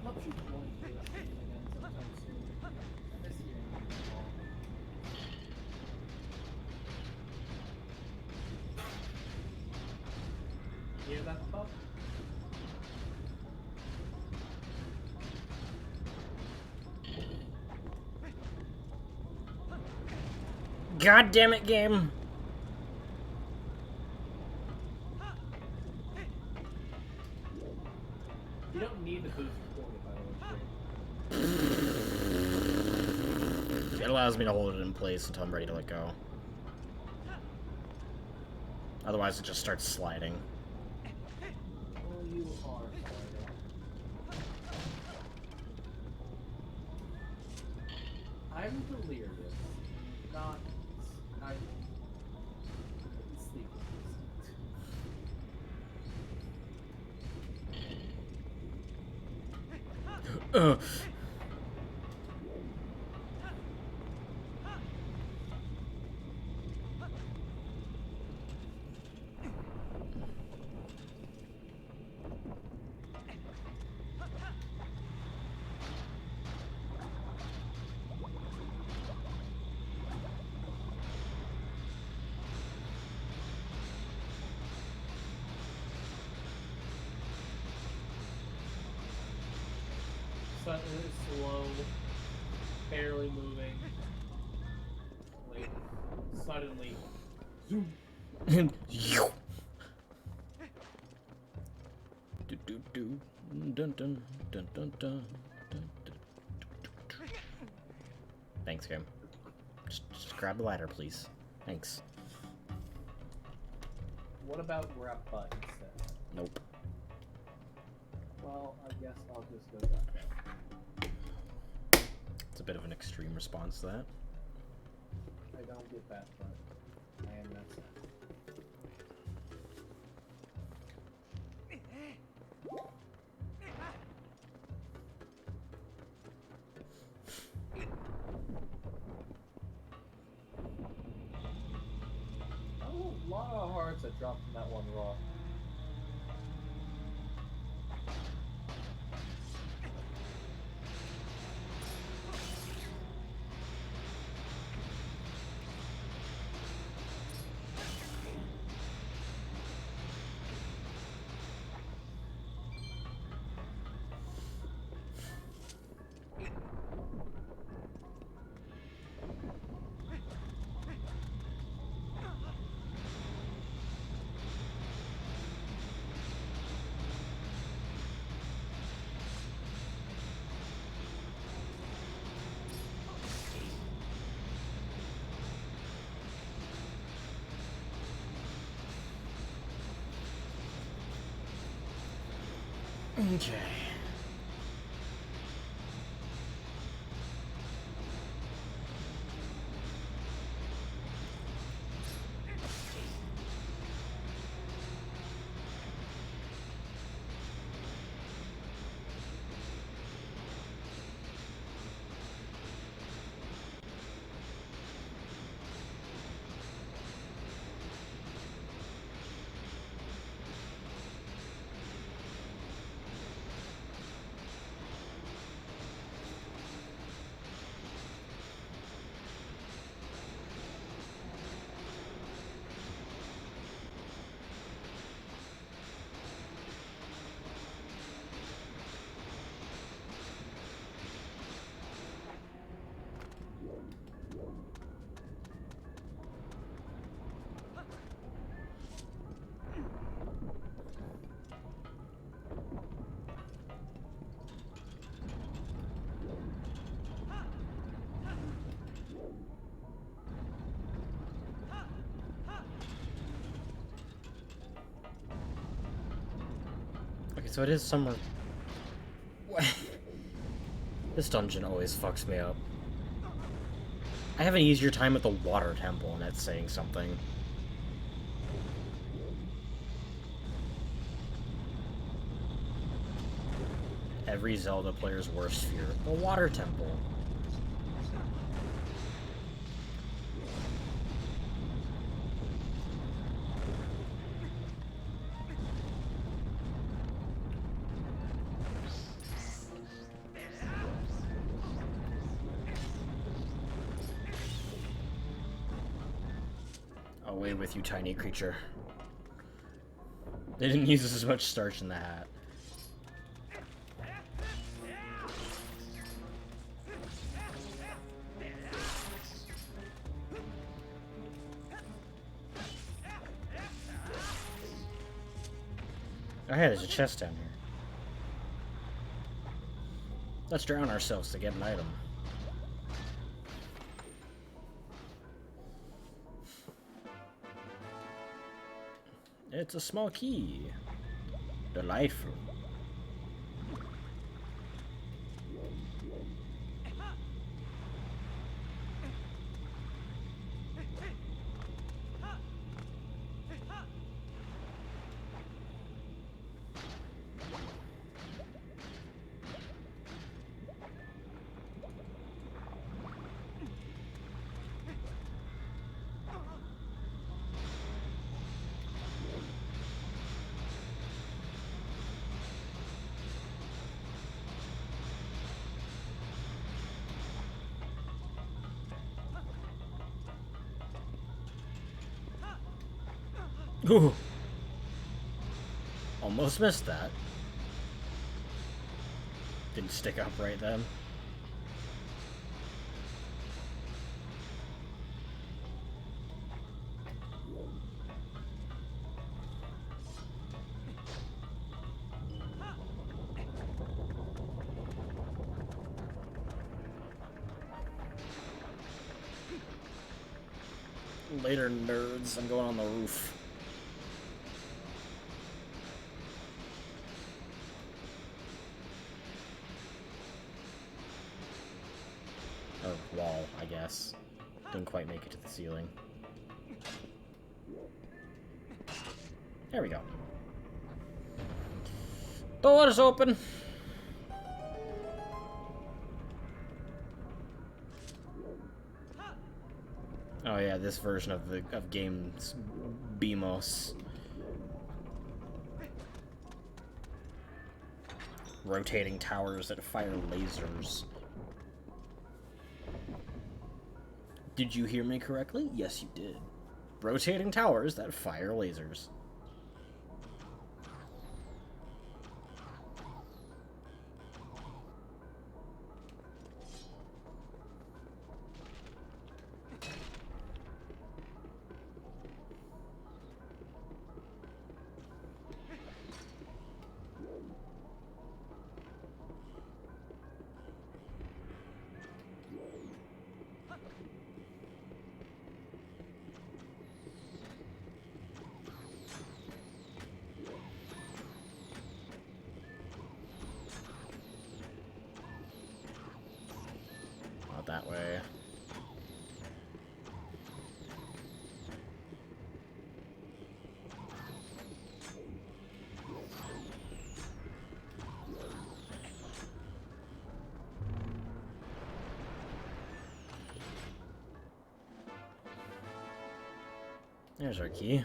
[SPEAKER 2] Hope she's going to do that again sometime soon. I miss hearing you all. Hear that, Bob?
[SPEAKER 3] God damn it, game!
[SPEAKER 2] You don't need the boost for it, by the way.
[SPEAKER 3] It allows me to hold it in place until I'm ready to let go. Otherwise, it just starts sliding.
[SPEAKER 2] Well, you are I'm delirious. Not. I'm sleeping. Suddenly slow, barely moving. Like, suddenly, zoom.
[SPEAKER 3] Thanks, game. Just grab the ladder, please. Thanks.
[SPEAKER 2] What about grab butt instead?
[SPEAKER 3] Nope.
[SPEAKER 2] Well, I guess I'll just go that way.
[SPEAKER 3] It's a bit of an extreme response to that.
[SPEAKER 2] I don't get that, but I am that sad. Oh, a lot of hearts that dropped from that one rock.
[SPEAKER 3] Okay. So it is summer. What? This dungeon always fucks me up. I have an easier time at the water temple, and that's saying something. Every Zelda player's worst fear. The water temple. Away with you, tiny creature. They didn't use as much starch in the hat. Oh hey, there's a chest down here. Let's drown ourselves to get an item. It's a small key. Delightful. Ooh. Almost missed that. Didn't stick up right then. Later, nerds. I'm going on the roof. Or wall, I guess. Didn't quite make it to the ceiling. There we go. Door is open. Oh yeah, this version of games BMOS. Rotating towers that fire lasers. Did you hear me correctly? Yes, you did. Rotating towers that fire lasers. That way. There's our key.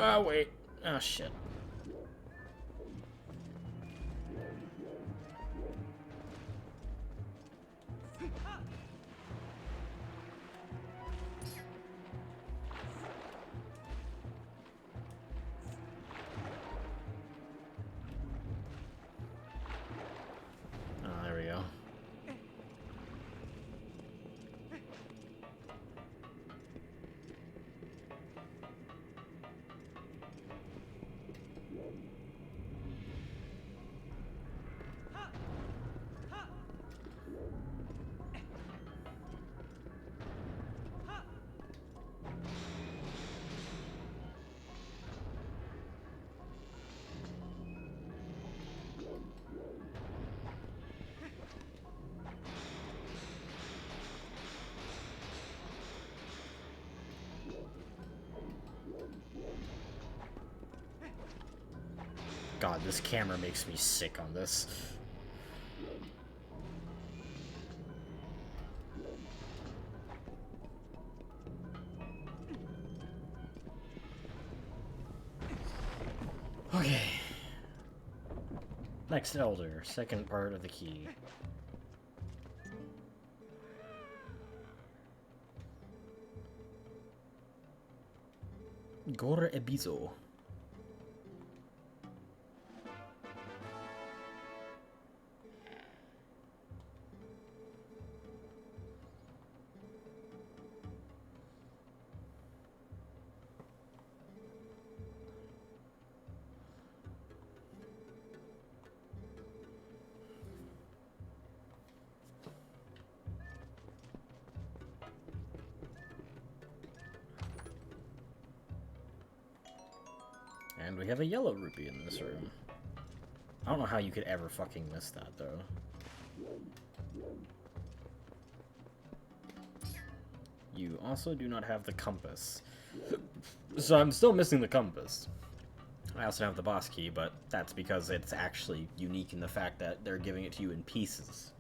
[SPEAKER 3] Oh, wait. Oh, shit. Oh, there we go. God, this camera makes me sick on this. Okay. Next Elder, second part of the key. Gore Ebizo. And we have a yellow rupee in this room. I don't know how you could ever fucking miss that, though. You also do not have the compass. So I'm still missing the compass. I also have the boss key, but that's because it's actually unique in the fact that they're giving it to you in pieces.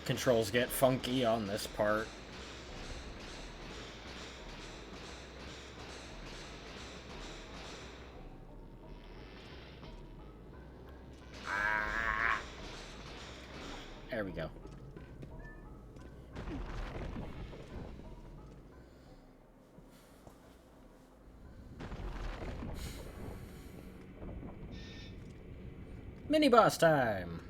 [SPEAKER 3] Controls get funky on this part. There we go. Mini boss time.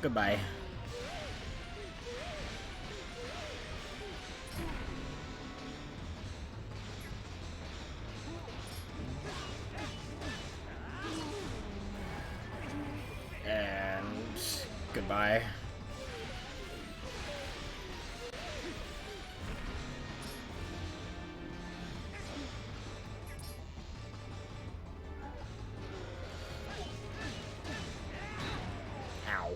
[SPEAKER 3] Goodbye. And goodbye. Ow.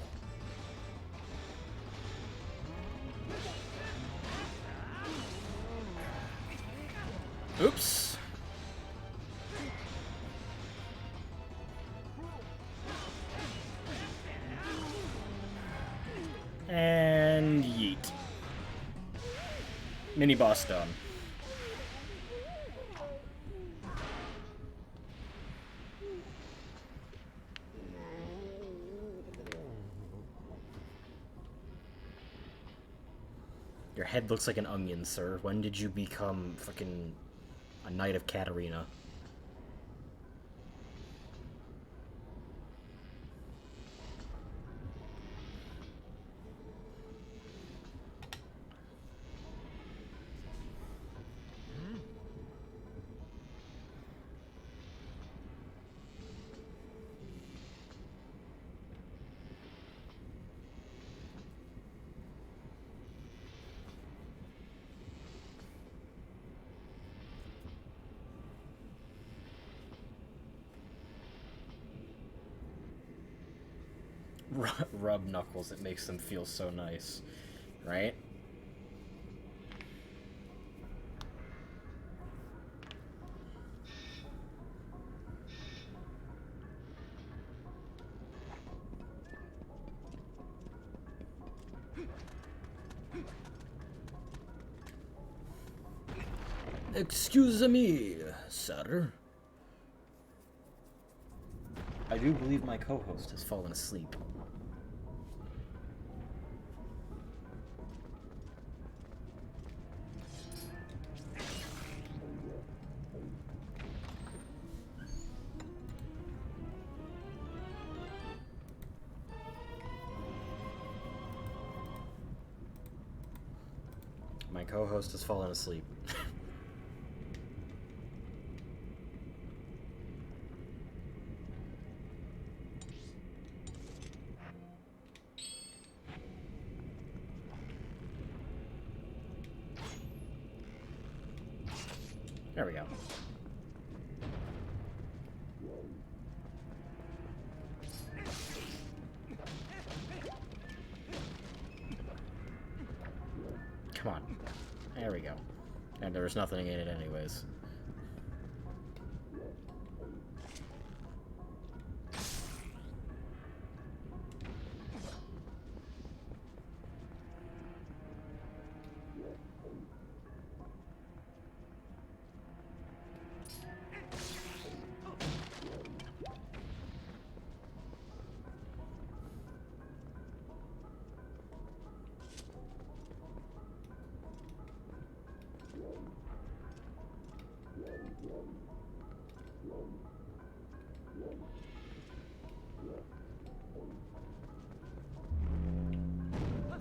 [SPEAKER 3] Oops. And yeet. Mini boss done. Your head looks like an onion, sir. When did you become fucking a knight of Katarina? Rub Knuckles, it makes them feel so nice, right? Excuse me, sir. I do believe my co-host has fallen asleep. My co-host has fallen asleep. There we go. Come on. There we go. And there was nothing in it anyways.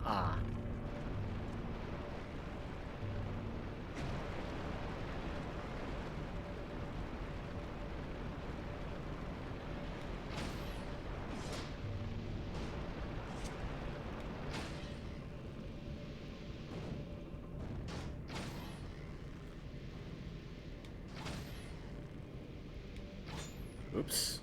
[SPEAKER 3] Ah. Oops.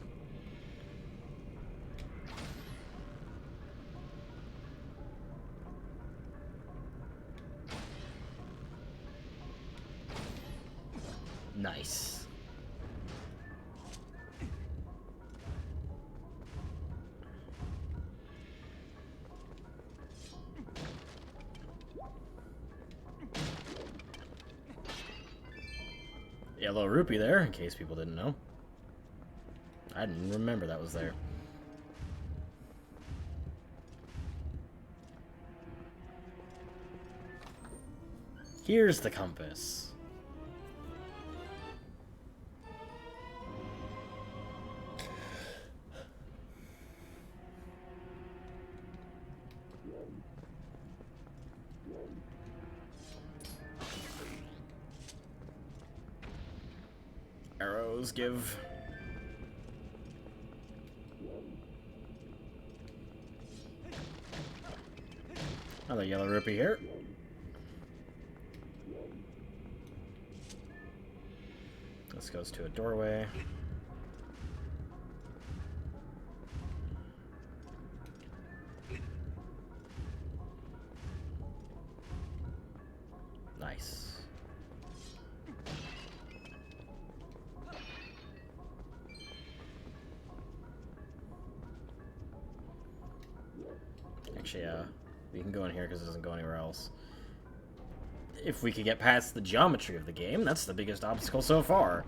[SPEAKER 3] Nice. Yellow rupee there, in case people didn't know. I didn't remember that was there. Here's the compass. Arrows give. Another yellow rupee here. This goes to a doorway. Nice. Actually, we can go in here because it doesn't go anywhere else. If we could get past the geometry of the game, that's the biggest obstacle so far.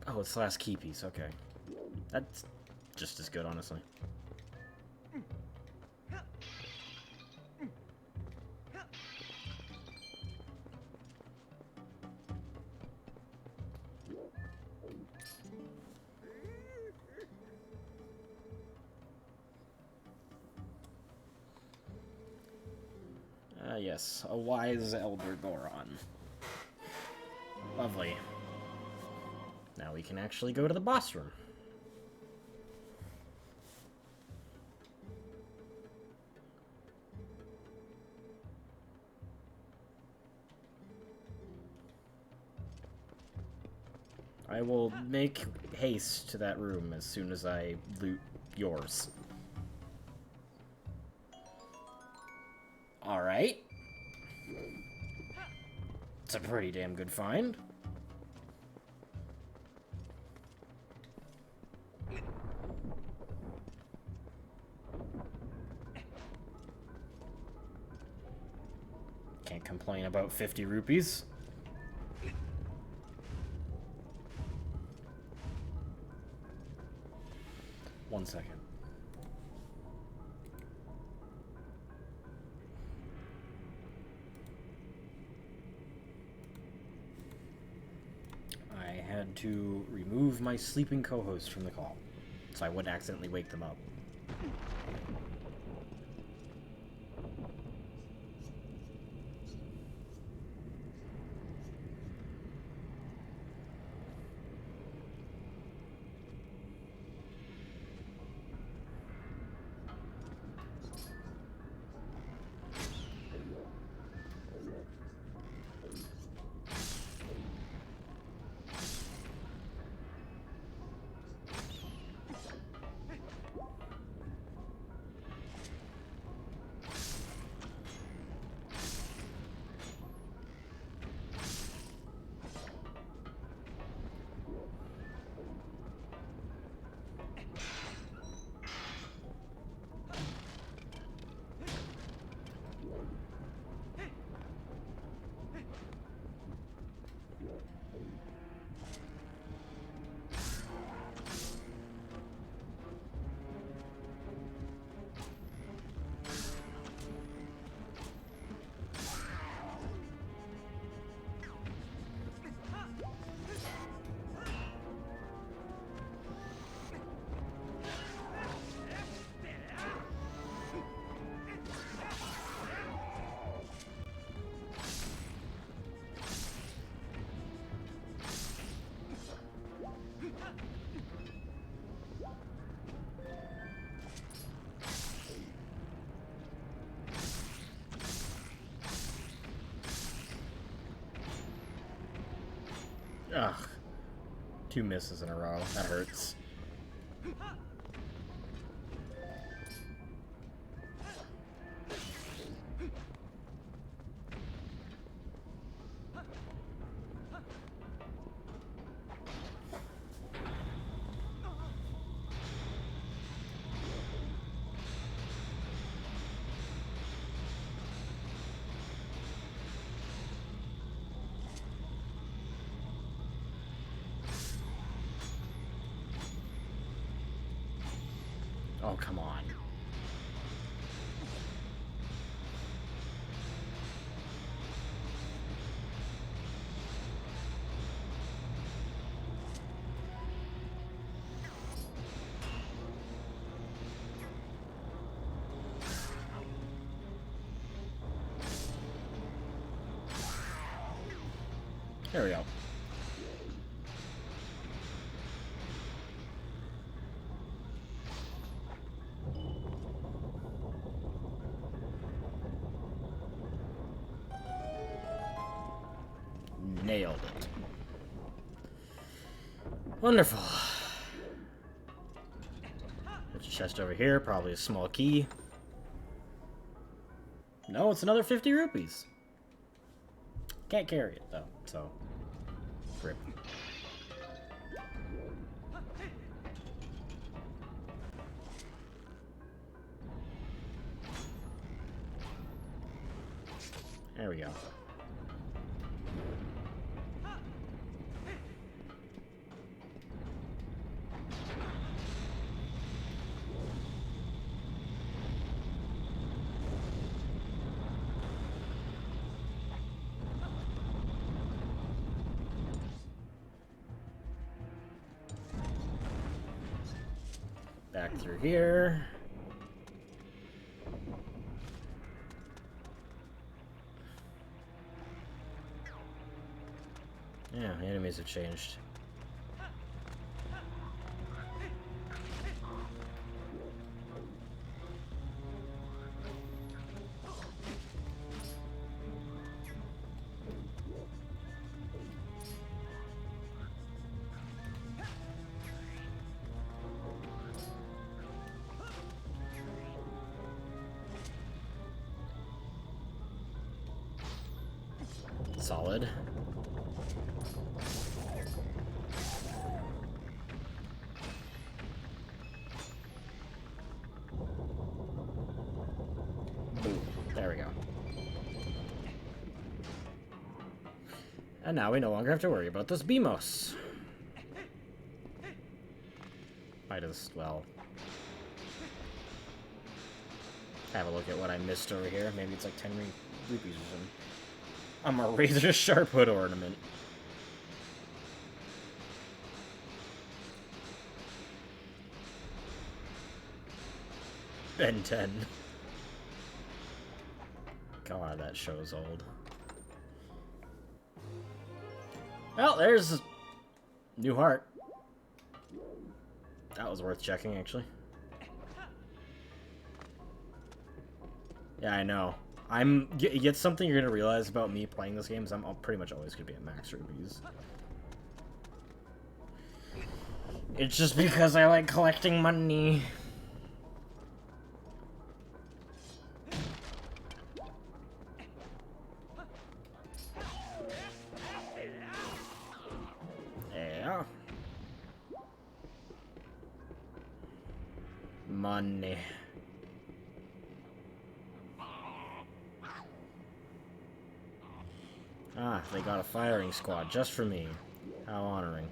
[SPEAKER 3] Oh, it's the last key piece, okay. That's just as good, honestly. Yes, a wise elder Goron. Lovely. Now we can actually go to the boss room. I I will make haste to that room as soon as I loot yours. Alright. It's a pretty damn good find. Can't complain about 50 rupees. One second. I had to remove my sleeping co-host from the call, so I wouldn't accidentally wake them up. Ugh. 2 misses in a row. That hurts. Oh, come on. There we go. Nailed it. Wonderful. There's a chest over here, probably a small key. No, it's another 50 rupees. Can't carry it, though, so... Rip. There we go. Back through here. Yeah, the enemies have changed. solid. Boom. There we go. And now we no longer have to worry about this BMOS. Might as well have a look at what I missed over here. Maybe it's like 10 rupees or something. I'm a razor sharp hood ornament. Ben 10. God, that show's old. Well, there's new heart. That was worth checking, actually. Yeah, I know. Get something you're gonna realize about me playing this game is I'm pretty much always gonna be at max rubies. It's just because I like collecting money. Yeah. Money. Ah, they got a firing squad just for me. How honoring.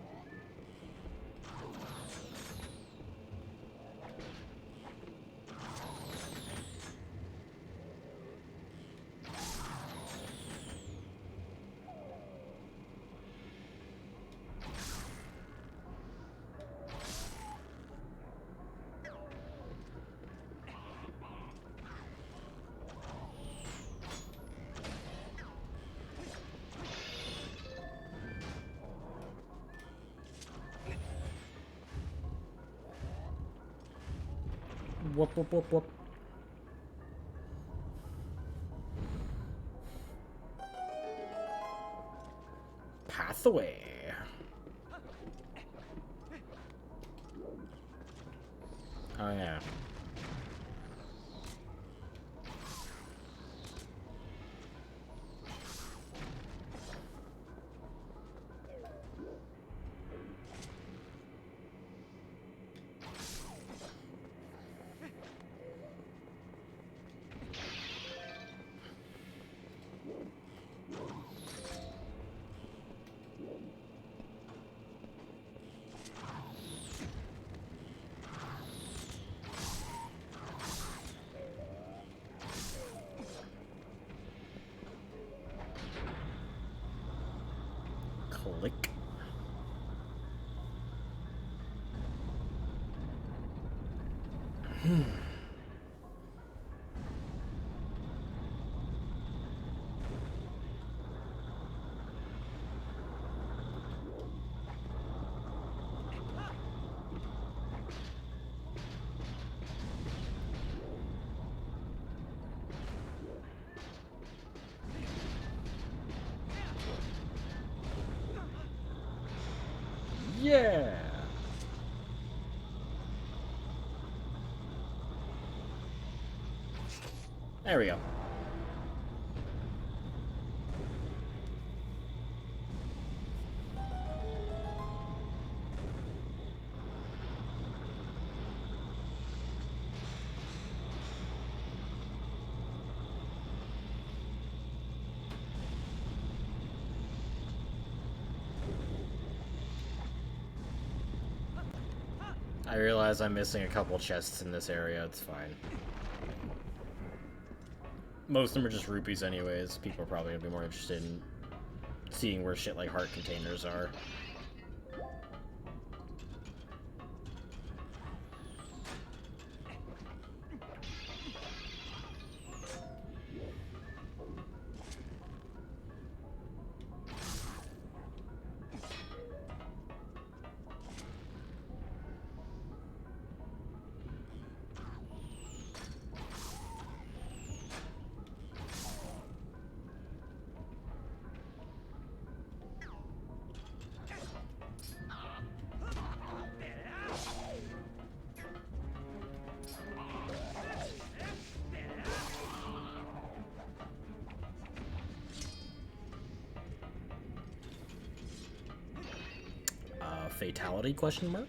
[SPEAKER 3] Whoop, whoop, whoop, whoop. Pathway. Oh, yeah. Click. Yeah. There we go. I realize I'm missing a couple chests in this area, it's fine. Most of them are just rupees anyways. People are probably gonna be more interested in seeing where shit like heart containers are. Fatality question mark?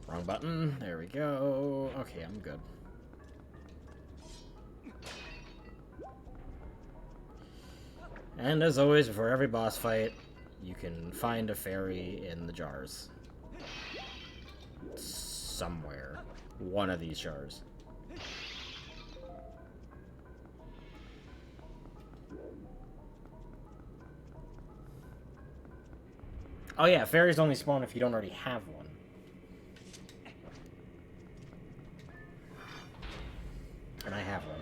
[SPEAKER 3] Wrong button. There we go. Okay, I'm good. And as always, before every boss fight, you can find a fairy in the jars. Somewhere. One of these jars. Oh yeah, fairies only spawn if you don't already have one. And I have one.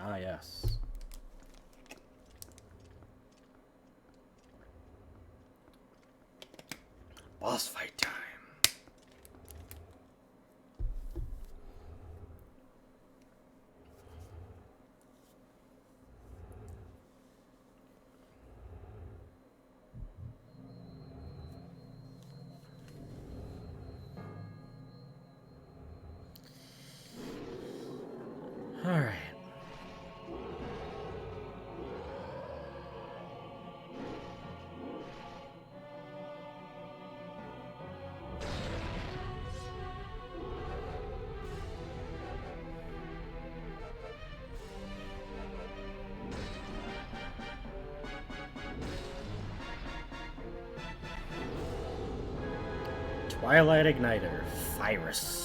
[SPEAKER 3] Ah, yes. Boss fight time. All right. Twilight Igniter, Virus.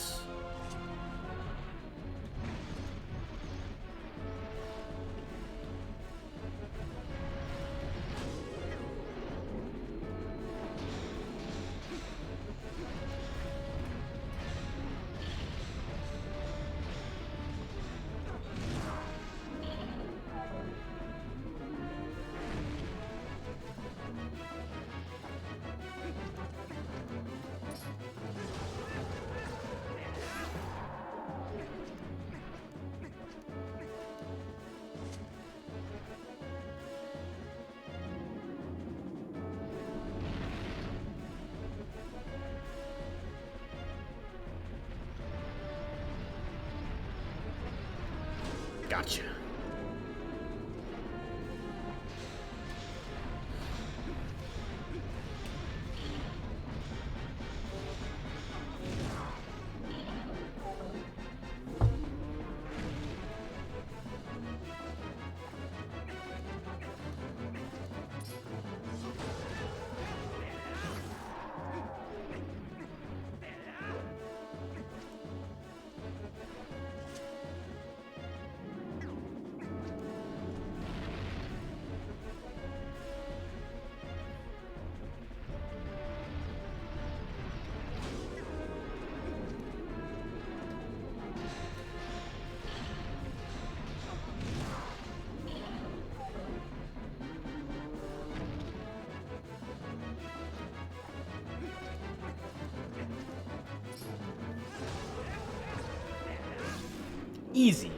[SPEAKER 3] Gotcha. Easy.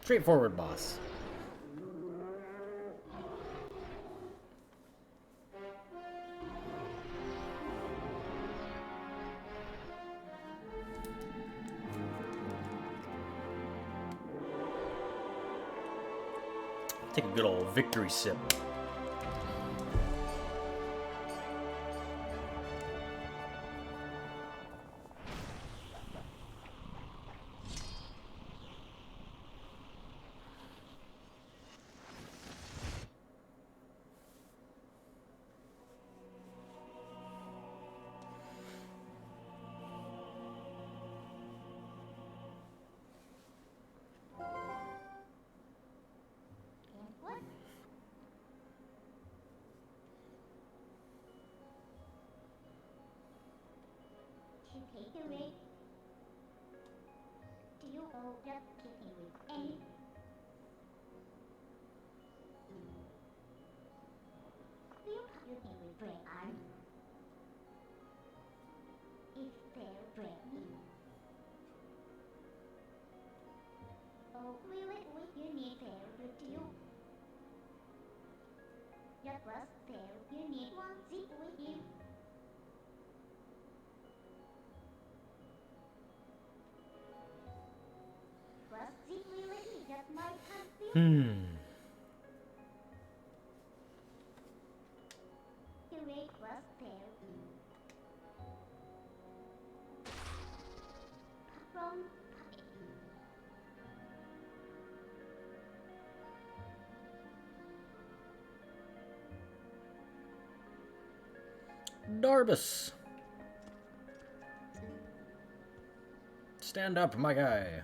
[SPEAKER 3] Straightforward boss. Take a good old victory sip.
[SPEAKER 4] take away. Do you all just kidding with any? Do you computing with brain arm? Is there brain? Oh, really, you need there, do you? Just was there, you need one zip with you. Was zip really just my confuse? The rate was there. From
[SPEAKER 3] Darbus. Stand up, my guy.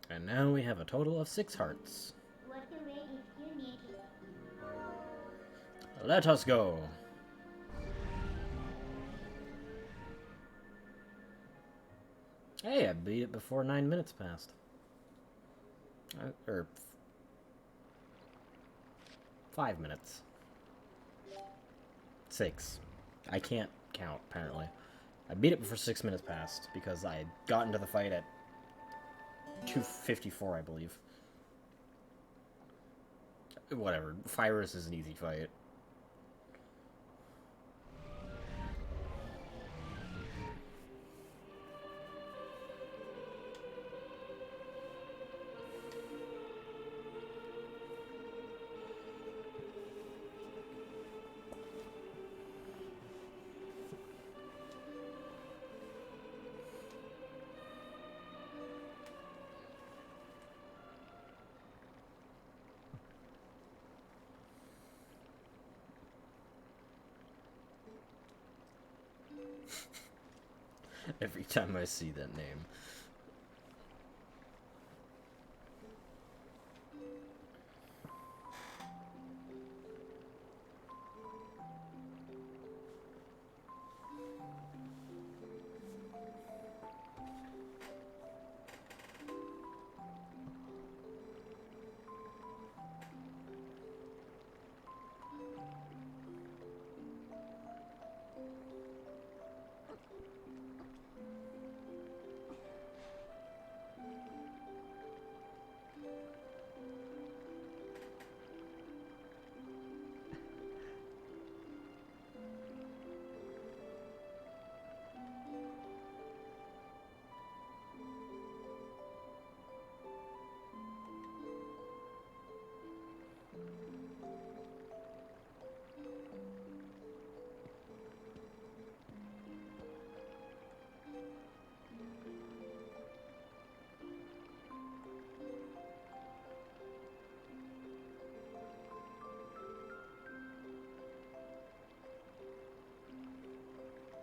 [SPEAKER 3] And now we have a total of 6 hearts.
[SPEAKER 4] what the rate if you need it.
[SPEAKER 3] Let us go. Hey, I beat it before 9 minutes passed. Or 5 minutes. 6. I can't count, apparently. I beat it before 6 minutes passed, because I got into the fight at 2:54, I believe. Whatever. Fyrus is an easy fight. Every time I see that name.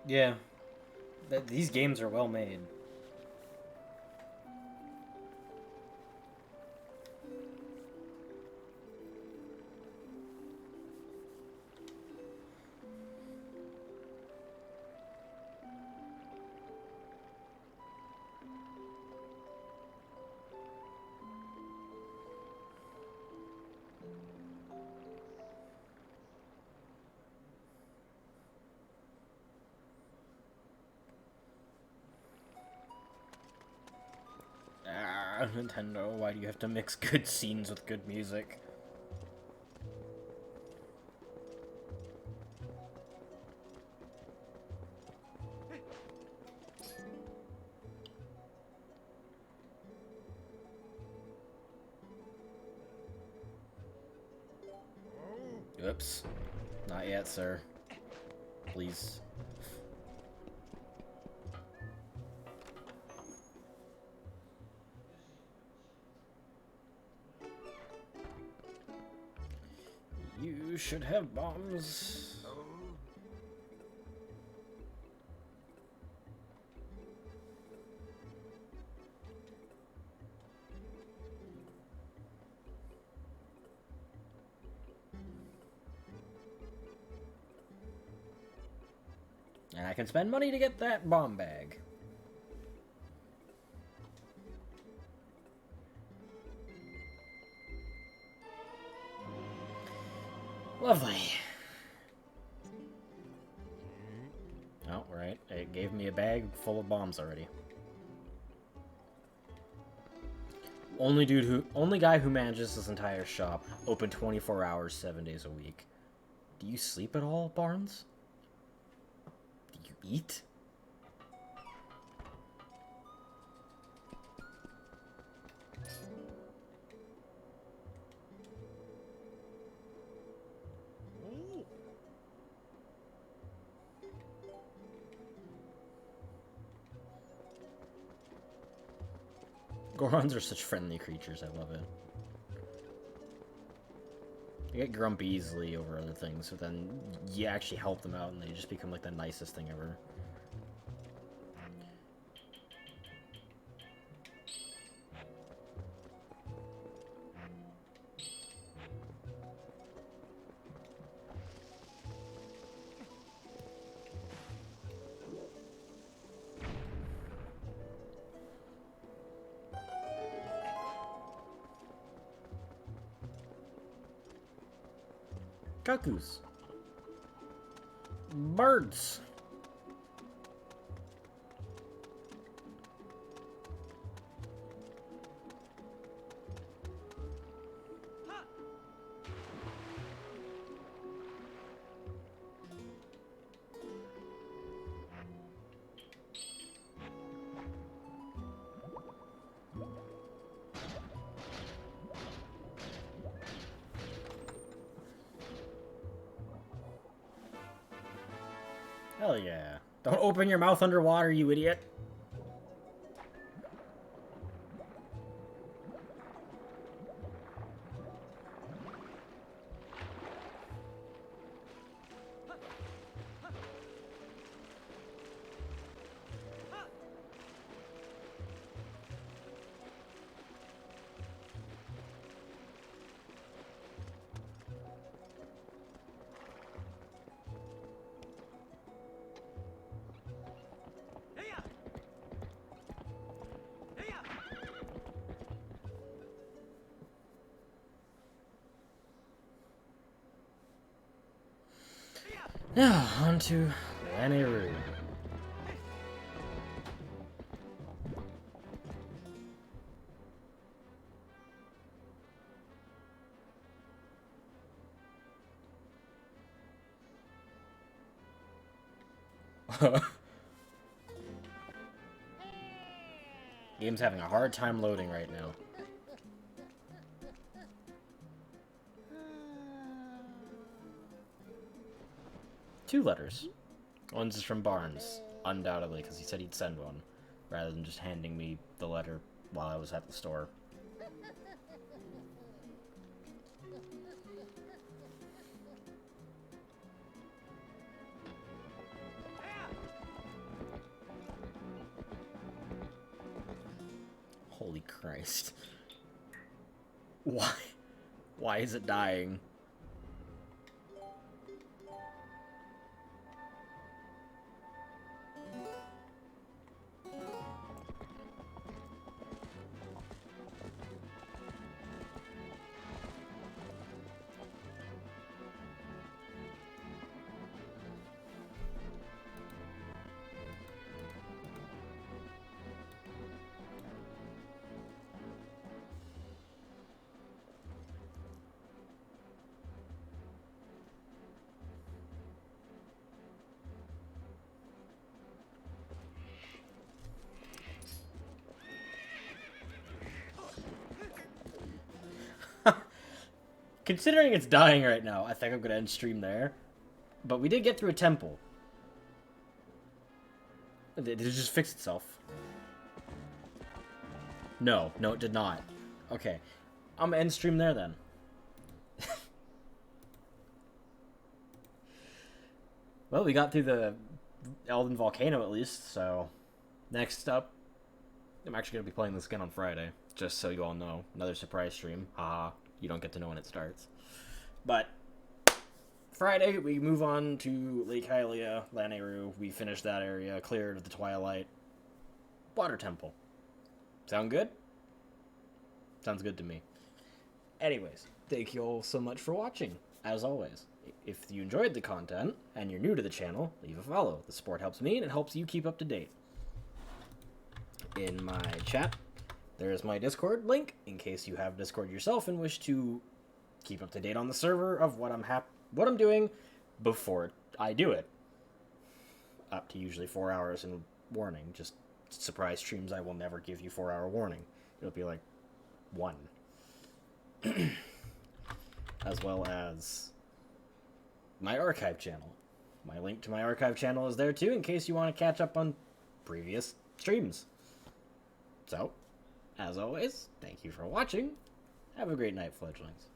[SPEAKER 3] Yeah. These games are well made. Nintendo, why do you have to mix good scenes with good music? Oops. Not yet, sir. Please. You should have bombs. And I can spend money to get that bomb bag. Lovely. Oh, right. It gave me a bag full of bombs already. Only guy who manages this entire shop, open 24 hours, 7 days a week. Do you sleep at all, Barnes? Do you eat? Gorons are such friendly creatures, I love it. You get grumpy easily over other things, but then you actually help them out and they just become like the nicest thing ever. Cuckoos. Birds. Hell yeah. Don't open your mouth underwater, you idiot. Now, on to Lanayru. Game's having a hard time loading right now. Two letters. One's is from Barnes, undoubtedly, because he said he'd send one, rather than just handing me the letter while I was at the store. Holy Christ. Why? Why is it dying? Considering it's dying right now, I think I'm gonna end stream there. But we did get through a temple. Did it just fix itself? No, it did not. Okay. I'm gonna end stream there then. Well, we got through the Elden Volcano at least, so next up, I'm actually gonna be playing this again on Friday, just so you all know. Another surprise stream. Haha. You don't get to know when it starts. But Friday, we move on to Lake Hylia, Lanayru. We finish that area, cleared the Twilight. Water Temple. Sound good? Sounds good to me. Anyways, thank you all so much for watching. As always, if you enjoyed the content and you're new to the channel, leave a follow. The support helps me and it helps you keep up to date. In my chat, there is my Discord link in case you have Discord yourself and wish to keep up to date on the server of what I'm doing before I do it. Up to usually 4 hours in warning. Just surprise streams, I will never give you 4-hour warning. It'll be like 1. As well as my archive channel. My link to my archive channel is there too in case you want to catch up on previous streams. So, as always, thank you for watching. Have a great night, fledglings.